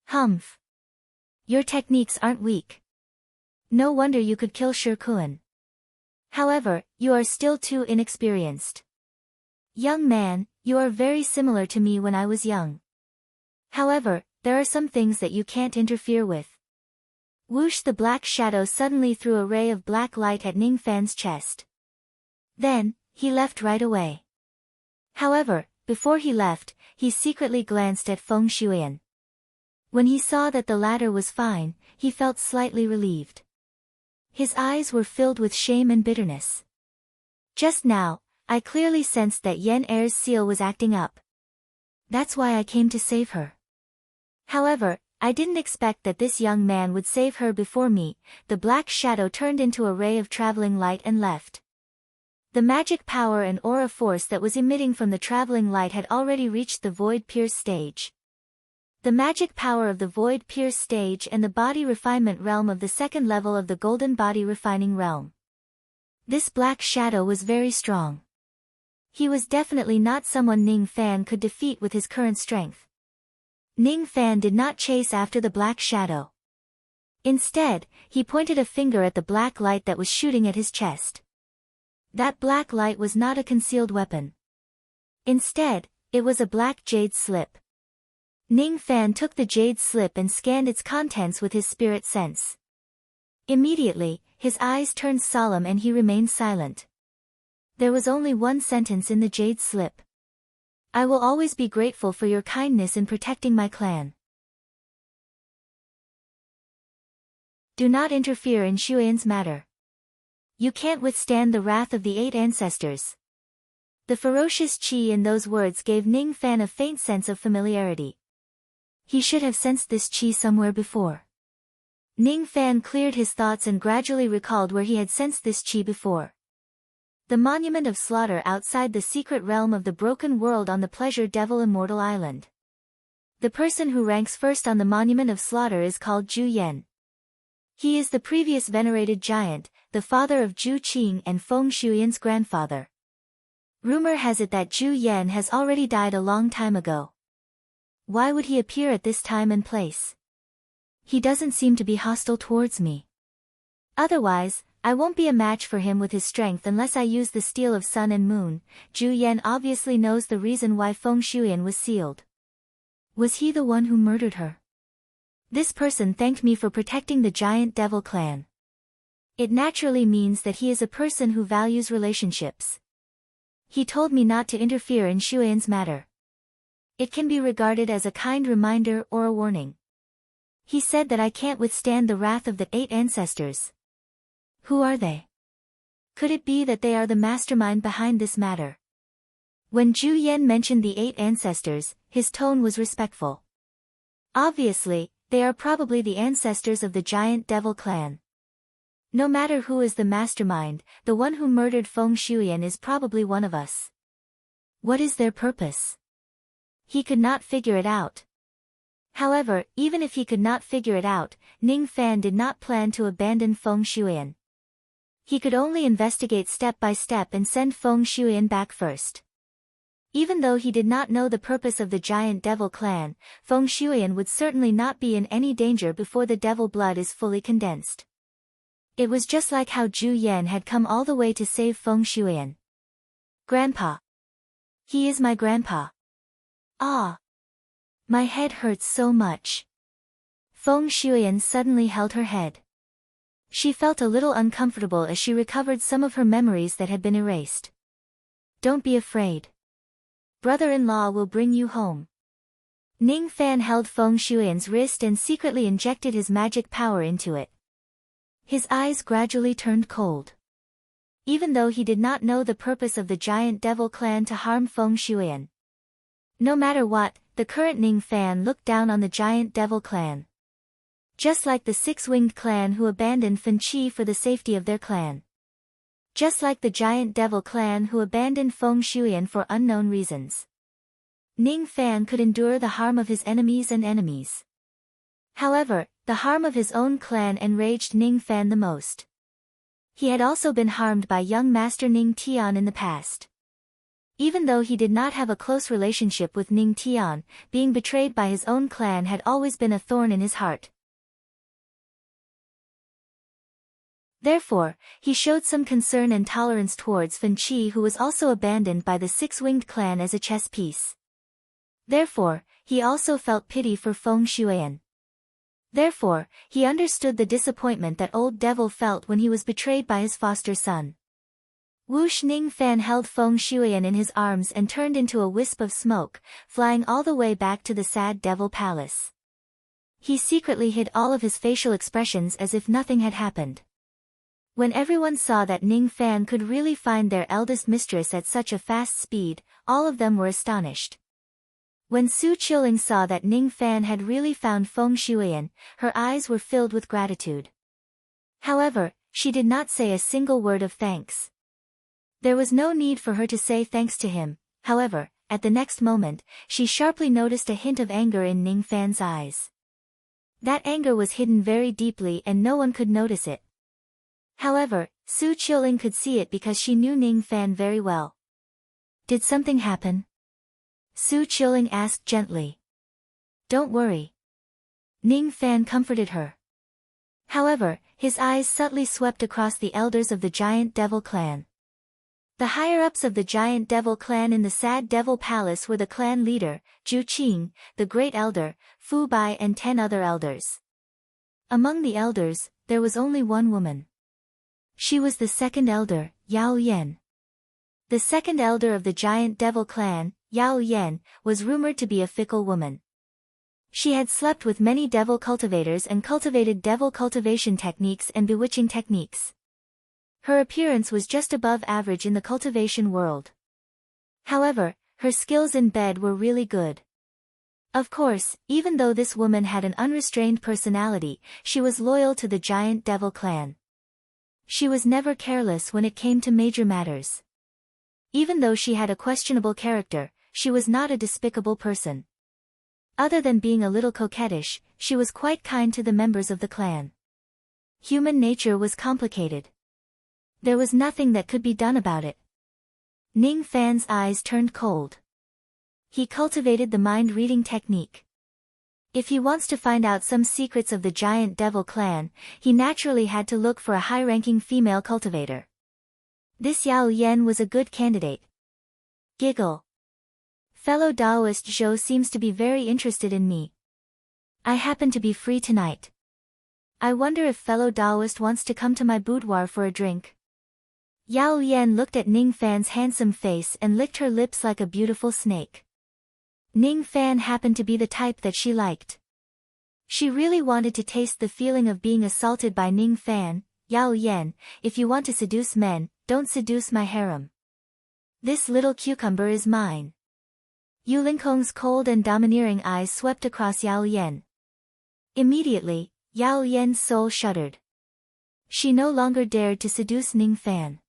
Humph. Your techniques aren't weak. No wonder you could kill Shirkuan. However, you are still too inexperienced. Young man, you are very similar to me when I was young. However, there are some things that you can't interfere with. Whoosh! The black shadow suddenly threw a ray of black light at Ning Fan's chest. Then, he left right away. However, before he left, he secretly glanced at Feng Shuyan. When he saw that the latter was fine, he felt slightly relieved. His eyes were filled with shame and bitterness. Just now, I clearly sensed that Yen Er's seal was acting up. That's why I came to save her. However, I didn't expect that this young man would save her before me. The black shadow turned into a ray of traveling light and left. The magic power and aura force that was emitting from the traveling light had already reached the void pierce stage. The magic power of the void pierce stage and the body refinement realm of the 2nd level of the golden body refining realm. This black shadow was very strong. He was definitely not someone Ning Fan could defeat with his current strength. Ning Fan did not chase after the black shadow. Instead, he pointed a finger at the black light that was shooting at his chest. That black light was not a concealed weapon. Instead, it was a black jade slip. Ning Fan took the jade slip and scanned its contents with his spirit sense. Immediately, his eyes turned solemn and he remained silent. There was only one sentence in the jade slip. I will always be grateful for your kindness in protecting my clan. Do not interfere in Shuyan's matter. You can't withstand the wrath of the 8 ancestors. The ferocious chi in those words gave Ning Fan a faint sense of familiarity. He should have sensed this chi somewhere before. Ning Fan cleared his thoughts and gradually recalled where he had sensed this chi before. The monument of slaughter outside the secret realm of the broken world on the Pleasure Devil Immortal Island. The person who ranks first on the monument of slaughter is called Zhu Yan. He is the previous venerated giant, the father of Zhu Qing and Feng Shuyan's grandfather. Rumor has it that Zhu Yan has already died a long time ago. Why would he appear at this time and place? He doesn't seem to be hostile towards me. Otherwise, I won't be a match for him with his strength unless I use the steel of sun and moon. Zhu Yan obviously knows the reason why Feng Shuyan was sealed. Was he the one who murdered her? This person thanked me for protecting the giant devil clan. It naturally means that he is a person who values relationships. He told me not to interfere in Shuyan's matter. It can be regarded as a kind reminder or a warning. He said that I can't withstand the wrath of the 8 ancestors. Who are they? Could it be that they are the mastermind behind this matter? When Zhu Yan mentioned the 8 ancestors, his tone was respectful. Obviously, they are probably the ancestors of the giant devil clan. No matter who is the mastermind, the one who murdered Feng Shuyan is probably one of us. What is their purpose? He could not figure it out. However, even if he could not figure it out, Ning Fan did not plan to abandon Feng Shuyan. He could only investigate step by step and send Feng Shuyan back first. Even though he did not know the purpose of the giant devil clan, Feng Shuyan would certainly not be in any danger before the devil blood is fully condensed. It was just like how Zhu Yan had come all the way to save Feng Shuyan. Grandpa. He is my grandpa. Ah. My head hurts so much. Feng Shuyan suddenly held her head. She felt a little uncomfortable as she recovered some of her memories that had been erased. Don't be afraid. Brother-in-law will bring you home. Ning Fan held Feng Shuiyan's wrist and secretly injected his magic power into it. His eyes gradually turned cold. Even though he did not know the purpose of the giant devil clan to harm Feng Shuiyan. No matter what, the current Ning Fan looked down on the giant devil clan. Just like the six-winged clan who abandoned Fen Qi for the safety of their clan. Just like the giant devil clan who abandoned Feng Shuiyan for unknown reasons. Ning Fan could endure the harm of his enemies and enemies. However, the harm of his own clan enraged Ning Fan the most. He had also been harmed by young Master Ning Tian in the past. Even though he did not have a close relationship with Ning Tian, being betrayed by his own clan had always been a thorn in his heart. Therefore, he showed some concern and tolerance towards Fen Qi, who was also abandoned by the six-winged clan as a chess piece. Therefore, he also felt pity for Feng Shuiyan. Therefore, he understood the disappointment that old devil felt when he was betrayed by his foster son. Whoosh! Ning Fan held Feng Shuiyan in his arms and turned into a wisp of smoke, flying all the way back to the sad devil palace. He secretly hid all of his facial expressions as if nothing had happened. When everyone saw that Ning Fan could really find their eldest mistress at such a fast speed, all of them were astonished. When Su Qiling saw that Ning Fan had really found Feng Shuiyan, her eyes were filled with gratitude. However, she did not say a single word of thanks. There was no need for her to say thanks to him. However, at the next moment, she sharply noticed a hint of anger in Ning Fan's eyes. That anger was hidden very deeply and no one could notice it. However, Su Qiling could see it because she knew Ning Fan very well. Did something happen? Su Qiling asked gently. Don't worry. Ning Fan comforted her. However, his eyes subtly swept across the elders of the giant devil clan. The higher-ups of the giant devil clan in the sad devil palace were the clan leader, Zhu Qing, the great elder, Fu Bai and 10 other elders. Among the elders, there was only one woman. She was the second elder, Yao Yan. The second elder of the giant devil clan, Yao Yan, was rumored to be a fickle woman. She had slept with many devil cultivators and cultivated devil cultivation techniques and bewitching techniques. Her appearance was just above average in the cultivation world. However, her skills in bed were really good. Of course, even though this woman had an unrestrained personality, she was loyal to the giant devil clan. She was never careless when it came to major matters. Even though she had a questionable character, she was not a despicable person. Other than being a little coquettish, she was quite kind to the members of the clan. Human nature was complicated. There was nothing that could be done about it. Ning Fan's eyes turned cold. He cultivated the mind-reading technique. If he wants to find out some secrets of the giant devil clan, he naturally had to look for a high-ranking female cultivator. This Yao Yan was a good candidate. Giggle. Fellow Taoist Zhou seems to be very interested in me. I happen to be free tonight. I wonder if fellow Taoist wants to come to my boudoir for a drink. Yao Yan looked at Ning Fan's handsome face and licked her lips like a beautiful snake. Ning Fan happened to be the type that she liked. She really wanted to taste the feeling of being assaulted by Ning Fan. Yao Yan, if you want to seduce men, don't seduce my harem. This little cucumber is mine. Yu Lingkong's cold and domineering eyes swept across Yao Yan. Immediately, Yao Yan's soul shuddered. She no longer dared to seduce Ning Fan.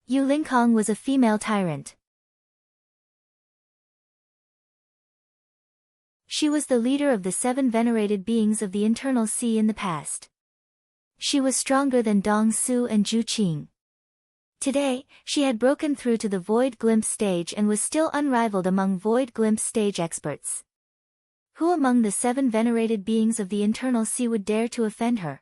Yu Lingkong was a female tyrant. She was the leader of the 7 venerated beings of the internal sea in the past. She was stronger than Dong Su and Zhu Qing. Today, she had broken through to the Void Glimpse stage and was still unrivaled among Void Glimpse stage experts. Who among the 7 venerated beings of the internal sea would dare to offend her?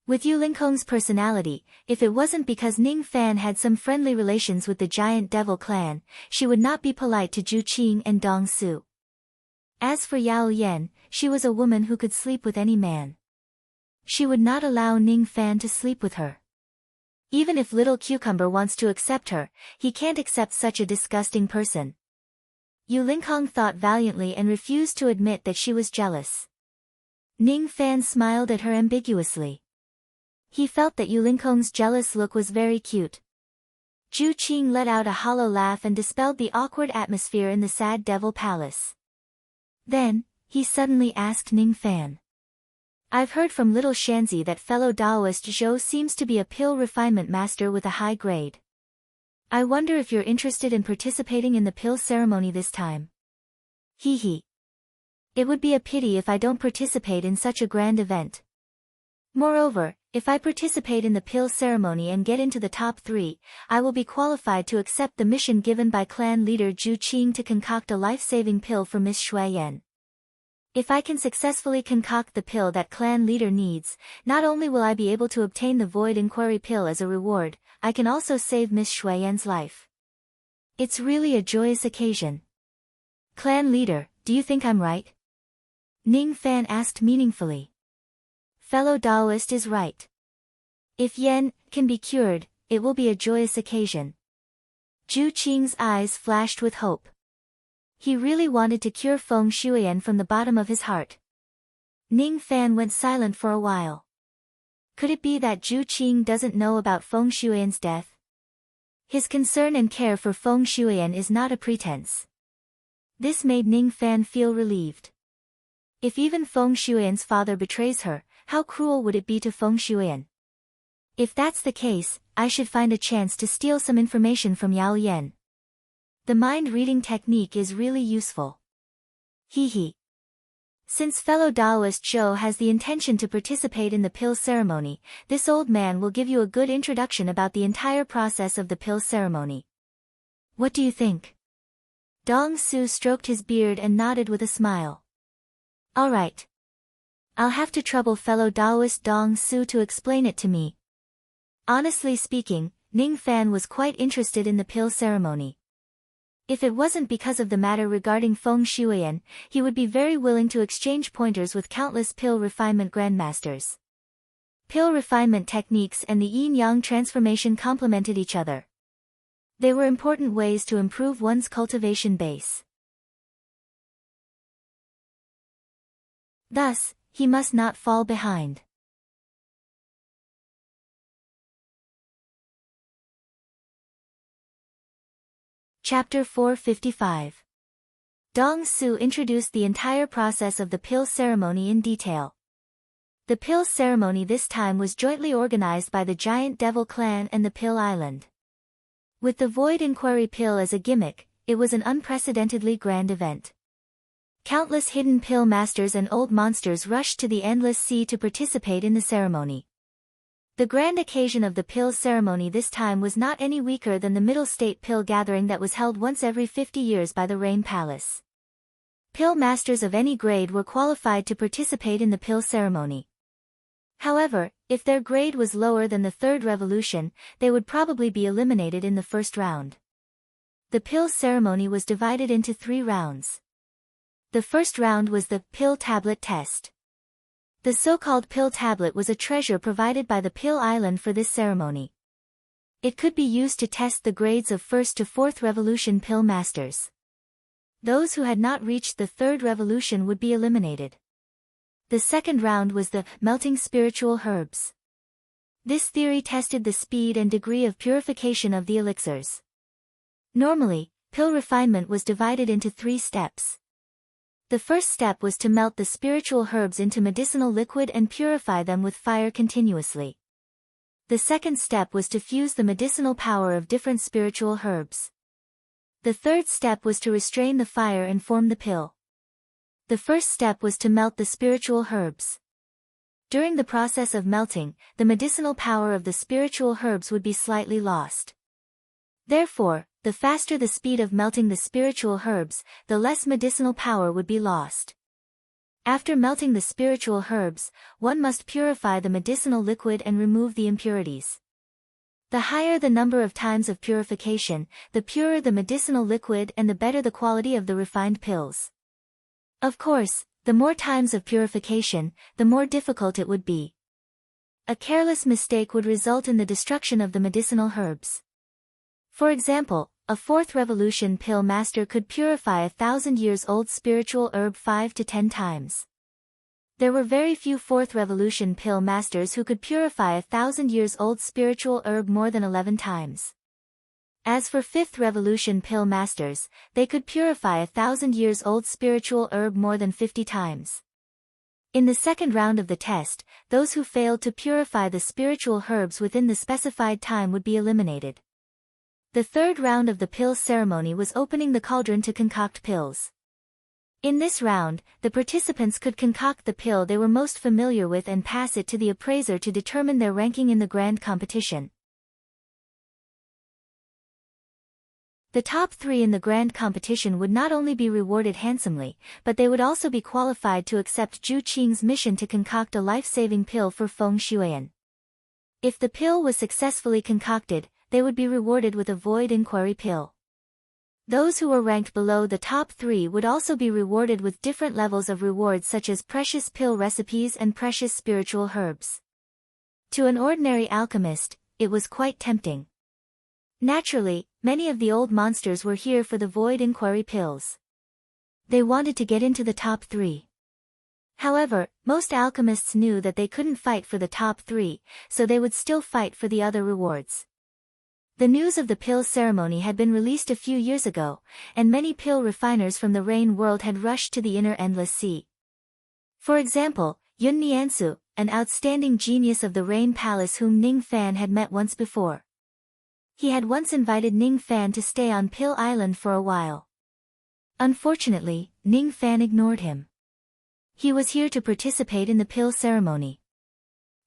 With Yu Lingkong's personality, if it wasn't because Ning Fan had some friendly relations with the giant devil clan, she would not be polite to Zhu Qing and Dong Su. As for Yao Yan, she was a woman who could sleep with any man. She would not allow Ning Fan to sleep with her. Even if Little Cucumber wants to accept her, he can't accept such a disgusting person. Yu Lingkong thought valiantly and refused to admit that she was jealous. Ning Fan smiled at her ambiguously. He felt that Yu Lingkong's jealous look was very cute. Zhu Qing let out a hollow laugh and dispelled the awkward atmosphere in the sad devil palace. Then, he suddenly asked Ning Fan. I've heard from Little Shanzi that fellow Taoist Zhou seems to be a pill refinement master with a high grade. I wonder if you're interested in participating in the pill ceremony this time. Hee hee. It would be a pity if I don't participate in such a grand event. Moreover, if I participate in the pill ceremony and get into the top 3, I will be qualified to accept the mission given by clan leader Zhu Qing to concoct a life-saving pill for Miss Shuiyan. If I can successfully concoct the pill that clan leader needs, not only will I be able to obtain the Void Inquiry pill as a reward, I can also save Miss Shuiyan's life. It's really a joyous occasion. Clan leader, do you think I'm right? Ning Fan asked meaningfully. Fellow Taoist is right. If Yen can be cured, it will be a joyous occasion. Zhu Qing's eyes flashed with hope. He really wanted to cure Feng Shuiyan from the bottom of his heart. Ning Fan went silent for a while. Could it be that Zhu Qing doesn't know about Feng Shuiyan's death? His concern and care for Feng Shuiyan is not a pretense. This made Ning Fan feel relieved. If even Feng Shuiyan's father betrays her, how cruel would it be to Feng Shuiyan? If that's the case, I should find a chance to steal some information from Yao Yan. The mind-reading technique is really useful. Hee hee. Since fellow Taoist Zhou has the intention to participate in the pill ceremony, this old man will give you a good introduction about the entire process of the pill ceremony. What do you think? Dong Su stroked his beard and nodded with a smile. All right. I'll have to trouble fellow Taoist Dong Su to explain it to me. Honestly speaking, Ning Fan was quite interested in the pill ceremony. If it wasn't because of the matter regarding Feng Shuiyan, he would be very willing to exchange pointers with countless pill refinement grandmasters. Pill refinement techniques and the yin-yang transformation complemented each other. They were important ways to improve one's cultivation base. Thus, he must not fall behind. Chapter 455. Dong Su introduced the entire process of the pill ceremony in detail. The pill ceremony this time was jointly organized by the Giant Devil Clan and the Pill Island. With the Void Inquiry pill as a gimmick, it was an unprecedentedly grand event. Countless hidden pill masters and old monsters rushed to the Endless Sea to participate in the ceremony. The grand occasion of the pill ceremony this time was not any weaker than the Middle State pill gathering that was held once every 50 years by the Rain Palace. Pill masters of any grade were qualified to participate in the pill ceremony. However, if their grade was lower than the third revolution, they would probably be eliminated in the first round. The pill ceremony was divided into 3 rounds. The first round was the pill tablet test. The so-called pill tablet was a treasure provided by the Pill Island for this ceremony. It could be used to test the grades of 1st to 4th revolution pill masters. Those who had not reached the 3rd revolution would be eliminated. The second round was the melting spiritual herbs. This theory tested the speed and degree of purification of the elixirs. Normally, pill refinement was divided into 3 steps. The first step was to melt the spiritual herbs into medicinal liquid and purify them with fire continuously. The second step was to fuse the medicinal power of different spiritual herbs. The third step was to restrain the fire and form the pill. The first step was to melt the spiritual herbs. During the process of melting, the medicinal power of the spiritual herbs would be slightly lost. Therefore, the faster the speed of melting the spiritual herbs, the less medicinal power would be lost. After melting the spiritual herbs, one must purify the medicinal liquid and remove the impurities. The higher the number of times of purification, the purer the medicinal liquid and the better the quality of the refined pills. Of course, the more times of purification, the more difficult it would be. A careless mistake would result in the destruction of the medicinal herbs. For example, a fourth revolution pill master could purify 1,000-years-old spiritual herb 5 to 10 times. There were very few fourth revolution pill masters who could purify 1,000-years-old spiritual herb more than 11 times. As for fifth revolution pill masters, they could purify 1,000-years-old spiritual herb more than 50 times. In the second round of the test, those who failed to purify the spiritual herbs within the specified time would be eliminated. The third round of the pill ceremony was opening the cauldron to concoct pills. In this round, the participants could concoct the pill they were most familiar with and pass it to the appraiser to determine their ranking in the grand competition. The top 3 in the grand competition would not only be rewarded handsomely, but they would also be qualified to accept Zhu Qing's mission to concoct a life-saving pill for Feng Shuiyan. If the pill was successfully concocted, they would be rewarded with a void inquiry pill. Those who were ranked below the top 3 would also be rewarded with different levels of rewards such as precious pill recipes and precious spiritual herbs. To an ordinary alchemist, it was quite tempting. Naturally, many of the old monsters were here for the void inquiry pills. They wanted to get into the top 3. However, most alchemists knew that they couldn't fight for the top 3, so they would still fight for the other rewards. The news of the pill ceremony had been released a few years ago, and many pill refiners from the Rain world had rushed to the inner endless sea. For example, Yun Niansu, an outstanding genius of the Rain Palace whom Ning Fan had met once before. He had once invited Ning Fan to stay on Pill Island for a while. Unfortunately, Ning Fan ignored him. He was here to participate in the pill ceremony.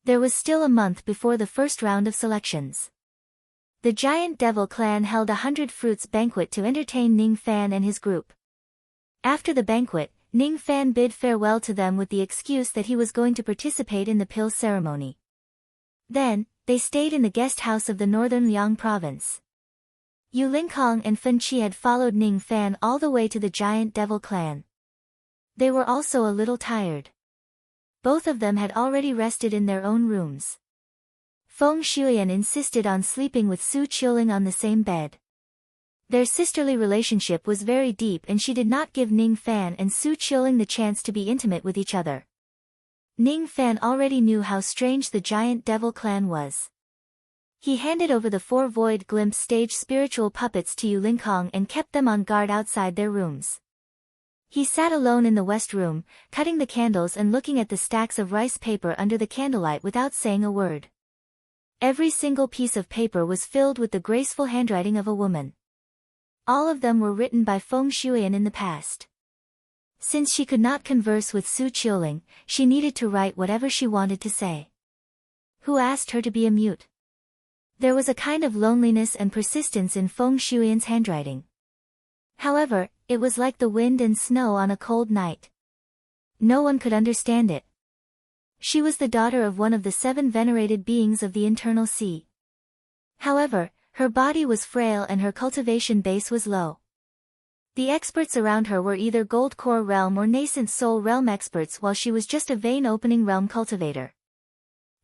There was still a month before the first round of selections. The Giant Devil clan held 100 fruits banquet to entertain Ning Fan and his group. After the banquet, Ning Fan bid farewell to them with the excuse that he was going to participate in the pill ceremony. Then, they stayed in the guest house of the northern Liang province. Yu Lingkong and Fen Qi had followed Ning Fan all the way to the Giant Devil clan. They were also a little tired. Both of them had already rested in their own rooms. Feng Shuiyan insisted on sleeping with Su Qiuling on the same bed. Their sisterly relationship was very deep and she did not give Ning Fan and Su Qiuling the chance to be intimate with each other. Ning Fan already knew how strange the Giant Devil clan was. He handed over the 4 Void Glimpse stage spiritual puppets to Yu Lingkong and kept them on guard outside their rooms. He sat alone in the west room, cutting the candles and looking at the stacks of rice paper under the candlelight without saying a word. Every single piece of paper was filled with the graceful handwriting of a woman. All of them were written by Feng Shuiyan in the past. Since she could not converse with Su Qiuling, she needed to write whatever she wanted to say. Who asked her to be a mute? There was a kind of loneliness and persistence in Feng Shuiyan's handwriting. However, it was like the wind and snow on a cold night. No one could understand it. She was the daughter of one of the 7 venerated beings of the internal sea. However, her body was frail and her cultivation base was low. The experts around her were either Gold Core Realm or Nascent Soul Realm experts while she was just a vein-opening realm cultivator.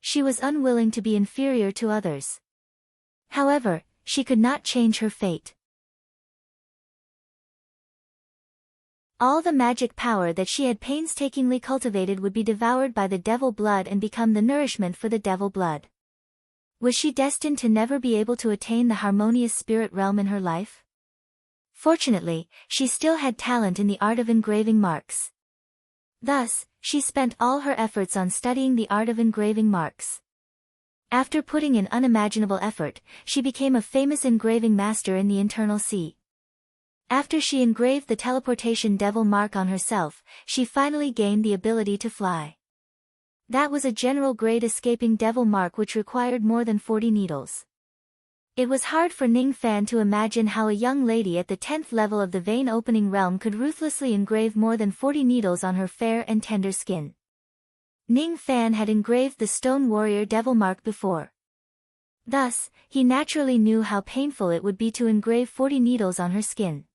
She was unwilling to be inferior to others. However, she could not change her fate. All the magic power that she had painstakingly cultivated would be devoured by the devil blood and become the nourishment for the devil blood. Was she destined to never be able to attain the harmonious spirit realm in her life? Fortunately, she still had talent in the art of engraving marks. Thus, she spent all her efforts on studying the art of engraving marks. After putting in unimaginable effort, she became a famous engraving master in the internal sea. After she engraved the teleportation devil mark on herself, she finally gained the ability to fly. That was a general grade escaping devil mark which required more than 40 needles. It was hard for Ning Fan to imagine how a young lady at the 10th level of the vein-opening realm could ruthlessly engrave more than 40 needles on her fair and tender skin. Ning Fan had engraved the Stone Warrior devil mark before. Thus, he naturally knew how painful it would be to engrave 40 needles on her skin.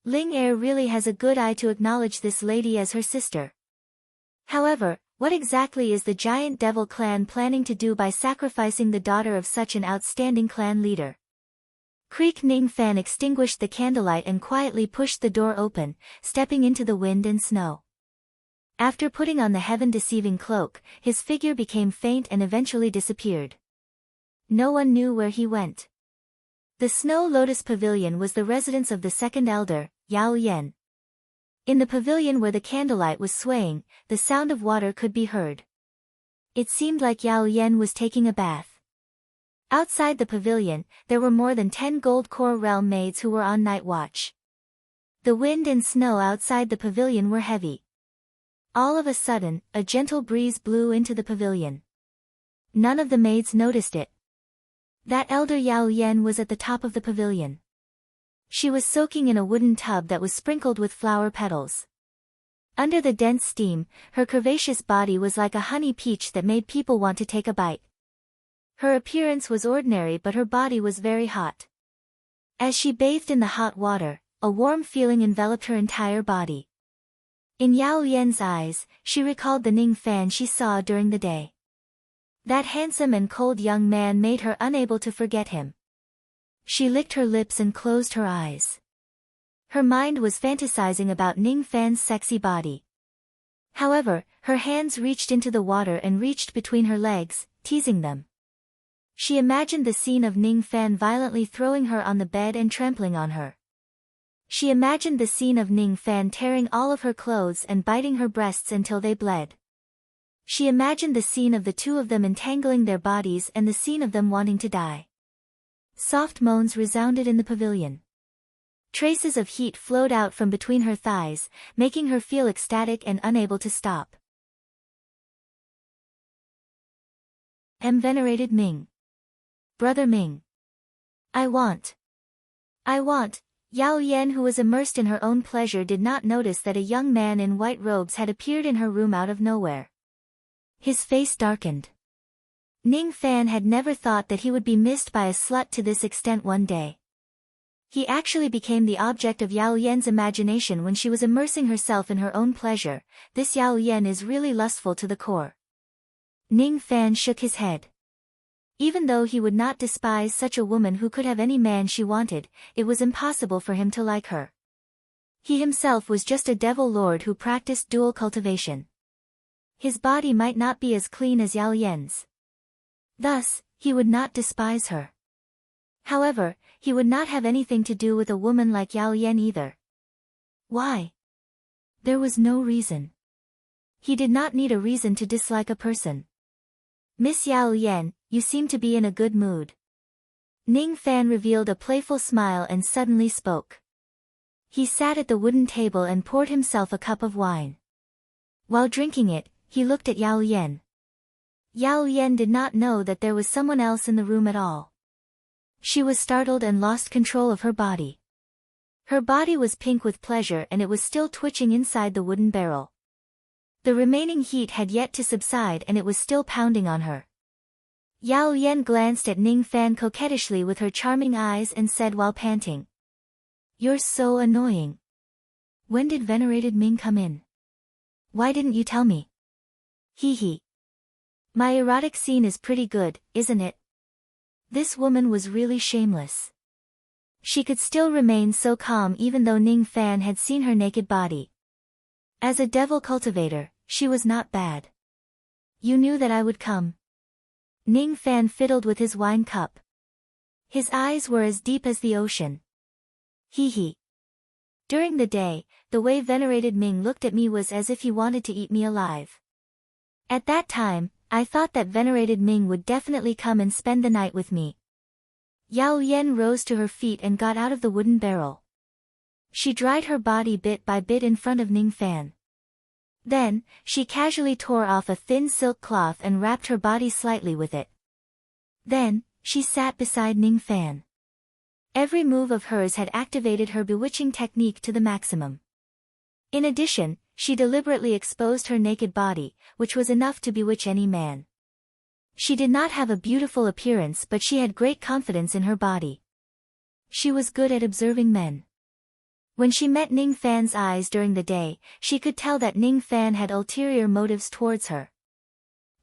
Ling Er really has a good eye to acknowledge this lady as her sister. However, What exactly is the giant devil clan planning to do by sacrificing the daughter of such an outstanding clan leader? Creek Ning Fan extinguished the candlelight and quietly pushed the door open, stepping into the wind and snow. After putting on the heaven-deceiving cloak, his figure became faint and eventually disappeared. No one knew where he went. The Snow Lotus Pavilion was the residence of the second elder, Yao Yen. In the pavilion where the candlelight was swaying, the sound of water could be heard. It seemed like Yao Yen was taking a bath. Outside the pavilion, there were more than 10 Gold Core Realm maids who were on night watch. The wind and snow outside the pavilion were heavy. All of a sudden, a gentle breeze blew into the pavilion. None of the maids noticed it. That elder Yao Yen was at the top of the pavilion. She was soaking in a wooden tub that was sprinkled with flower petals. Under the dense steam, her curvaceous body was like a honey peach that made people want to take a bite. Her appearance was ordinary, but her body was very hot. As she bathed in the hot water, a warm feeling enveloped her entire body. In Yao Yen's eyes, she recalled the Ning Fan she saw during the day. That handsome and cold young man made her unable to forget him. She licked her lips and closed her eyes. Her mind was fantasizing about Ning Fan's sexy body. However, her hands reached into the water and reached between her legs, teasing them. She imagined the scene of Ning Fan violently throwing her on the bed and trampling on her. She imagined the scene of Ning Fan tearing all of her clothes and biting her breasts until they bled. She imagined the scene of the two of them entangling their bodies and the scene of them wanting to die. Soft moans resounded in the pavilion. Traces of heat flowed out from between her thighs, making her feel ecstatic and unable to stop. Venerated Ming. Brother Ming. I want. Yao Yen, who was immersed in her own pleasure, did not notice that a young man in white robes had appeared in her room out of nowhere. His face darkened. Ning Fan had never thought that he would be missed by a slut to this extent one day. He actually became the object of Yao Yen's imagination when she was immersing herself in her own pleasure. This Yao Yen is really lustful to the core. Ning Fan shook his head. Even though he would not despise such a woman who could have any man she wanted, it was impossible for him to like her. He himself was just a devil lord who practiced dual cultivation. His body might not be as clean as Yao Yen's. Thus, he would not despise her. However, he would not have anything to do with a woman like Yao Yen either. Why? There was no reason. He did not need a reason to dislike a person. Miss Yao Yen, you seem to be in a good mood. Ning Fan revealed a playful smile and suddenly spoke. He sat at the wooden table and poured himself a cup of wine. While drinking it, he looked at Yao Yen. Yao Yen did not know that there was someone else in the room at all. She was startled and lost control of her body. Her body was pink with pleasure and it was still twitching inside the wooden barrel. The remaining heat had yet to subside and it was still pounding on her. Yao Yen glanced at Ning Fan coquettishly with her charming eyes and said while panting. You're so annoying. When did venerated Ming come in? Why didn't you tell me? Hee hee. My erotic scene is pretty good, isn't it? This woman was really shameless. She could still remain so calm even though Ning Fan had seen her naked body. As a devil cultivator, she was not bad. You knew that I would come. Ning Fan fiddled with his wine cup. His eyes were as deep as the ocean. Hee hee. During the day, the way venerated Ming looked at me was as if he wanted to eat me alive. At that time, I thought that venerated Ming would definitely come and spend the night with me. Yao Yen rose to her feet and got out of the wooden barrel. She dried her body bit by bit in front of Ning Fan. Then, she casually tore off a thin silk cloth and wrapped her body slightly with it. Then, she sat beside Ning Fan. Every move of hers had activated her bewitching technique to the maximum. In addition, she deliberately exposed her naked body, which was enough to bewitch any man. She did not have a beautiful appearance, but she had great confidence in her body. She was good at observing men. When she met Ning Fan's eyes during the day, she could tell that Ning Fan had ulterior motives towards her.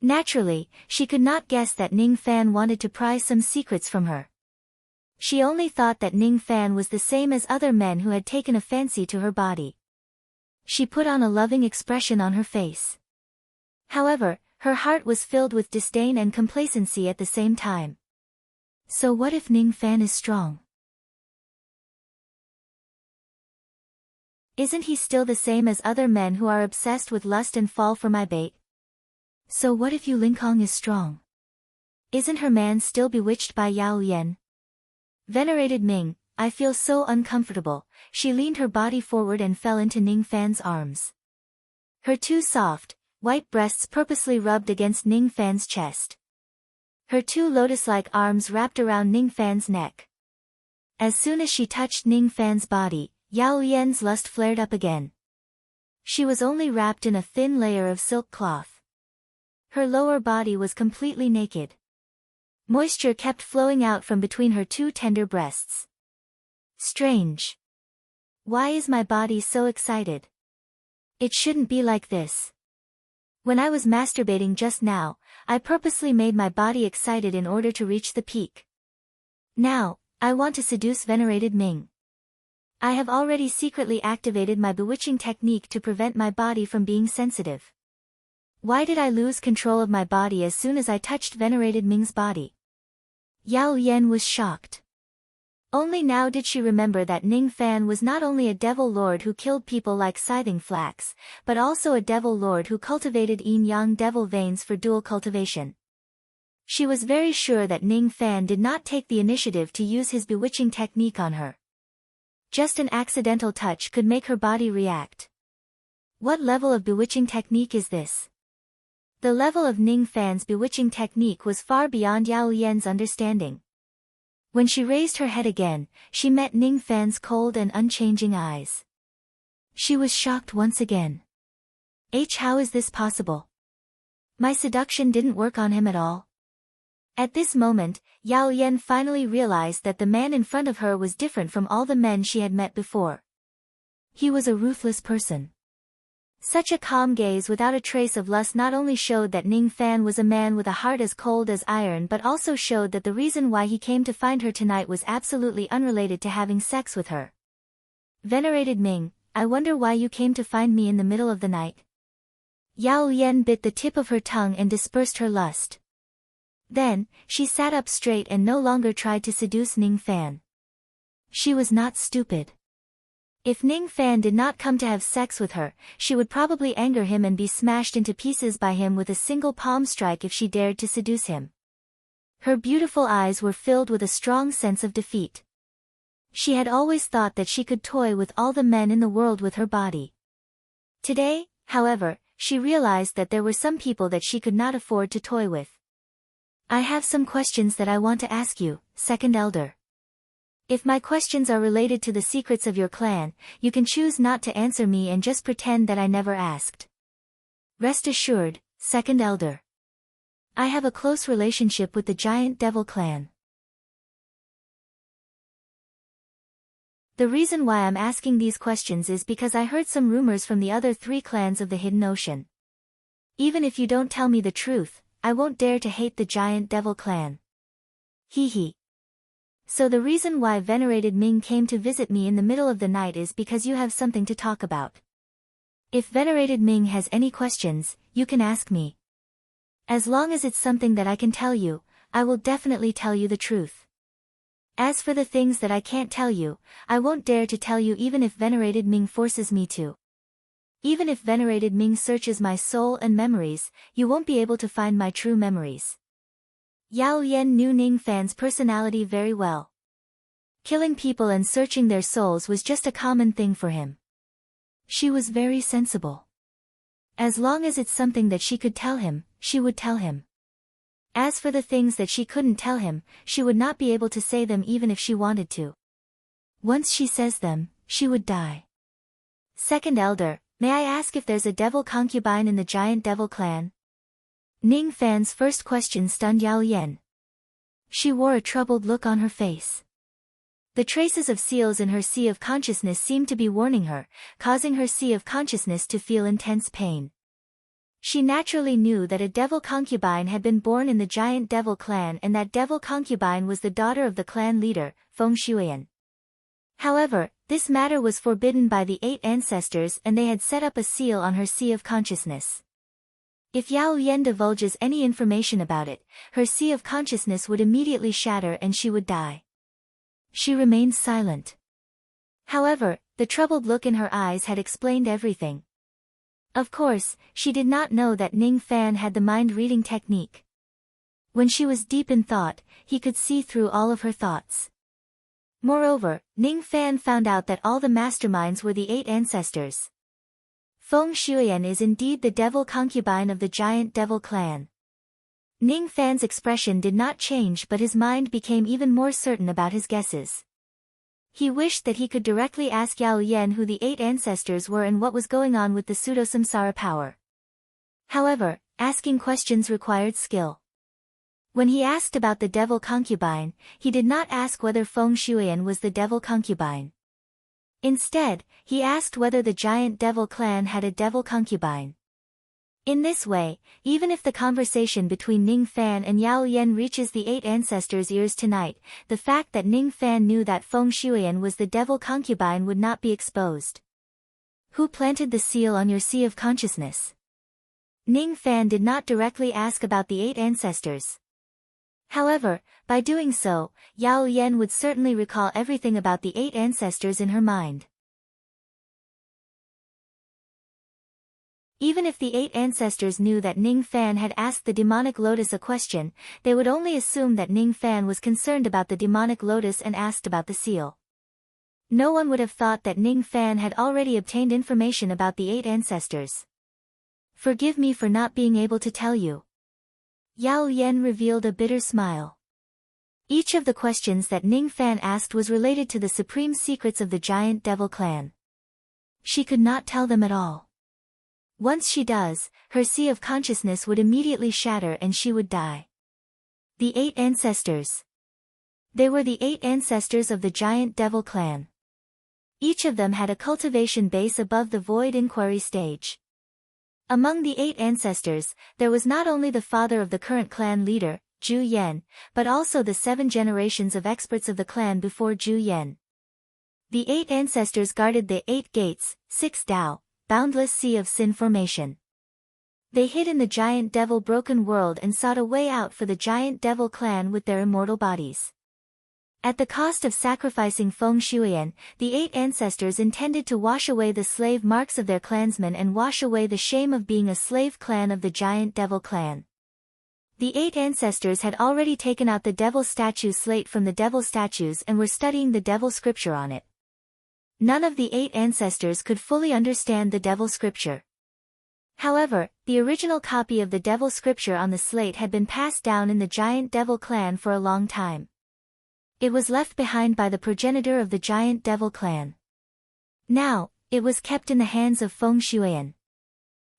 Naturally, she could not guess that Ning Fan wanted to pry some secrets from her. She only thought that Ning Fan was the same as other men who had taken a fancy to her body. She put on a loving expression on her face. However, her heart was filled with disdain and complacency at the same time. So what if Ning Fan is strong? Isn't he still the same as other men who are obsessed with lust and fall for my bait? So what if Yu Lingkong is strong? Isn't her man still bewitched by Yao Yan? Venerated Ming, I feel so uncomfortable. She leaned her body forward and fell into Ning Fan's arms. Her two soft, white breasts purposely rubbed against Ning Fan's chest. Her two lotus-like arms wrapped around Ning Fan's neck. As soon as she touched Ning Fan's body, Yao Yan's lust flared up again. She was only wrapped in a thin layer of silk cloth. Her lower body was completely naked. Moisture kept flowing out from between her two tender breasts. Strange. Why is my body so excited? It shouldn't be like this. When I was masturbating just now, I purposely made my body excited in order to reach the peak. Now, I want to seduce venerated Ming. I have already secretly activated my bewitching technique to prevent my body from being sensitive. Why did I lose control of my body as soon as I touched venerated Ming's body? Yao Yan was shocked. Only now did she remember that Ning Fan was not only a devil lord who killed people like scything flax, but also a devil lord who cultivated yin-yang devil veins for dual cultivation. She was very sure that Ning Fan did not take the initiative to use his bewitching technique on her. Just an accidental touch could make her body react. What level of bewitching technique is this? The level of Ning Fan's bewitching technique was far beyond Yao Yan's understanding. When she raised her head again, she met Ning Fan's cold and unchanging eyes. She was shocked once again. How is this possible? My seduction didn't work on him at all. At this moment, Yao Yan finally realized that the man in front of her was different from all the men she had met before. He was a ruthless person. Such a calm gaze without a trace of lust not only showed that Ning Fan was a man with a heart as cold as iron but also showed that the reason why he came to find her tonight was absolutely unrelated to having sex with her. Venerated Ming, I wonder why you came to find me in the middle of the night. Yao Yan bit the tip of her tongue and dispersed her lust. Then, she sat up straight and no longer tried to seduce Ning Fan. She was not stupid. If Ning Fan did not come to have sex with her, she would probably anger him and be smashed into pieces by him with a single palm strike if she dared to seduce him. Her beautiful eyes were filled with a strong sense of defeat. She had always thought that she could toy with all the men in the world with her body. Today, however, she realized that there were some people that she could not afford to toy with. I have some questions that I want to ask you, Second Elder. If my questions are related to the secrets of your clan, you can choose not to answer me and just pretend that I never asked. Rest assured, Second Elder. I have a close relationship with the giant devil clan. The reason why I'm asking these questions is because I heard some rumors from the other 3 clans of the Hidden Ocean. Even if you don't tell me the truth, I won't dare to hate the giant devil clan. Hee hee. So the reason why venerated Ming came to visit me in the middle of the night is because you have something to talk about. If venerated Ming has any questions, you can ask me. As long as it's something that I can tell you, I will definitely tell you the truth. As for the things that I can't tell you, I won't dare to tell you even if venerated Ming forces me to. Even if venerated Ming searches my soul and memories, you won't be able to find my true memories. Yao Yan knew Ning Fan's personality very well. Killing people and searching their souls was just a common thing for him. She was very sensible. As long as it's something that she could tell him, she would tell him. As for the things that she couldn't tell him, she would not be able to say them even if she wanted to. Once she says them, she would die. Second Elder, may I ask if there's a devil concubine in the giant devil clan? Ning Fan's first question stunned Yao Yan. She wore a troubled look on her face. The traces of seals in her sea of consciousness seemed to be warning her, causing her sea of consciousness to feel intense pain. She naturally knew that a devil concubine had been born in the giant devil clan and that devil concubine was the daughter of the clan leader, Feng Shuiyan. However, this matter was forbidden by the 8 ancestors and they had set up a seal on her sea of consciousness. If Yao Yen divulges any information about it, her sea of consciousness would immediately shatter and she would die. She remained silent. However, the troubled look in her eyes had explained everything. Of course, she did not know that Ning Fan had the mind-reading technique. When she was deep in thought, he could see through all of her thoughts. Moreover, Ning Fan found out that all the masterminds were the 8 ancestors. Feng Shuiyan is indeed the devil concubine of the giant devil clan. Ning Fan's expression did not change but his mind became even more certain about his guesses. He wished that he could directly ask Yao Yen who the 8 ancestors were and what was going on with the pseudo-samsara power. However, asking questions required skill. When he asked about the devil concubine, he did not ask whether Feng Shuiyan was the devil concubine. Instead, he asked whether the giant devil clan had a devil concubine. In this way, even if the conversation between Ning Fan and Yao Yen reaches the 8 ancestors' ears tonight, the fact that Ning Fan knew that Feng Shuiyan was the devil concubine would not be exposed. Who planted the seal on your sea of consciousness? Ning Fan did not directly ask about the 8 ancestors. However, by doing so, Yao Yen would certainly recall everything about the 8 ancestors in her mind. Even if the 8 ancestors knew that Ning Fan had asked the demonic lotus a question, they would only assume that Ning Fan was concerned about the demonic lotus and asked about the seal. No one would have thought that Ning Fan had already obtained information about the 8 ancestors. Forgive me for not being able to tell you. Yao Yen revealed a bitter smile. Each of the questions that Ning Fan asked was related to the supreme secrets of the giant devil clan. She could not tell them at all. Once she does, her sea of consciousness would immediately shatter and she would die. The 8 ancestors. They were the 8 ancestors of the giant devil clan. Each of them had a cultivation base above the void inquiry stage. Among the 8 ancestors, there was not only the father of the current clan leader, Zhu Yan, but also the 7 generations of experts of the clan before Zhu Yan. The 8 ancestors guarded the 8 gates, 6 Dao, boundless sea of sin formation. They hid in the giant devil broken world and sought a way out for the giant devil clan with their immortal bodies. At the cost of sacrificing Feng Shuiyan, the 8 ancestors intended to wash away the slave marks of their clansmen and wash away the shame of being a slave clan of the giant devil clan. The 8 ancestors had already taken out the devil statue slate from the devil statues and were studying the devil scripture on it. None of the 8 ancestors could fully understand the devil scripture. However, the original copy of the devil scripture on the slate had been passed down in the giant devil clan for a long time. It was left behind by the progenitor of the giant devil clan. Now, it was kept in the hands of Feng Shuiyan.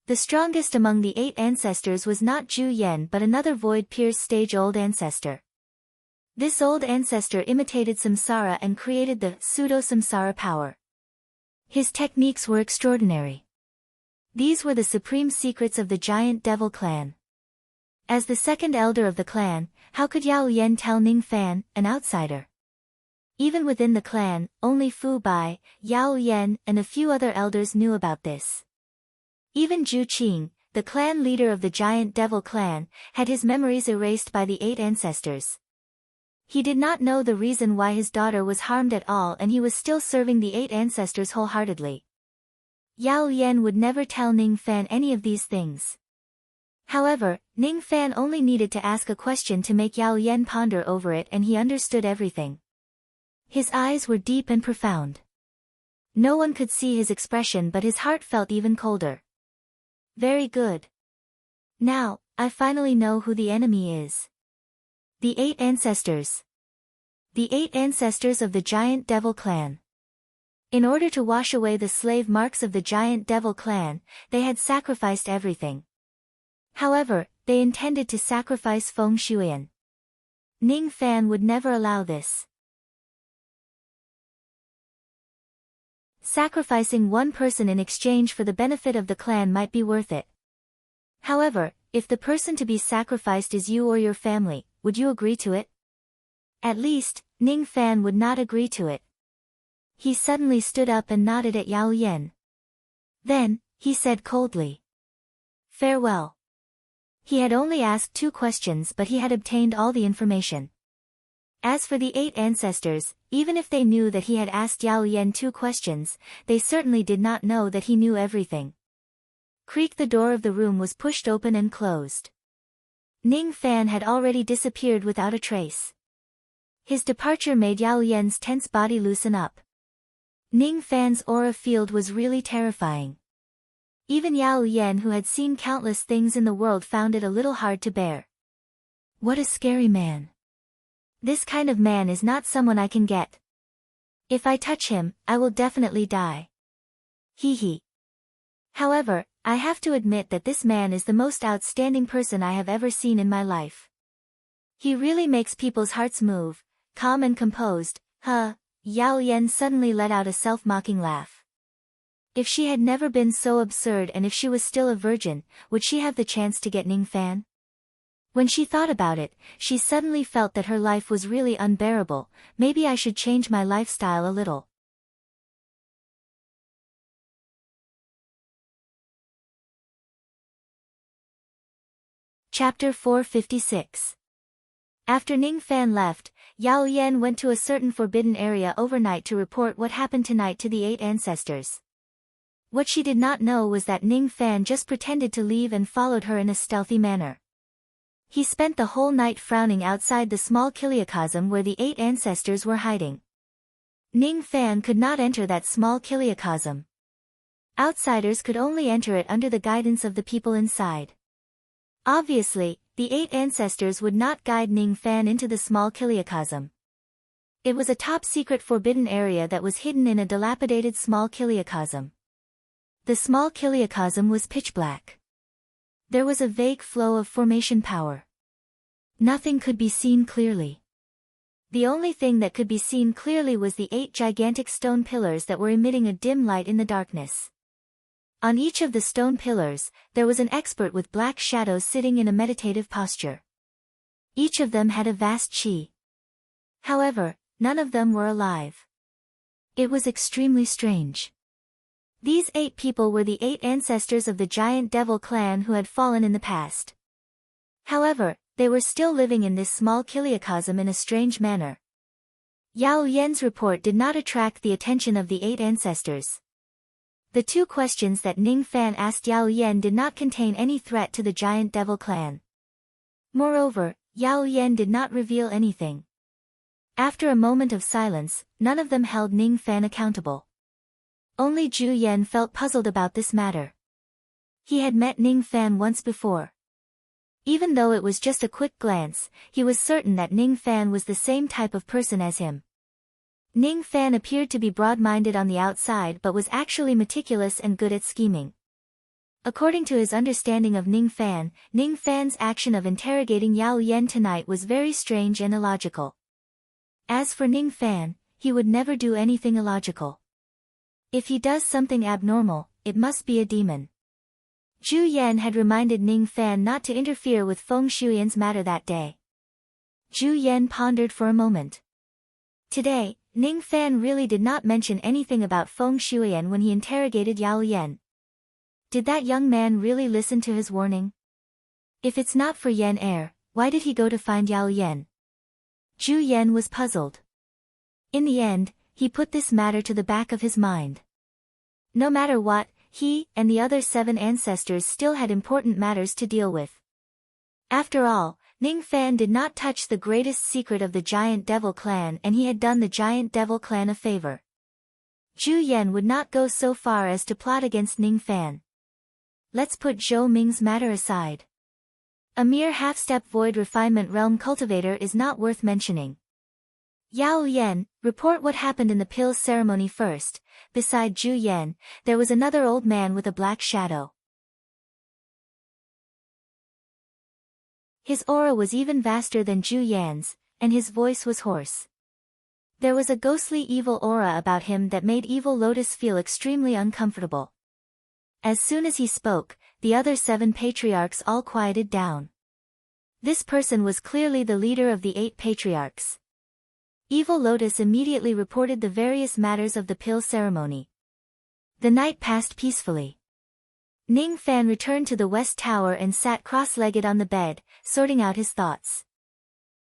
The strongest among the 8 ancestors was not Zhu Yan but another void-pierced stage-old ancestor. This old ancestor imitated samsara and created the pseudo-samsara power. His techniques were extraordinary. These were the supreme secrets of the giant devil clan. As the second elder of the clan, how could Yao Yen tell Ning Fan, an outsider? Even within the clan, only Fu Bai, Yao Yen, and a few other elders knew about this. Even Zhu Qing, the clan leader of the giant devil clan, had his memories erased by the 8 ancestors. He did not know the reason why his daughter was harmed at all and he was still serving the 8 ancestors wholeheartedly. Yao Yen would never tell Ning Fan any of these things. However, Ning Fan only needed to ask a question to make Yao Yen ponder over it and he understood everything. His eyes were deep and profound. No one could see his expression but his heart felt even colder. Very good. Now, I finally know who the enemy is. The 8 ancestors. The 8 ancestors of the giant devil clan. In order to wash away the slave marks of the giant devil clan, they had sacrificed everything. However, they intended to sacrifice Feng Shuiyan. Ning Fan would never allow this. Sacrificing one person in exchange for the benefit of the clan might be worth it. However, if the person to be sacrificed is you or your family, would you agree to it? At least, Ning Fan would not agree to it. He suddenly stood up and nodded at Yao Yan. Then, he said coldly, "Farewell." He had only asked 2 questions, but he had obtained all the information. As for the 8 ancestors, even if they knew that he had asked Yao Yan 2 questions, they certainly did not know that he knew everything. Creak, the door of the room was pushed open and closed. Ning Fan had already disappeared without a trace. His departure made Yao Yan's tense body loosen up. Ning Fan's aura field was really terrifying. Even Yao Yan, who had seen countless things in the world, found it a little hard to bear. What a scary man. This kind of man is not someone I can get. If I touch him, I will definitely die. Hee hee. However, I have to admit that this man is the most outstanding person I have ever seen in my life. He really makes people's hearts move, calm and composed. Yao Yan suddenly let out a self-mocking laugh. If she had never been so absurd, and if she was still a virgin, would she have the chance to get Ning Fan? When she thought about it, she suddenly felt that her life was really unbearable. Maybe I should change my lifestyle a little. Chapter 456. After Ning Fan left, Yao Yan went to a certain forbidden area overnight to report what happened tonight to the 8 ancestors. What she did not know was that Ning Fan just pretended to leave and followed her in a stealthy manner. He spent the whole night frowning outside the small kiliacosm where the 8 ancestors were hiding. Ning Fan could not enter that small kiliacosm. Outsiders could only enter it under the guidance of the people inside. Obviously, the 8 ancestors would not guide Ning Fan into the small kiliacosm. It was a top-secret forbidden area that was hidden in a dilapidated small kiliacosm. The small kiliacosm was pitch black. There was a vague flow of formation power. Nothing could be seen clearly. The only thing that could be seen clearly was the 8 gigantic stone pillars that were emitting a dim light in the darkness. On each of the stone pillars, there was an expert with black shadows sitting in a meditative posture. Each of them had a vast chi. However, none of them were alive. It was extremely strange. These 8 people were the 8 ancestors of the giant devil clan who had fallen in the past. However, they were still living in this small kiliacosm in a strange manner. Yao Yan's report did not attract the attention of the 8 ancestors. The 2 questions that Ning Fan asked Yao Yan did not contain any threat to the giant devil clan. Moreover, Yao Yan did not reveal anything. After a moment of silence, none of them held Ning Fan accountable. Only Zhu Yan felt puzzled about this matter. He had met Ning Fan once before. Even though it was just a quick glance, he was certain that Ning Fan was the same type of person as him. Ning Fan appeared to be broad-minded on the outside but was actually meticulous and good at scheming. According to his understanding of Ning Fan's action of interrogating Yao Yan tonight was very strange and illogical. As for Ning Fan, he would never do anything illogical. If he does something abnormal, it must be a demon. Zhu Yan had reminded Ning Fan not to interfere with Feng Shuyan's matter that day. Zhu Yan pondered for a moment. Today, Ning Fan really did not mention anything about Feng Shuyan when he interrogated Yao Yan. Did that young man really listen to his warning? If it's not for Yan Er, why did he go to find Yao Yan? Zhu Yan was puzzled. In the end, he put this matter to the back of his mind. No matter what, he and the other 7 ancestors still had important matters to deal with. After all, Ning Fan did not touch the greatest secret of the Giant Devil Clan, and he had done the Giant Devil Clan a favor. Zhu Yan would not go so far as to plot against Ning Fan. Let's put Zhou Ming's matter aside. A mere half-step void refinement realm cultivator is not worth mentioning. Yao Yan, report what happened in the pills ceremony first. Beside Zhu Yan, there was another old man with a black shadow. His aura was even vaster than Zhu Yan's, and his voice was hoarse. There was a ghostly evil aura about him that made Evil Lotus feel extremely uncomfortable. As soon as he spoke, the other 7 patriarchs all quieted down. This person was clearly the leader of the 8 patriarchs. Evil Lotus immediately reported the various matters of the pill ceremony. The night passed peacefully. Ning Fan returned to the West Tower and sat cross-legged on the bed, sorting out his thoughts.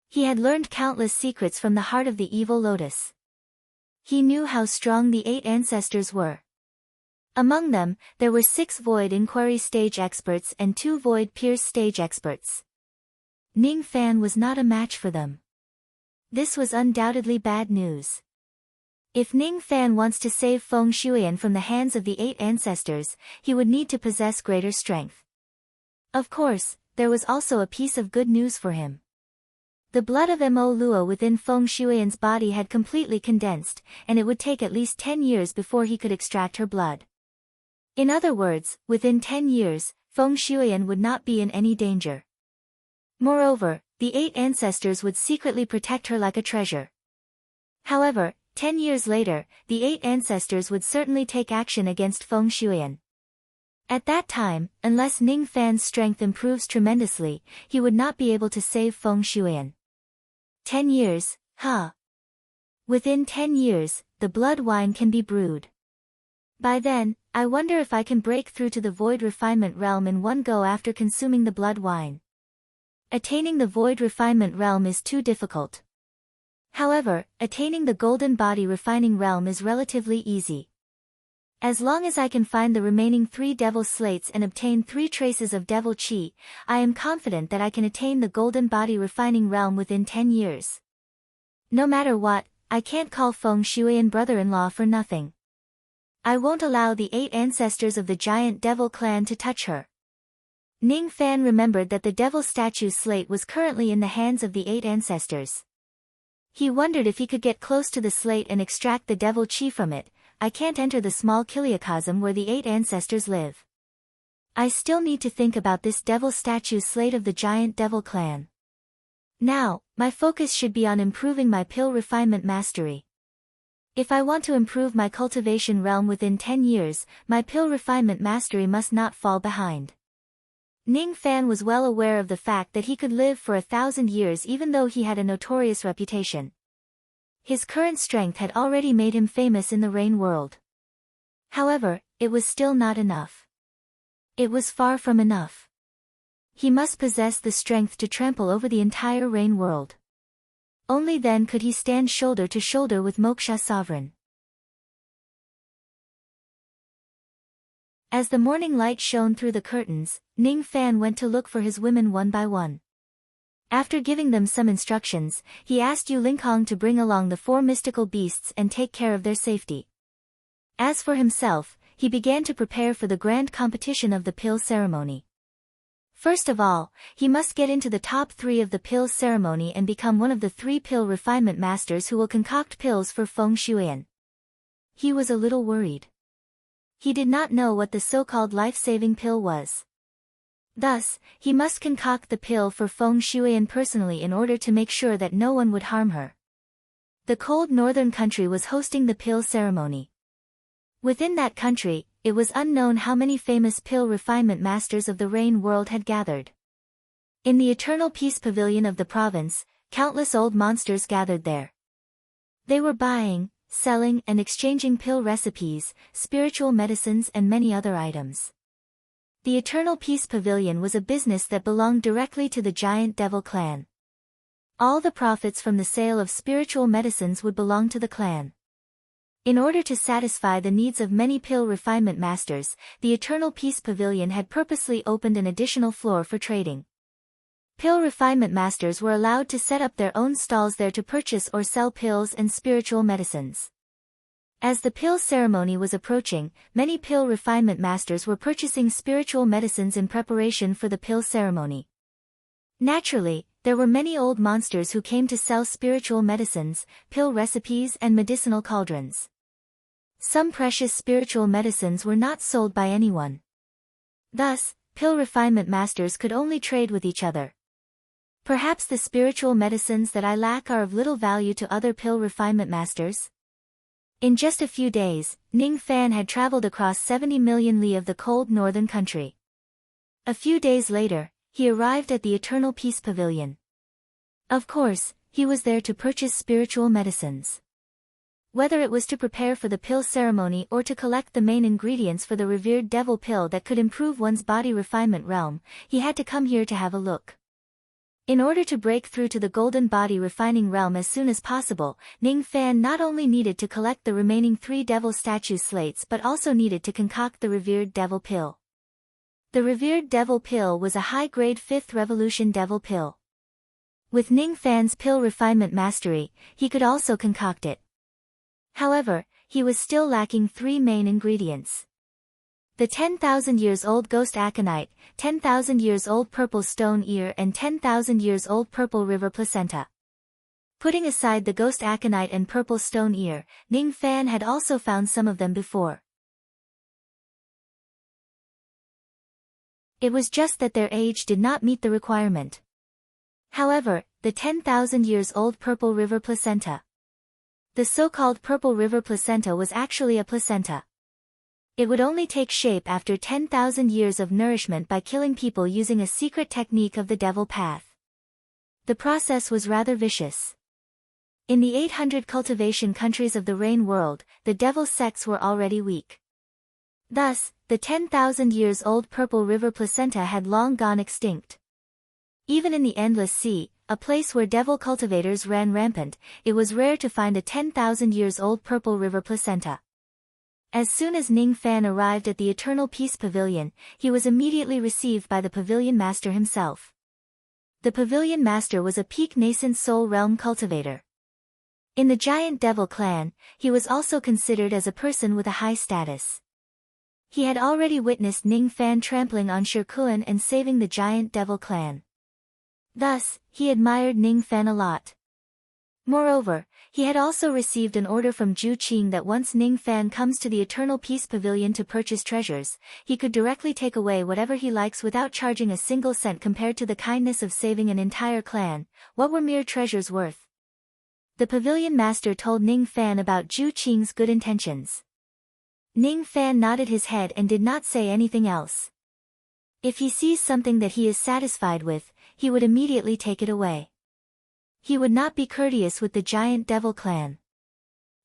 He had learned countless secrets from the heart of the Evil Lotus. He knew how strong the 8 ancestors were. Among them, there were 6 Void Inquiry stage experts and 2 Void Pierce stage experts. Ning Fan was not a match for them. This was undoubtedly bad news. If Ning Fan wants to save Feng Shuiyan from the hands of the 8 ancestors, he would need to possess greater strength. Of course, there was also a piece of good news for him. The blood of Mo Luo within Feng Shuiyan's body had completely condensed, and it would take at least 10 years before he could extract her blood. In other words, within 10 years, Feng Shuiyan would not be in any danger. Moreover, the 8 ancestors would secretly protect her like a treasure. However, 10 years later, the 8 ancestors would certainly take action against Feng Shuiyan. At that time, unless Ning Fan's strength improves tremendously, he would not be able to save Feng Shuiyan. 10 years, huh? Within 10 years, the blood wine can be brewed. By then, I wonder if I can break through to the Void Refinement Realm in one go after consuming the blood wine. Attaining the Void Refinement Realm is too difficult. However, attaining the Golden Body Refining Realm is relatively easy. As long as I can find the remaining 3 Devil Slates and obtain 3 traces of Devil Chi, I am confident that I can attain the Golden Body Refining Realm within 10 years. No matter what, I can't call Feng Shuiyan brother-in-law for nothing. I won't allow the 8 ancestors of the giant devil clan to touch her. Ning Fan remembered that the devil statue slate was currently in the hands of the 8 ancestors. He wondered if he could get close to the slate and extract the devil chi from it. I can't enter the small kiliacosm where the 8 ancestors live. I still need to think about this devil statue slate of the giant devil clan. Now, my focus should be on improving my pill refinement mastery. If I want to improve my cultivation realm within 10 years, my pill refinement mastery must not fall behind. Ning Fan was well aware of the fact that he could live for 1,000 years even though he had a notorious reputation. His current strength had already made him famous in the Rain world. However, it was still not enough. It was far from enough. He must possess the strength to trample over the entire Rain world. Only then could he stand shoulder to shoulder with Moksha Sovereign. As the morning light shone through the curtains, Ning Fan went to look for his women one by one. After giving them some instructions, he asked Yu Lingkong to bring along the 4 mystical beasts and take care of their safety. As for himself, he began to prepare for the grand competition of the pill ceremony. First of all, he must get into the top 3 of the pill ceremony and become one of the 3 pill refinement masters who will concoct pills for Feng Shuiyan. He was a little worried. He did not know what the so-called life-saving pill was. Thus, he must concoct the pill for Feng Shuiyan personally in order to make sure that no one would harm her. The cold northern country was hosting the pill ceremony. Within that country, it was unknown how many famous pill refinement masters of the Rain world had gathered. In the Eternal Peace Pavilion of the province, countless old monsters gathered there. They were buying, selling and exchanging pill recipes, spiritual medicines and many other items. The Eternal Peace Pavilion was a business that belonged directly to the giant devil clan. All the profits from the sale of spiritual medicines would belong to the clan. In order to satisfy the needs of many pill refinement masters, the Eternal Peace Pavilion had purposely opened an additional floor for trading. Pill refinement masters were allowed to set up their own stalls there to purchase or sell pills and spiritual medicines. As the pill ceremony was approaching, many pill refinement masters were purchasing spiritual medicines in preparation for the pill ceremony. Naturally, there were many old monsters who came to sell spiritual medicines, pill recipes and medicinal cauldrons. Some precious spiritual medicines were not sold by anyone. Thus, pill refinement masters could only trade with each other. Perhaps the spiritual medicines that I lack are of little value to other pill refinement masters? In just a few days, Ning Fan had traveled across 70 million li of the cold northern country. A few days later, he arrived at the Eternal Peace Pavilion. Of course, he was there to purchase spiritual medicines. Whether it was to prepare for the pill ceremony or to collect the main ingredients for the revered devil pill that could improve one's body refinement realm, he had to come here to have a look. In order to break through to the golden body refining realm as soon as possible, Ning Fan not only needed to collect the remaining 3 devil statue slates but also needed to concoct the revered devil pill. The revered devil pill was a high-grade 5th revolution devil pill. With Ning Fan's pill refinement mastery, he could also concoct it. However, he was still lacking 3 main ingredients. The 10,000 years old ghost aconite, 10,000 years old purple stone ear and 10,000 years old purple river placenta. Putting aside the ghost aconite and purple stone ear, Ning Fan had also found some of them before. It was just that their age did not meet the requirement. However, the 10,000 years old purple river placenta. The so-called purple river placenta was actually a placenta. It would only take shape after 10,000 years of nourishment by killing people using a secret technique of the devil path. The process was rather vicious. In the 800 cultivation countries of the rain world, the devil sects were already weak. Thus, the 10,000 years old purple river placenta had long gone extinct. Even in the Endless Sea, a place where devil cultivators ran rampant, it was rare to find a 10,000 years old purple river placenta. As soon as Ning Fan arrived at the Eternal Peace Pavilion, he was immediately received by the Pavilion Master himself. The Pavilion Master was a peak nascent soul realm cultivator. In the giant devil clan, he was also considered as a person with a high status. He had already witnessed Ning Fan trampling on Shirkuan and saving the giant devil clan. Thus, he admired Ning Fan a lot. Moreover, he had also received an order from Zhu Qing that once Ning Fan comes to the Eternal Peace Pavilion to purchase treasures, he could directly take away whatever he likes without charging a single cent compared to the kindness of saving an entire clan. What were mere treasures worth? The Pavilion Master told Ning Fan about Zhu Qing's good intentions. Ning Fan nodded his head and did not say anything else. If he sees something that he is satisfied with, he would immediately take it away. He would not be courteous with the giant devil clan.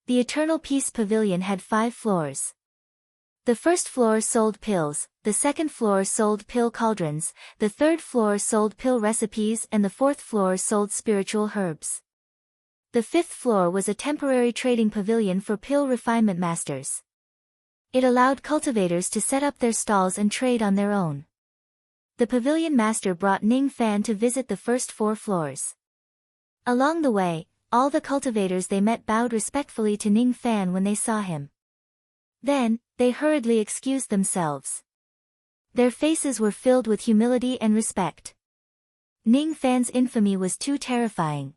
The Eternal Peace Pavilion had 5 floors. The first floor sold pills, the second floor sold pill cauldrons, the third floor sold pill recipes and the fourth floor sold spiritual herbs. The fifth floor was a temporary trading pavilion for pill refinement masters. It allowed cultivators to set up their stalls and trade on their own. The Pavilion Master brought Ning Fan to visit the first 4 floors. Along the way, all the cultivators they met bowed respectfully to Ning Fan when they saw him. Then, they hurriedly excused themselves. Their faces were filled with humility and respect. Ning Fan's infamy was too terrifying.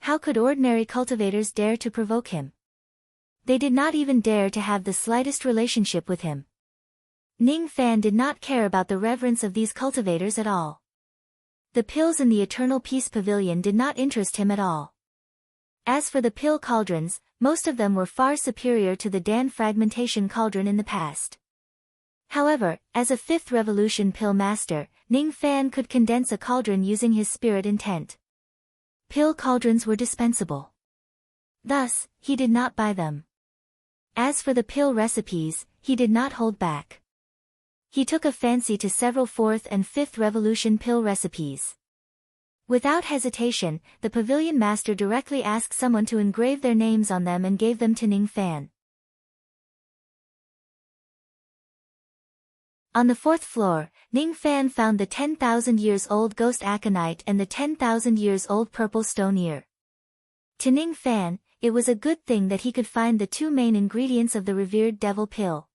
How could ordinary cultivators dare to provoke him? They did not even dare to have the slightest relationship with him. Ning Fan did not care about the reverence of these cultivators at all. The pills in the Eternal Peace Pavilion did not interest him at all. As for the pill cauldrons, most of them were far superior to the Dan fragmentation cauldron in the past. However, as a 5th revolution pill master, Ning Fan could condense a cauldron using his spirit intent. Pill cauldrons were dispensable. Thus, he did not buy them. As for the pill recipes, he did not hold back. He took a fancy to several 4th and 5th revolution pill recipes. Without hesitation, the Pavilion Master directly asked someone to engrave their names on them and gave them to Ning Fan. On the 4th floor, Ning Fan found the 10,000 years old ghost aconite and the 10,000 years old purple stone ear. To Ning Fan, it was a good thing that he could find the 2 main ingredients of the revered devil pill.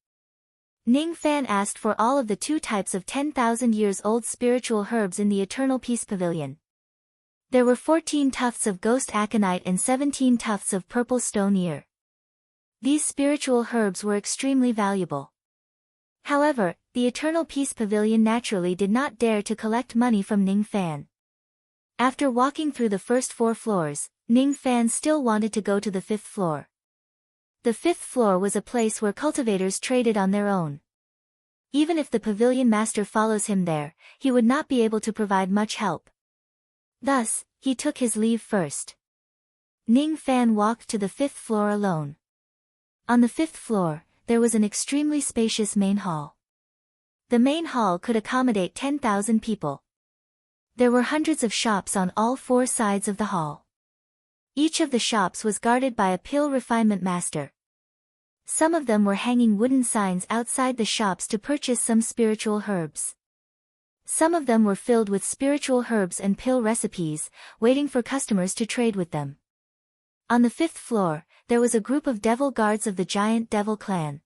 Ning Fan asked for all of the 2 types of 10,000 years old spiritual herbs in the Eternal Peace Pavilion. There were 14 tufts of ghost aconite and 17 tufts of purple stone ear. These spiritual herbs were extremely valuable. However, the Eternal Peace Pavilion naturally did not dare to collect money from Ning Fan. After walking through the first 4 floors, Ning Fan still wanted to go to the 5th floor. The 5th floor was a place where cultivators traded on their own. Even if the pavilion master follows him there, he would not be able to provide much help. Thus, he took his leave first. Ning Fan walked to the 5th floor alone. On the 5th floor, there was an extremely spacious main hall. The main hall could accommodate 10,000 people. There were hundreds of shops on all 4 sides of the hall. Each of the shops was guarded by a pill refinement master. Some of them were hanging wooden signs outside the shops to purchase some spiritual herbs. Some of them were filled with spiritual herbs and pill recipes, waiting for customers to trade with them. On the 5th floor, there was a group of devil guards of the giant devil clan.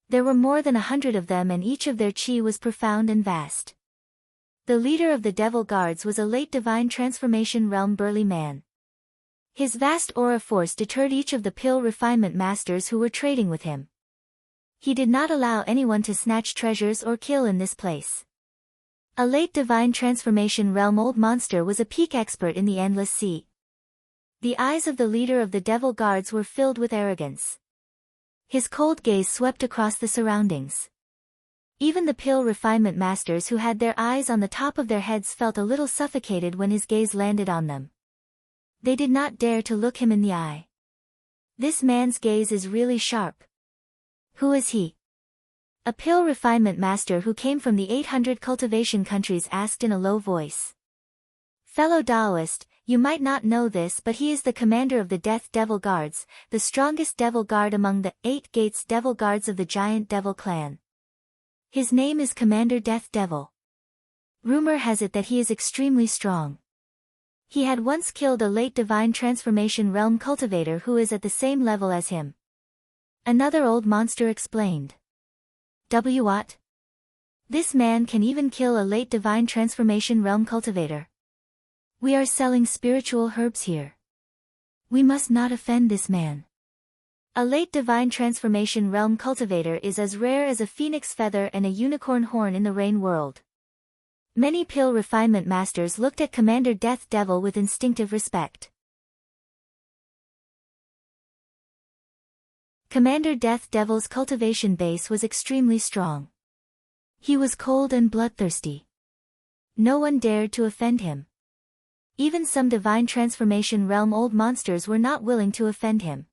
There were more than 100 of them, and each of their chi was profound and vast. The leader of the devil guards was a late divine transformation realm burly man. His vast aura force deterred each of the pill refinement masters who were trading with him. He did not allow anyone to snatch treasures or kill in this place. A late divine transformation realm old monster was a peak expert in the endless sea. The eyes of the leader of the devil guards were filled with arrogance. His cold gaze swept across the surroundings. Even the pill refinement masters who had their eyes on the top of their heads felt a little suffocated when his gaze landed on them. They did not dare to look him in the eye. This man's gaze is really sharp. Who is he? A pill refinement master who came from the 800 cultivation countries asked in a low voice. Fellow Taoist, you might not know this, but he is the commander of the Death Devil Guards, the strongest devil guard among the 8 Gates Devil Guards of the giant devil clan. His name is Commander Death Devil. Rumor has it that he is extremely strong. He had once killed a late divine transformation realm cultivator who is at the same level as him. Another old monster explained. What? This man can even kill a late divine transformation realm cultivator. We are selling spiritual herbs here. We must not offend this man. A late divine transformation realm cultivator is as rare as a phoenix feather and a unicorn horn in the rain world. Many pill refinement masters looked at Commander Death Devil with instinctive respect. Commander Death Devil's cultivation base was extremely strong. He was cold and bloodthirsty. No one dared to offend him. Even some divine transformation realm old monsters were not willing to offend him.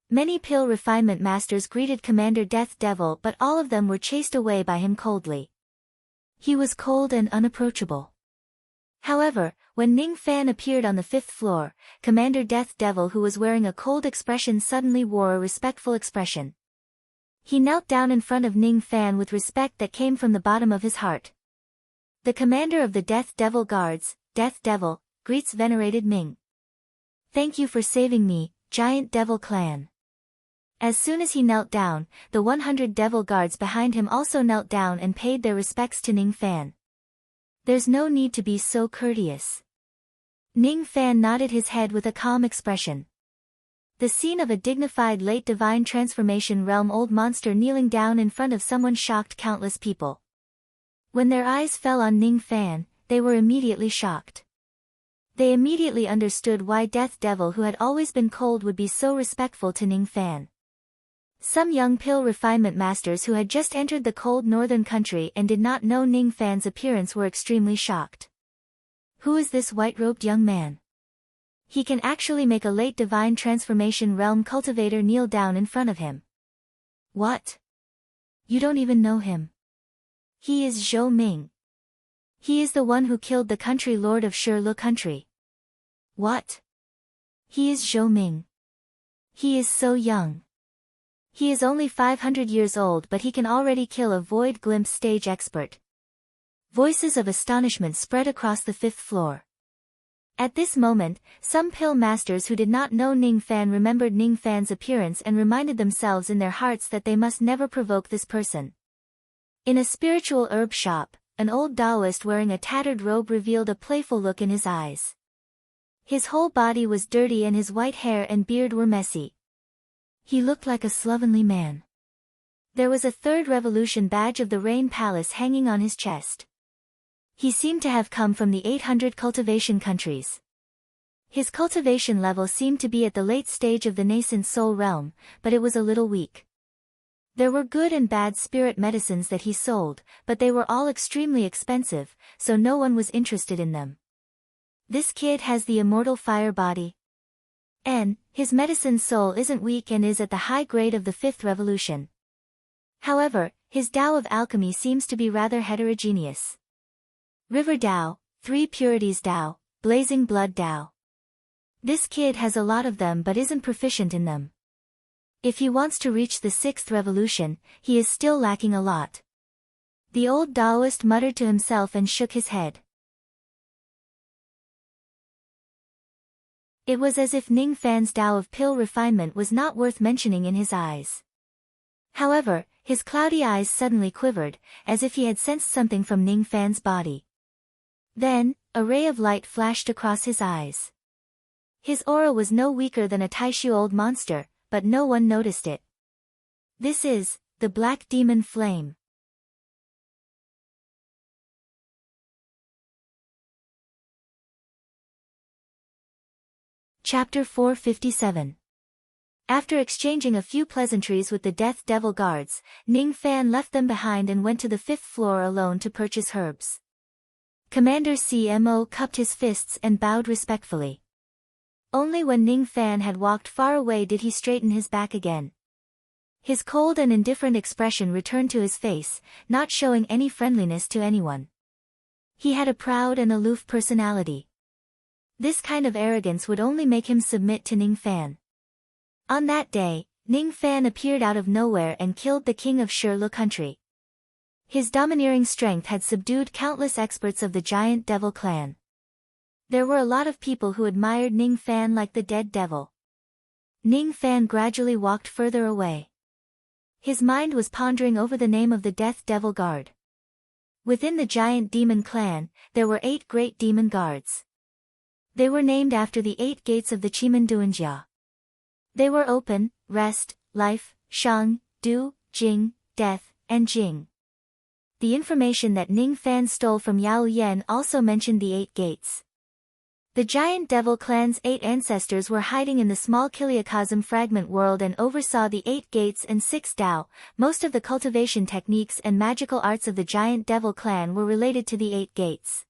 Many pill refinement masters greeted Commander Death Devil, but all of them were chased away by him coldly. He was cold and unapproachable. However, when Ning Fan appeared on the 5th floor, Commander Death Devil, who was wearing a cold expression, suddenly wore a respectful expression. He knelt down in front of Ning Fan with respect that came from the bottom of his heart. The commander of the Death Devil Guards, Death Devil, greets venerated Ming. Thank you for saving me, Giant Devil Clan. As soon as he knelt down, the 100 devil guards behind him also knelt down and paid their respects to Ning Fan. There's no need to be so courteous. Ning Fan nodded his head with a calm expression. The scene of a dignified late divine transformation realm old monster kneeling down in front of someone shocked countless people. When their eyes fell on Ning Fan, they were immediately shocked. They immediately understood why Death Devil, who had always been cold, would be so respectful to Ning Fan. Some young pill refinement masters who had just entered the cold northern country and did not know Ning Fan's appearance were extremely shocked. Who is this white-robed young man? He can actually make a late divine transformation realm cultivator kneel down in front of him. What? You don't even know him. He is Zhou Ming. He is the one who killed the country lord of Shirlu country. What? He is Zhou Ming. He is so young. He is only 500 years old, but he can already kill a void glimpse stage expert. Voices of astonishment spread across the 5th floor. At this moment, some pill masters who did not know Ning Fan remembered Ning Fan's appearance and reminded themselves in their hearts that they must never provoke this person. In a spiritual herb shop, an old Taoist wearing a tattered robe revealed a playful look in his eyes. His whole body was dirty and his white hair and beard were messy. He looked like a slovenly man. There was a 3rd revolution badge of the Rain Palace hanging on his chest. He seemed to have come from the 800 cultivation countries. His cultivation level seemed to be at the late stage of the nascent soul realm, but it was a little weak. There were good and bad spirit medicines that he sold, but they were all extremely expensive, so no one was interested in them. This kid has the immortal fire body. His medicine soul isn't weak and is at the high grade of the fifth revolution. However, his Tao of alchemy seems to be rather heterogeneous. River Tao, Three Purities Tao, Blazing Blood Tao. This kid has a lot of them but isn't proficient in them. If he wants to reach the sixth revolution, he is still lacking a lot. The old Taoist muttered to himself and shook his head. It was as if Ning Fan's Tao of pill refinement was not worth mentioning in his eyes. However, his cloudy eyes suddenly quivered, as if he had sensed something from Ning Fan's body. Then, a ray of light flashed across his eyes. His aura was no weaker than a Taishu old monster, but no one noticed it. This is the Black Demon Flame. Chapter 457. After exchanging a few pleasantries with the Death Devil guards, Ning Fan left them behind and went to the fifth floor alone to purchase herbs. Commander CMO cupped his fists and bowed respectfully. Only when Ning Fan had walked far away did he straighten his back again. His cold and indifferent expression returned to his face, not showing any friendliness to anyone. He had a proud and aloof personality. This kind of arrogance would only make him submit to Ning Fan. On that day, Ning Fan appeared out of nowhere and killed the king of Shirlu country. His domineering strength had subdued countless experts of the giant devil clan. There were a lot of people who admired Ning Fan like the dead devil. Ning Fan gradually walked further away. His mind was pondering over the name of the Death Devil Guard. Within the giant demon clan, there were 8 great demon guards. They were named after the 8 gates of the Chimenduanjia. They were open, rest, life, shang, du, jing, death, and jing. The information that Ning Fan stole from Yao Yen also mentioned the 8 gates. The giant devil clan's 8 ancestors were hiding in the small Kiliacosm fragment world and oversaw the 8 gates and 6 Tao. Most of the cultivation techniques and magical arts of the giant devil clan were related to the 8 gates.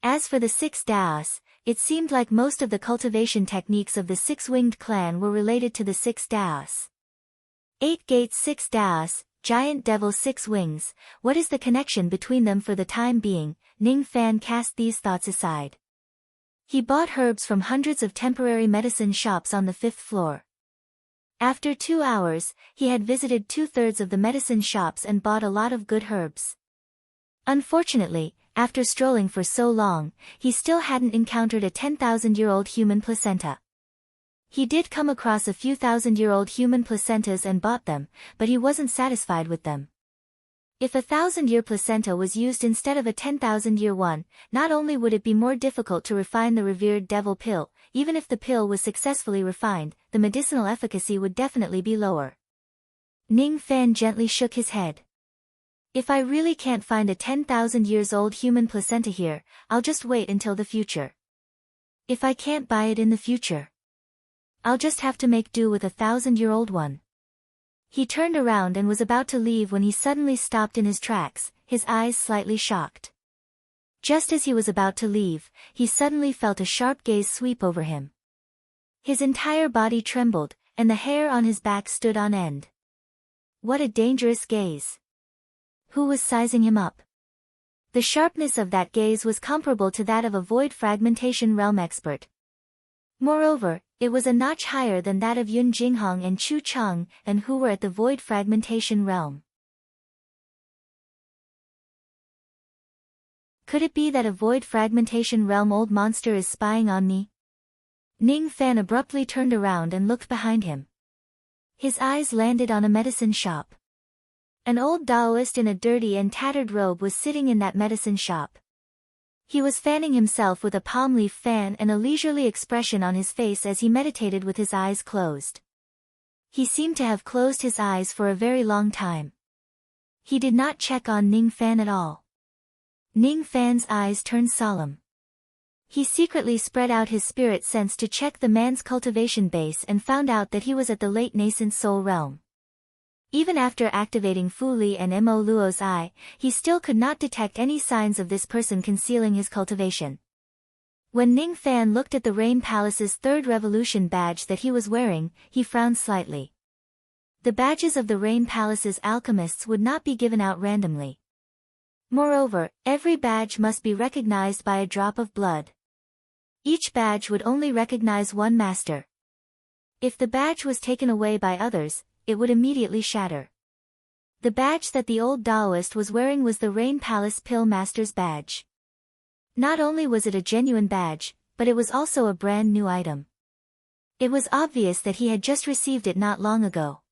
As for the 6 Taos, it seemed like most of the cultivation techniques of the 6-winged clan were related to the 6 Taos. 8 gates 6 Taos, giant devil 6 wings, what is the connection between them? For the time being, Ning Fan cast these thoughts aside. He bought herbs from hundreds of temporary medicine shops on the 5th floor. After 2 hours, he had visited 2/3 of the medicine shops and bought a lot of good herbs. Unfortunately, after strolling for so long, he still hadn't encountered a 10,000-year-old human placenta. He did come across a few 1,000-year-old human placentas and bought them, but he wasn't satisfied with them. If a 1,000-year placenta was used instead of a 10,000-year one, not only would it be more difficult to refine the revered devil pill, even if the pill was successfully refined, the medicinal efficacy would definitely be lower. Ning Fan gently shook his head. If I really can't find a 10,000 years old human placenta here, I'll just wait until the future. If I can't buy it in the future, I'll just have to make do with a 1,000-year-old one. He turned around and was about to leave when he suddenly stopped in his tracks, his eyes slightly shocked. Just as he was about to leave, he suddenly felt a sharp gaze sweep over him. His entire body trembled, and the hair on his back stood on end. What a dangerous gaze! Who was sizing him up? The sharpness of that gaze was comparable to that of a void fragmentation realm expert. Moreover, it was a notch higher than that of Yun Jinghong and Chu Cheng, and who were at the void fragmentation realm. Could it be that a void fragmentation realm old monster is spying on me? Ning Fan abruptly turned around and looked behind him. His eyes landed on a medicine shop. An old Taoist in a dirty and tattered robe was sitting in that medicine shop. He was fanning himself with a palm leaf fan and a leisurely expression on his face as he meditated with his eyes closed. He seemed to have closed his eyes for a very long time. He did not check on Ning Fan at all. Ning Fan's eyes turned solemn. He secretly spread out his spirit sense to check the man's cultivation base and found out that he was at the late nascent soul realm. Even after activating Fu Li and Mo Luo's eye, he still could not detect any signs of this person concealing his cultivation. When Ning Fan looked at the Rain Palace's third revolution badge that he was wearing, he frowned slightly. The badges of the Rain Palace's alchemists would not be given out randomly. Moreover, every badge must be recognized by a drop of blood. Each badge would only recognize one master. If the badge was taken away by others, it would immediately shatter. The badge that the old Taoist was wearing was the Rain Palace Pill Master's badge. Not only was it a genuine badge, but it was also a brand new item. It was obvious that he had just received it not long ago.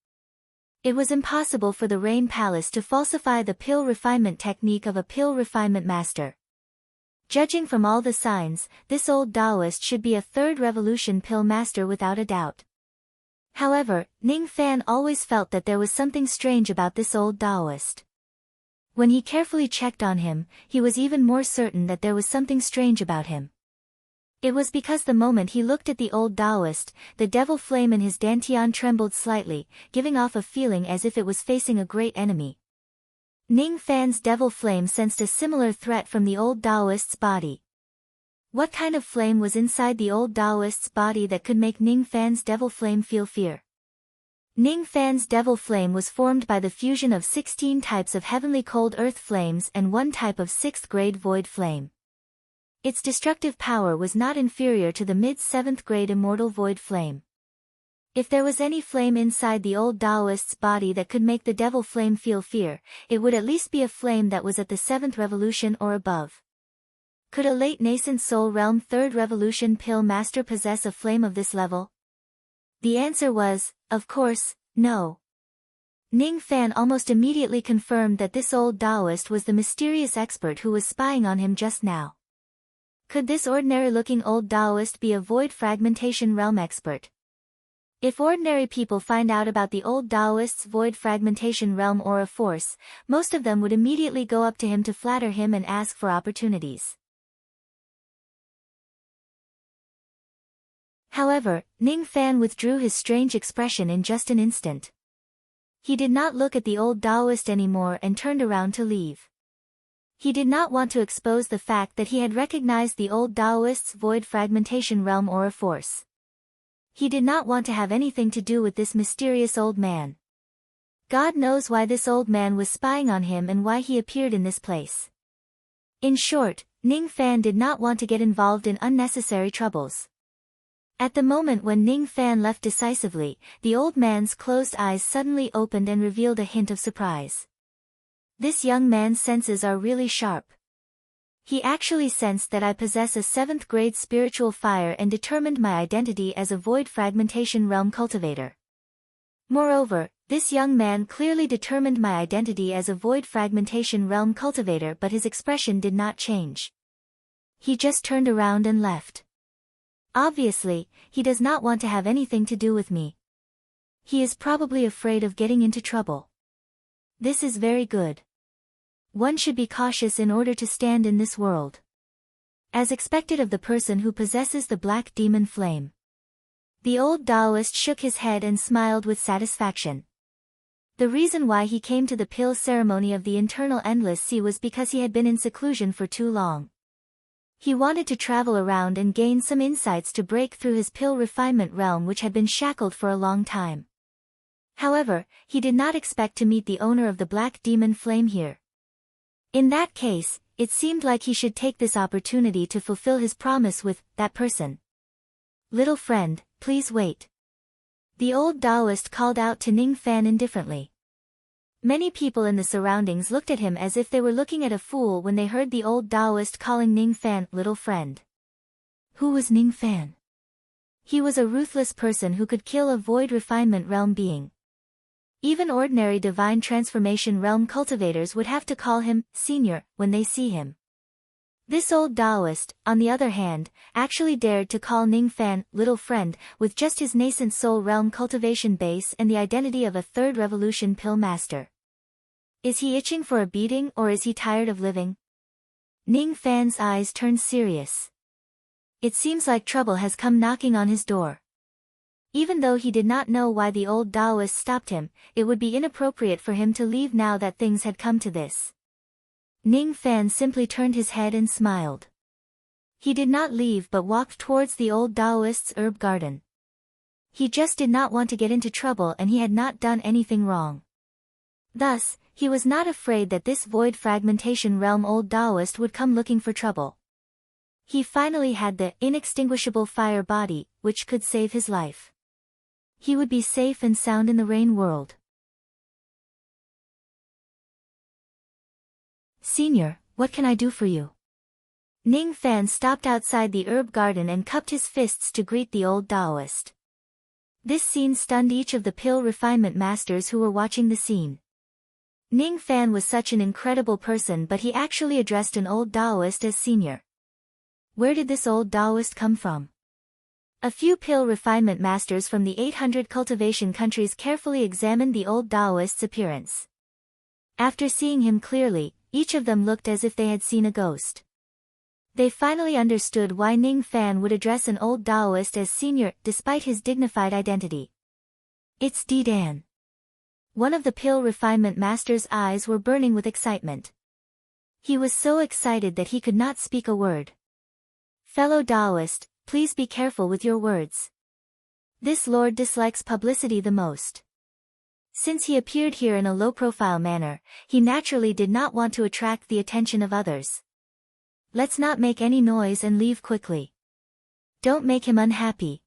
It was impossible for the Rain Palace to falsify the pill refinement technique of a pill refinement master. Judging from all the signs, this old Taoist should be a third revolution pill master without a doubt. However, Ning Fan always felt that there was something strange about this old Taoist. When he carefully checked on him, he was even more certain that there was something strange about him. It was because the moment he looked at the old Taoist, the devil flame in his dantian trembled slightly, giving off a feeling as if it was facing a great enemy. Ning Fan's devil flame sensed a similar threat from the old Taoist's body. What kind of flame was inside the old Taoist's body that could make Ning Fan's devil flame feel fear? Ning Fan's devil flame was formed by the fusion of 16 types of heavenly cold earth flames and one type of 6th grade void flame. Its destructive power was not inferior to the mid-7th grade immortal void flame. If there was any flame inside the old Taoist's body that could make the devil flame feel fear, it would at least be a flame that was at the 7th revolution or above. Could a late nascent soul realm 3rd revolution pill master possess a flame of this level? The answer was, of course, no. Ning Fan almost immediately confirmed that this old Taoist was the mysterious expert who was spying on him just now. Could this ordinary-looking old Taoist be a void fragmentation realm expert? If ordinary people find out about the old Taoist's void fragmentation realm aura force, most of them would immediately go up to him to flatter him and ask for opportunities. However, Ning Fan withdrew his strange expression in just an instant. He did not look at the old Taoist anymore and turned around to leave. He did not want to expose the fact that he had recognized the old Taoist's void fragmentation realm aura force. He did not want to have anything to do with this mysterious old man. God knows why this old man was spying on him and why he appeared in this place. In short, Ning Fan did not want to get involved in unnecessary troubles. At the moment when Ning Fan left decisively, the old man's closed eyes suddenly opened and revealed a hint of surprise. This young man's senses are really sharp. He actually sensed that I possess a 7th grade spiritual fire and determined my identity as a void fragmentation realm cultivator. Moreover, this young man clearly determined my identity as a void fragmentation realm cultivator, but his expression did not change. He just turned around and left. Obviously, he does not want to have anything to do with me. He is probably afraid of getting into trouble. This is very good. One should be cautious in order to stand in this world. As expected of the person who possesses the black demon flame. The old Taoist shook his head and smiled with satisfaction. The reason why he came to the pill ceremony of the Internal Endless Sea was because he had been in seclusion for too long. He wanted to travel around and gain some insights to break through his pill refinement realm, which had been shackled for a long time. However, he did not expect to meet the owner of the black demon flame here. In that case, it seemed like he should take this opportunity to fulfill his promise with that person. Little friend, please wait. The old Taoist called out to Ning Fan indifferently. Many people in the surroundings looked at him as if they were looking at a fool when they heard the old Taoist calling Ning Fan little friend. Who was Ning Fan? He was a ruthless person who could kill a void refinement realm being. Even ordinary divine transformation realm cultivators would have to call him senior when they see him. This old Taoist, on the other hand, actually dared to call Ning Fan little friend with just his nascent soul realm cultivation base and the identity of a 3rd revolution pill master. Is he itching for a beating or is he tired of living? Ning Fan's eyes turned serious. It seems like trouble has come knocking on his door. Even though he did not know why the old Taoist stopped him, it would be inappropriate for him to leave now that things had come to this. Ning Fan simply turned his head and smiled. He did not leave but walked towards the old Taoist's herb garden. He just did not want to get into trouble, and he had not done anything wrong. Thus, he was not afraid that this void fragmentation realm old Taoist would come looking for trouble. He finally had the inextinguishable fire body, which could save his life. He would be safe and sound in the rain world. Senior, what can I do for you? Ning Fan stopped outside the herb garden and cupped his fists to greet the old Taoist. This scene stunned each of the pill refinement masters who were watching the scene. Ning Fan was such an incredible person, but he actually addressed an old Taoist as senior. Where did this old Taoist come from? A few pill refinement masters from the 800 cultivation countries carefully examined the old Taoist's appearance. After seeing him clearly, each of them looked as if they had seen a ghost. They finally understood why Ning Fan would address an old Taoist as senior, despite his dignified identity. It's Dan. One of the pill refinement master's eyes were burning with excitement. He was so excited that he could not speak a word. Fellow Taoist, please be careful with your words. This lord dislikes publicity the most. Since he appeared here in a low-profile manner, he naturally did not want to attract the attention of others. Let's not make any noise and leave quickly. Don't make him unhappy.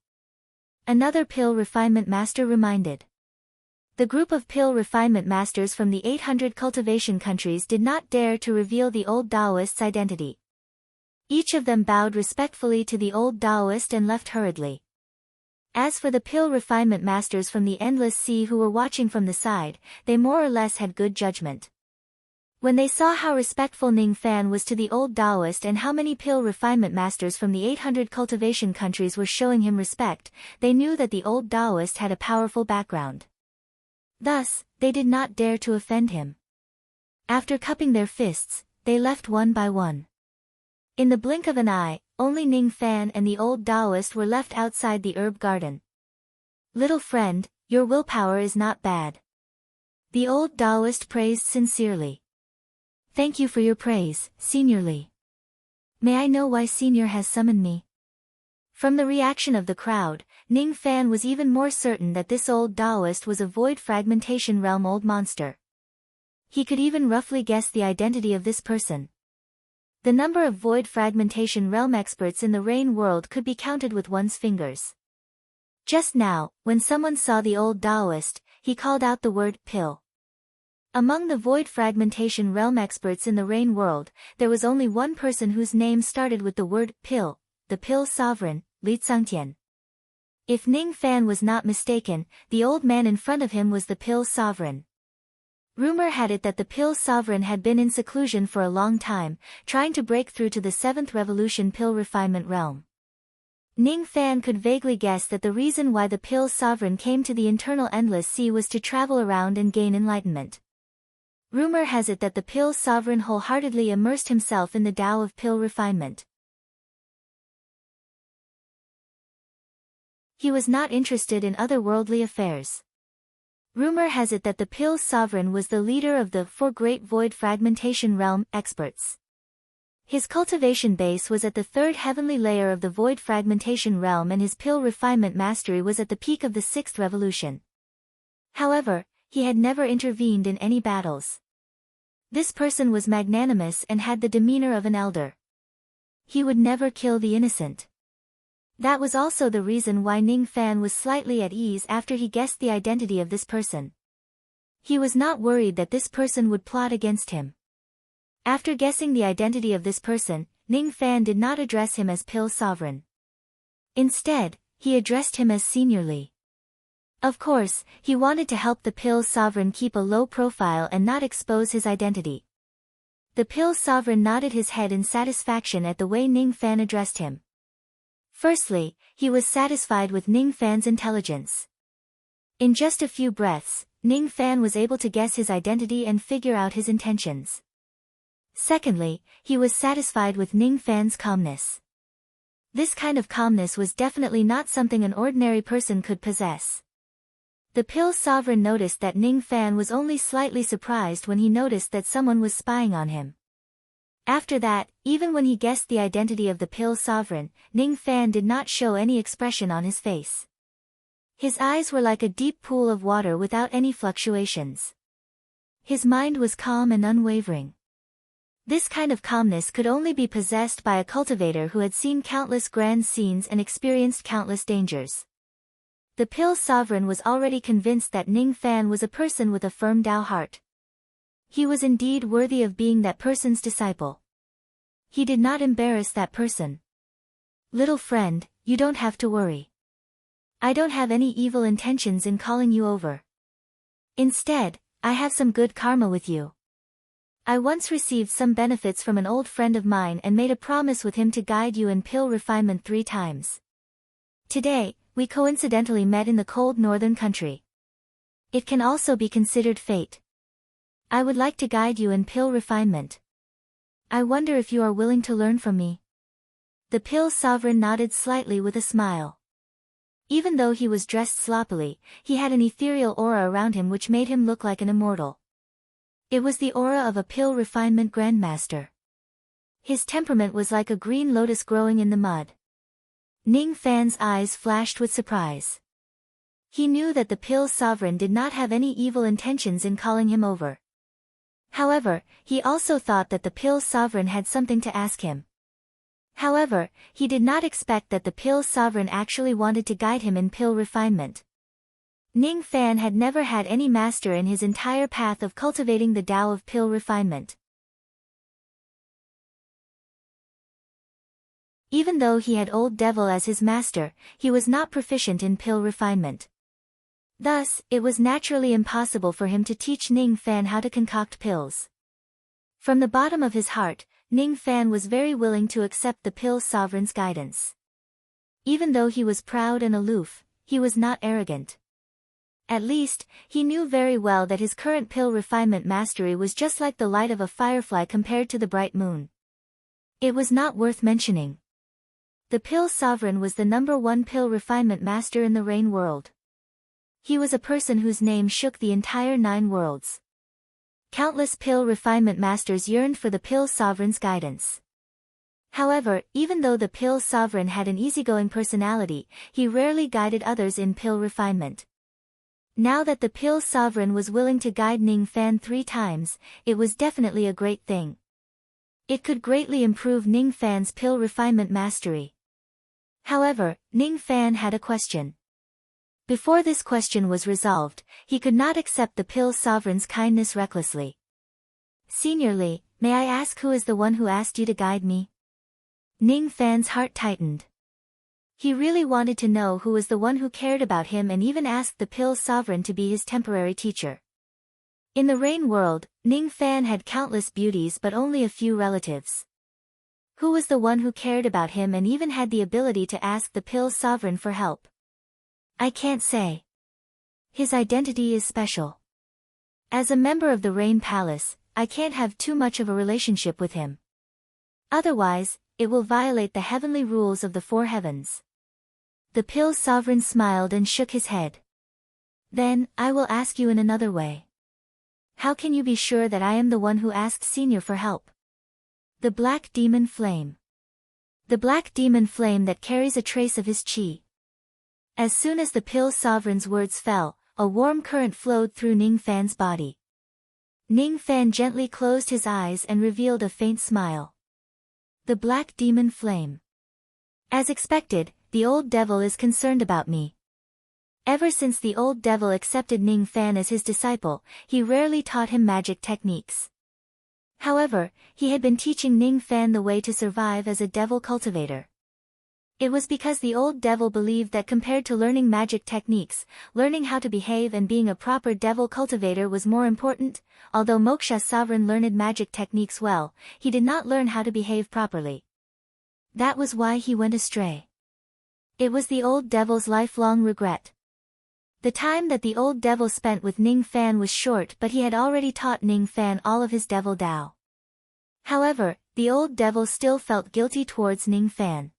Another pill refinement master reminded. The group of pill refinement masters from the 800 cultivation countries did not dare to reveal the old Taoist's identity. Each of them bowed respectfully to the old Taoist and left hurriedly. As for the pill refinement masters from the Endless Sea who were watching from the side, they more or less had good judgment. When they saw how respectful Ning Fan was to the old Taoist and how many pill refinement masters from the 800 cultivation countries were showing him respect, they knew that the old Taoist had a powerful background. Thus, they did not dare to offend him. After cupping their fists, they left one by one. In the blink of an eye, only Ning Fan and the old Taoist were left outside the herb garden. Little friend, your willpower is not bad. The old Taoist praised sincerely. Thank you for your praise, Senior Li. May I know why Senior has summoned me? From the reaction of the crowd, Ning Fan was even more certain that this old Taoist was a void fragmentation realm old monster. He could even roughly guess the identity of this person. The number of void fragmentation realm experts in the rain world could be counted with one's fingers. Just now, when someone saw the old Taoist, he called out the word pill. Among the void fragmentation realm experts in the rain world, there was only one person whose name started with the word pill, the pill sovereign, Li Tsangtian. If Ning Fan was not mistaken, the old man in front of him was the pill sovereign. Rumor had it that the pill sovereign had been in seclusion for a long time, trying to break through to the 7th revolution pill refinement realm. Ning Fan could vaguely guess that the reason why the pill sovereign came to the internal endless sea was to travel around and gain enlightenment. Rumor has it that the pill sovereign wholeheartedly immersed himself in the Tao of pill refinement. He was not interested in otherworldly affairs. Rumor has it that the pill sovereign was the leader of the 4 great void fragmentation realm experts. His cultivation base was at the 3rd heavenly layer of the void fragmentation realm, and his pill refinement mastery was at the peak of the 6th revolution. However, he had never intervened in any battles. This person was magnanimous and had the demeanor of an elder. He would never kill the innocent. That was also the reason why Ning Fan was slightly at ease after he guessed the identity of this person. He was not worried that this person would plot against him. After guessing the identity of this person, Ning Fan did not address him as Pill Sovereign. Instead, he addressed him as Senior Li. Of course, he wanted to help the Pill Sovereign keep a low profile and not expose his identity. The Pill Sovereign nodded his head in satisfaction at the way Ning Fan addressed him. Firstly, he was satisfied with Ning Fan's intelligence. In just a few breaths, Ning Fan was able to guess his identity and figure out his intentions. Secondly, he was satisfied with Ning Fan's calmness. This kind of calmness was definitely not something an ordinary person could possess. The Pill Sovereign noticed that Ning Fan was only slightly surprised when he noticed that someone was spying on him. After that, even when he guessed the identity of the Pill Sovereign, Ning Fan did not show any expression on his face. His eyes were like a deep pool of water without any fluctuations. His mind was calm and unwavering. This kind of calmness could only be possessed by a cultivator who had seen countless grand scenes and experienced countless dangers. The Pill Sovereign was already convinced that Ning Fan was a person with a firm Tao heart. He was indeed worthy of being that person's disciple. He did not embarrass that person. Little friend, you don't have to worry. I don't have any evil intentions in calling you over. Instead, I have some good karma with you. I once received some benefits from an old friend of mine and made a promise with him to guide you in pill refinement 3 times. Today, we coincidentally met in the cold northern country. It can also be considered fate. I would like to guide you in pill refinement. I wonder if you are willing to learn from me. The Pill Sovereign nodded slightly with a smile. Even though he was dressed sloppily, he had an ethereal aura around him which made him look like an immortal. It was the aura of a pill refinement grandmaster. His temperament was like a green lotus growing in the mud. Ning Fan's eyes flashed with surprise. He knew that the Pill Sovereign did not have any evil intentions in calling him over. However, he also thought that the Pill Sovereign had something to ask him. However, he did not expect that the Pill Sovereign actually wanted to guide him in pill refinement. Ning Fan had never had any master in his entire path of cultivating the Tao of pill refinement. Even though he had Old Devil as his master, he was not proficient in pill refinement. Thus, it was naturally impossible for him to teach Ning Fan how to concoct pills. From the bottom of his heart, Ning Fan was very willing to accept the Pill Sovereign's guidance. Even though he was proud and aloof, he was not arrogant. At least, he knew very well that his current pill refinement mastery was just like the light of a firefly compared to the bright moon. It was not worth mentioning. The Pill Sovereign was the #1 pill refinement master in the Rain world. He was a person whose name shook the entire 9 worlds. Countless pill refinement masters yearned for the Pill Sovereign's guidance. However, even though the Pill Sovereign had an easygoing personality, he rarely guided others in pill refinement. Now that the Pill Sovereign was willing to guide Ning Fan 3 times, it was definitely a great thing. It could greatly improve Ning Fan's pill refinement mastery. However, Ning Fan had a question. Before this question was resolved, he could not accept the Pill Sovereign's kindness recklessly. Seniorly, may I ask who is the one who asked you to guide me? Ning Fan's heart tightened. He really wanted to know who was the one who cared about him and even asked the Pill Sovereign to be his temporary teacher. In the Rain world, Ning Fan had countless beauties but only a few relatives. Who was the one who cared about him and even had the ability to ask the Pill Sovereign for help? I can't say. His identity is special. As a member of the Rain Palace, I can't have too much of a relationship with him. Otherwise, it will violate the heavenly rules of the 4 heavens. The Pill Sovereign smiled and shook his head. Then, I will ask you in another way. How can you be sure that I am the one who asked Senior for help? The Black Demon Flame. The Black Demon Flame that carries a trace of his chi. As soon as the Pill Sovereign's words fell, a warm current flowed through Ning Fan's body. Ning Fan gently closed his eyes and revealed a faint smile. The Black Demon Flame. As expected, the Old Devil is concerned about me. Ever since the Old Devil accepted Ning Fan as his disciple, he rarely taught him magic techniques. However, he had been teaching Ning Fan the way to survive as a devil cultivator. It was because the Old Devil believed that compared to learning magic techniques, learning how to behave and being a proper devil cultivator was more important. Although Moksha's sovereign learned magic techniques well, he did not learn how to behave properly. That was why he went astray. It was the Old Devil's lifelong regret. The time that the Old Devil spent with Ning Fan was short, but he had already taught Ning Fan all of his devil Tao. However, the old devil still felt guilty towards Ning Fan.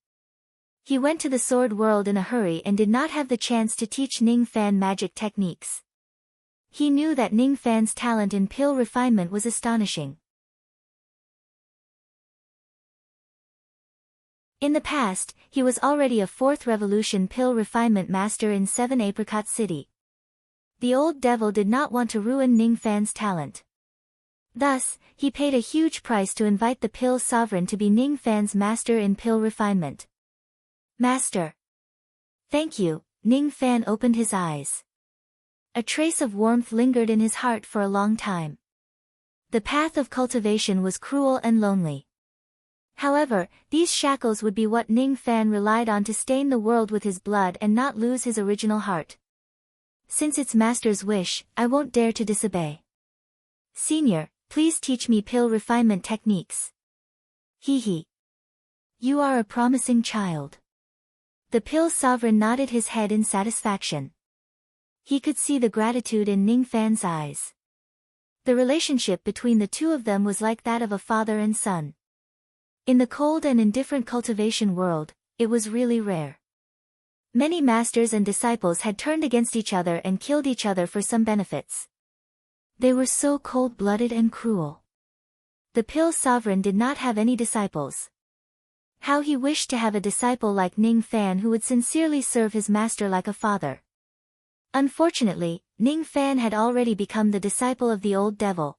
He went to the sword world in a hurry and did not have the chance to teach Ning Fan magic techniques. He knew that Ning Fan's talent in pill refinement was astonishing. In the past, he was already a 4th revolution pill refinement master in 7 Apricot City. The old devil did not want to ruin Ning Fan's talent. Thus, he paid a huge price to invite the pill sovereign to be Ning Fan's master in pill refinement. Master. Thank you. Ning Fan opened his eyes. A trace of warmth lingered in his heart for a long time. The path of cultivation was cruel and lonely. However, these shackles would be what Ning Fan relied on to stain the world with his blood and not lose his original heart. Since it's master's wish, I won't dare to disobey. Senior, please teach me pill refinement techniques. Hee. You are a promising child. The pill sovereign nodded his head in satisfaction. He could see the gratitude in Ning Fan's eyes. The relationship between the two of them was like that of a father and son. In the cold and indifferent cultivation world, it was really rare. Many masters and disciples had turned against each other and killed each other for some benefits. They were so cold-blooded and cruel. The pill sovereign did not have any disciples. How he wished to have a disciple like Ning Fan who would sincerely serve his master like a father. Unfortunately, Ning Fan had already become the disciple of the old devil.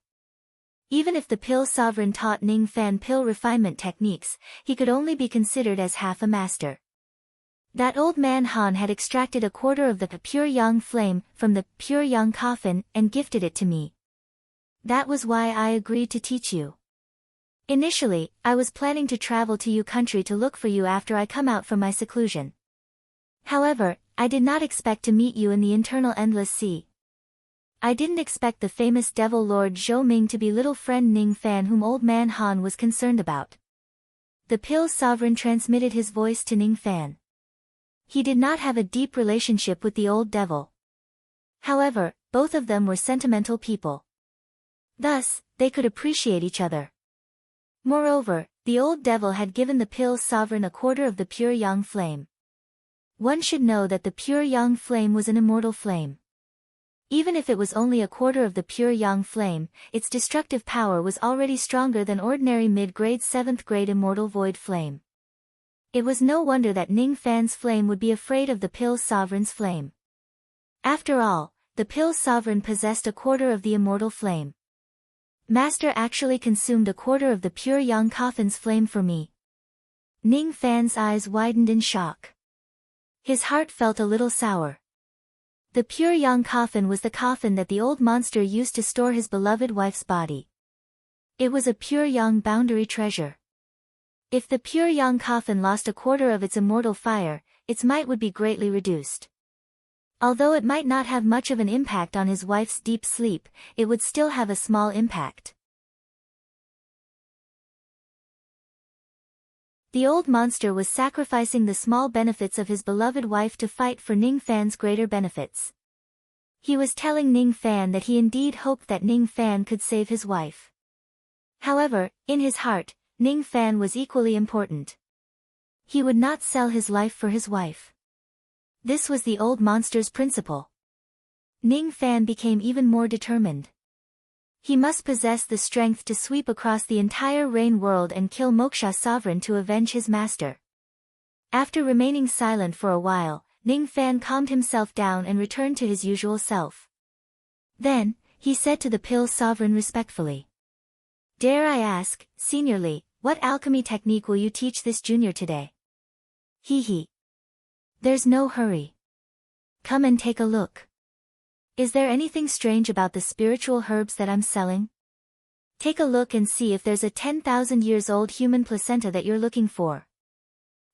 Even if the pill sovereign taught Ning Fan pill refinement techniques, he could only be considered as half a master. That old man Han had extracted a quarter of the pure yang flame from the pure yang coffin and gifted it to me. That was why I agreed to teach you. Initially, I was planning to travel to your country to look for you after I come out from my seclusion. However, I did not expect to meet you in the eternal endless sea. I didn't expect the famous devil lord Zhou Ming to be little friend Ning Fan whom old man Han was concerned about. The pill sovereign transmitted his voice to Ning Fan. He did not have a deep relationship with the old devil. However, both of them were sentimental people. Thus, they could appreciate each other. Moreover, the old devil had given the pill sovereign a quarter of the pure yang flame. One should know that the pure yang flame was an immortal flame. Even if it was only a quarter of the pure yang flame, its destructive power was already stronger than ordinary mid-grade 7th grade immortal void flame. It was no wonder that Ning Fan's flame would be afraid of the pill sovereign's flame. After all, the pill sovereign possessed a quarter of the immortal flame. Master actually consumed a quarter of the pure yang coffin's flame for me. Ning Fan's eyes widened in shock. His heart felt a little sour. The pure yang coffin was the coffin that the old monster used to store his beloved wife's body. It was a pure yang boundary treasure. If the pure yang coffin lost a quarter of its immortal fire, its might would be greatly reduced. Although it might not have much of an impact on his wife's deep sleep, it would still have a small impact. The old monster was sacrificing the small benefits of his beloved wife to fight for Ning Fan's greater benefits. He was telling Ning Fan that he indeed hoped that Ning Fan could save his wife. However, in his heart, Ning Fan was equally important. He would not sell his life for his wife. This was the old monster's principle. Ning Fan became even more determined. He must possess the strength to sweep across the entire rain world and kill Moksha sovereign to avenge his master. After remaining silent for a while, Ning Fan calmed himself down and returned to his usual self. Then, he said to the pill sovereign respectfully. Dare I ask, seniorly, what alchemy technique will you teach this junior today? Hee. There's no hurry. Come and take a look. Is there anything strange about the spiritual herbs that I'm selling? Take a look and see if there's a 10,000 years old human placenta that you're looking for.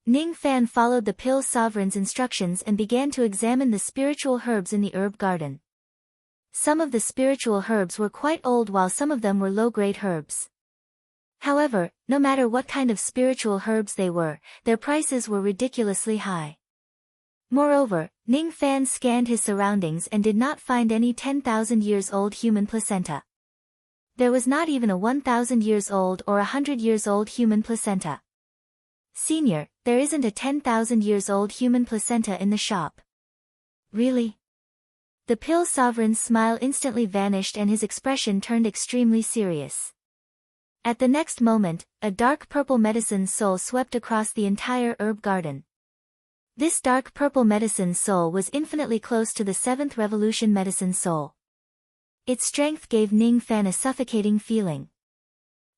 Ning Fan followed the pill sovereign's instructions and began to examine the spiritual herbs in the herb garden. Some of the spiritual herbs were quite old while some of them were low-grade herbs. However, no matter what kind of spiritual herbs they were, their prices were ridiculously high. Moreover, Ning Fan scanned his surroundings and did not find any 10,000 years old human placenta. There was not even a 1,000 years old or 100 years old human placenta. Senior, there isn't a 10,000 years old human placenta in the shop. Really? The pill sovereign's smile instantly vanished and his expression turned extremely serious. At the next moment, a dark purple medicine soul swept across the entire herb garden. This dark purple medicine soul was infinitely close to the 7th revolution medicine soul. Its strength gave Ning Fan a suffocating feeling.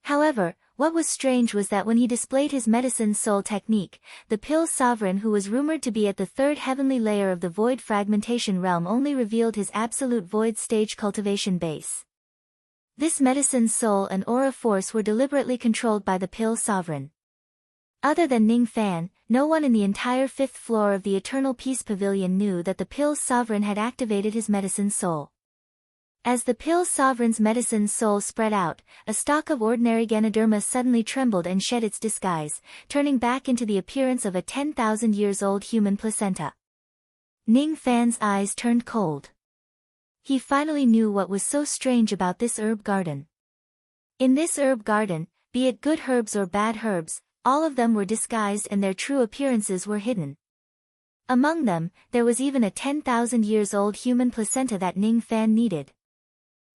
However, what was strange was that when he displayed his medicine soul technique, the pill sovereign, who was rumored to be at the 3rd heavenly layer of the void fragmentation realm, only revealed his absolute void stage cultivation base. This medicine soul and aura force were deliberately controlled by the pill sovereign. Other than Ning Fan, no one in the entire 5th floor of the Eternal Peace Pavilion knew that the pill sovereign had activated his medicine soul. As the pill sovereign's medicine soul spread out, a stalk of ordinary Ganoderma suddenly trembled and shed its disguise, turning back into the appearance of a 10,000 years old human placenta. Ning Fan's eyes turned cold. He finally knew what was so strange about this herb garden. In this herb garden, be it good herbs or bad herbs, all of them were disguised and their true appearances were hidden. Among them, there was even a 10,000 years old human placenta that Ning Fan needed.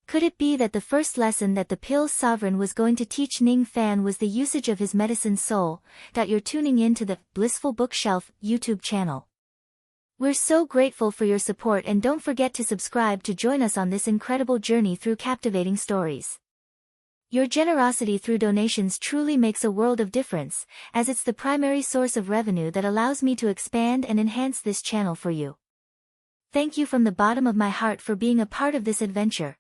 Could it be that the first lesson that the pill sovereign was going to teach Ning Fan was the usage of his medicine soul? You're tuning in to the Blissful Bookshelf YouTube channel. We're so grateful for your support, and don't forget to subscribe to join us on this incredible journey through captivating stories. Your generosity through donations truly makes a world of difference, as it's the primary source of revenue that allows me to expand and enhance this channel for you. Thank you from the bottom of my heart for being a part of this adventure.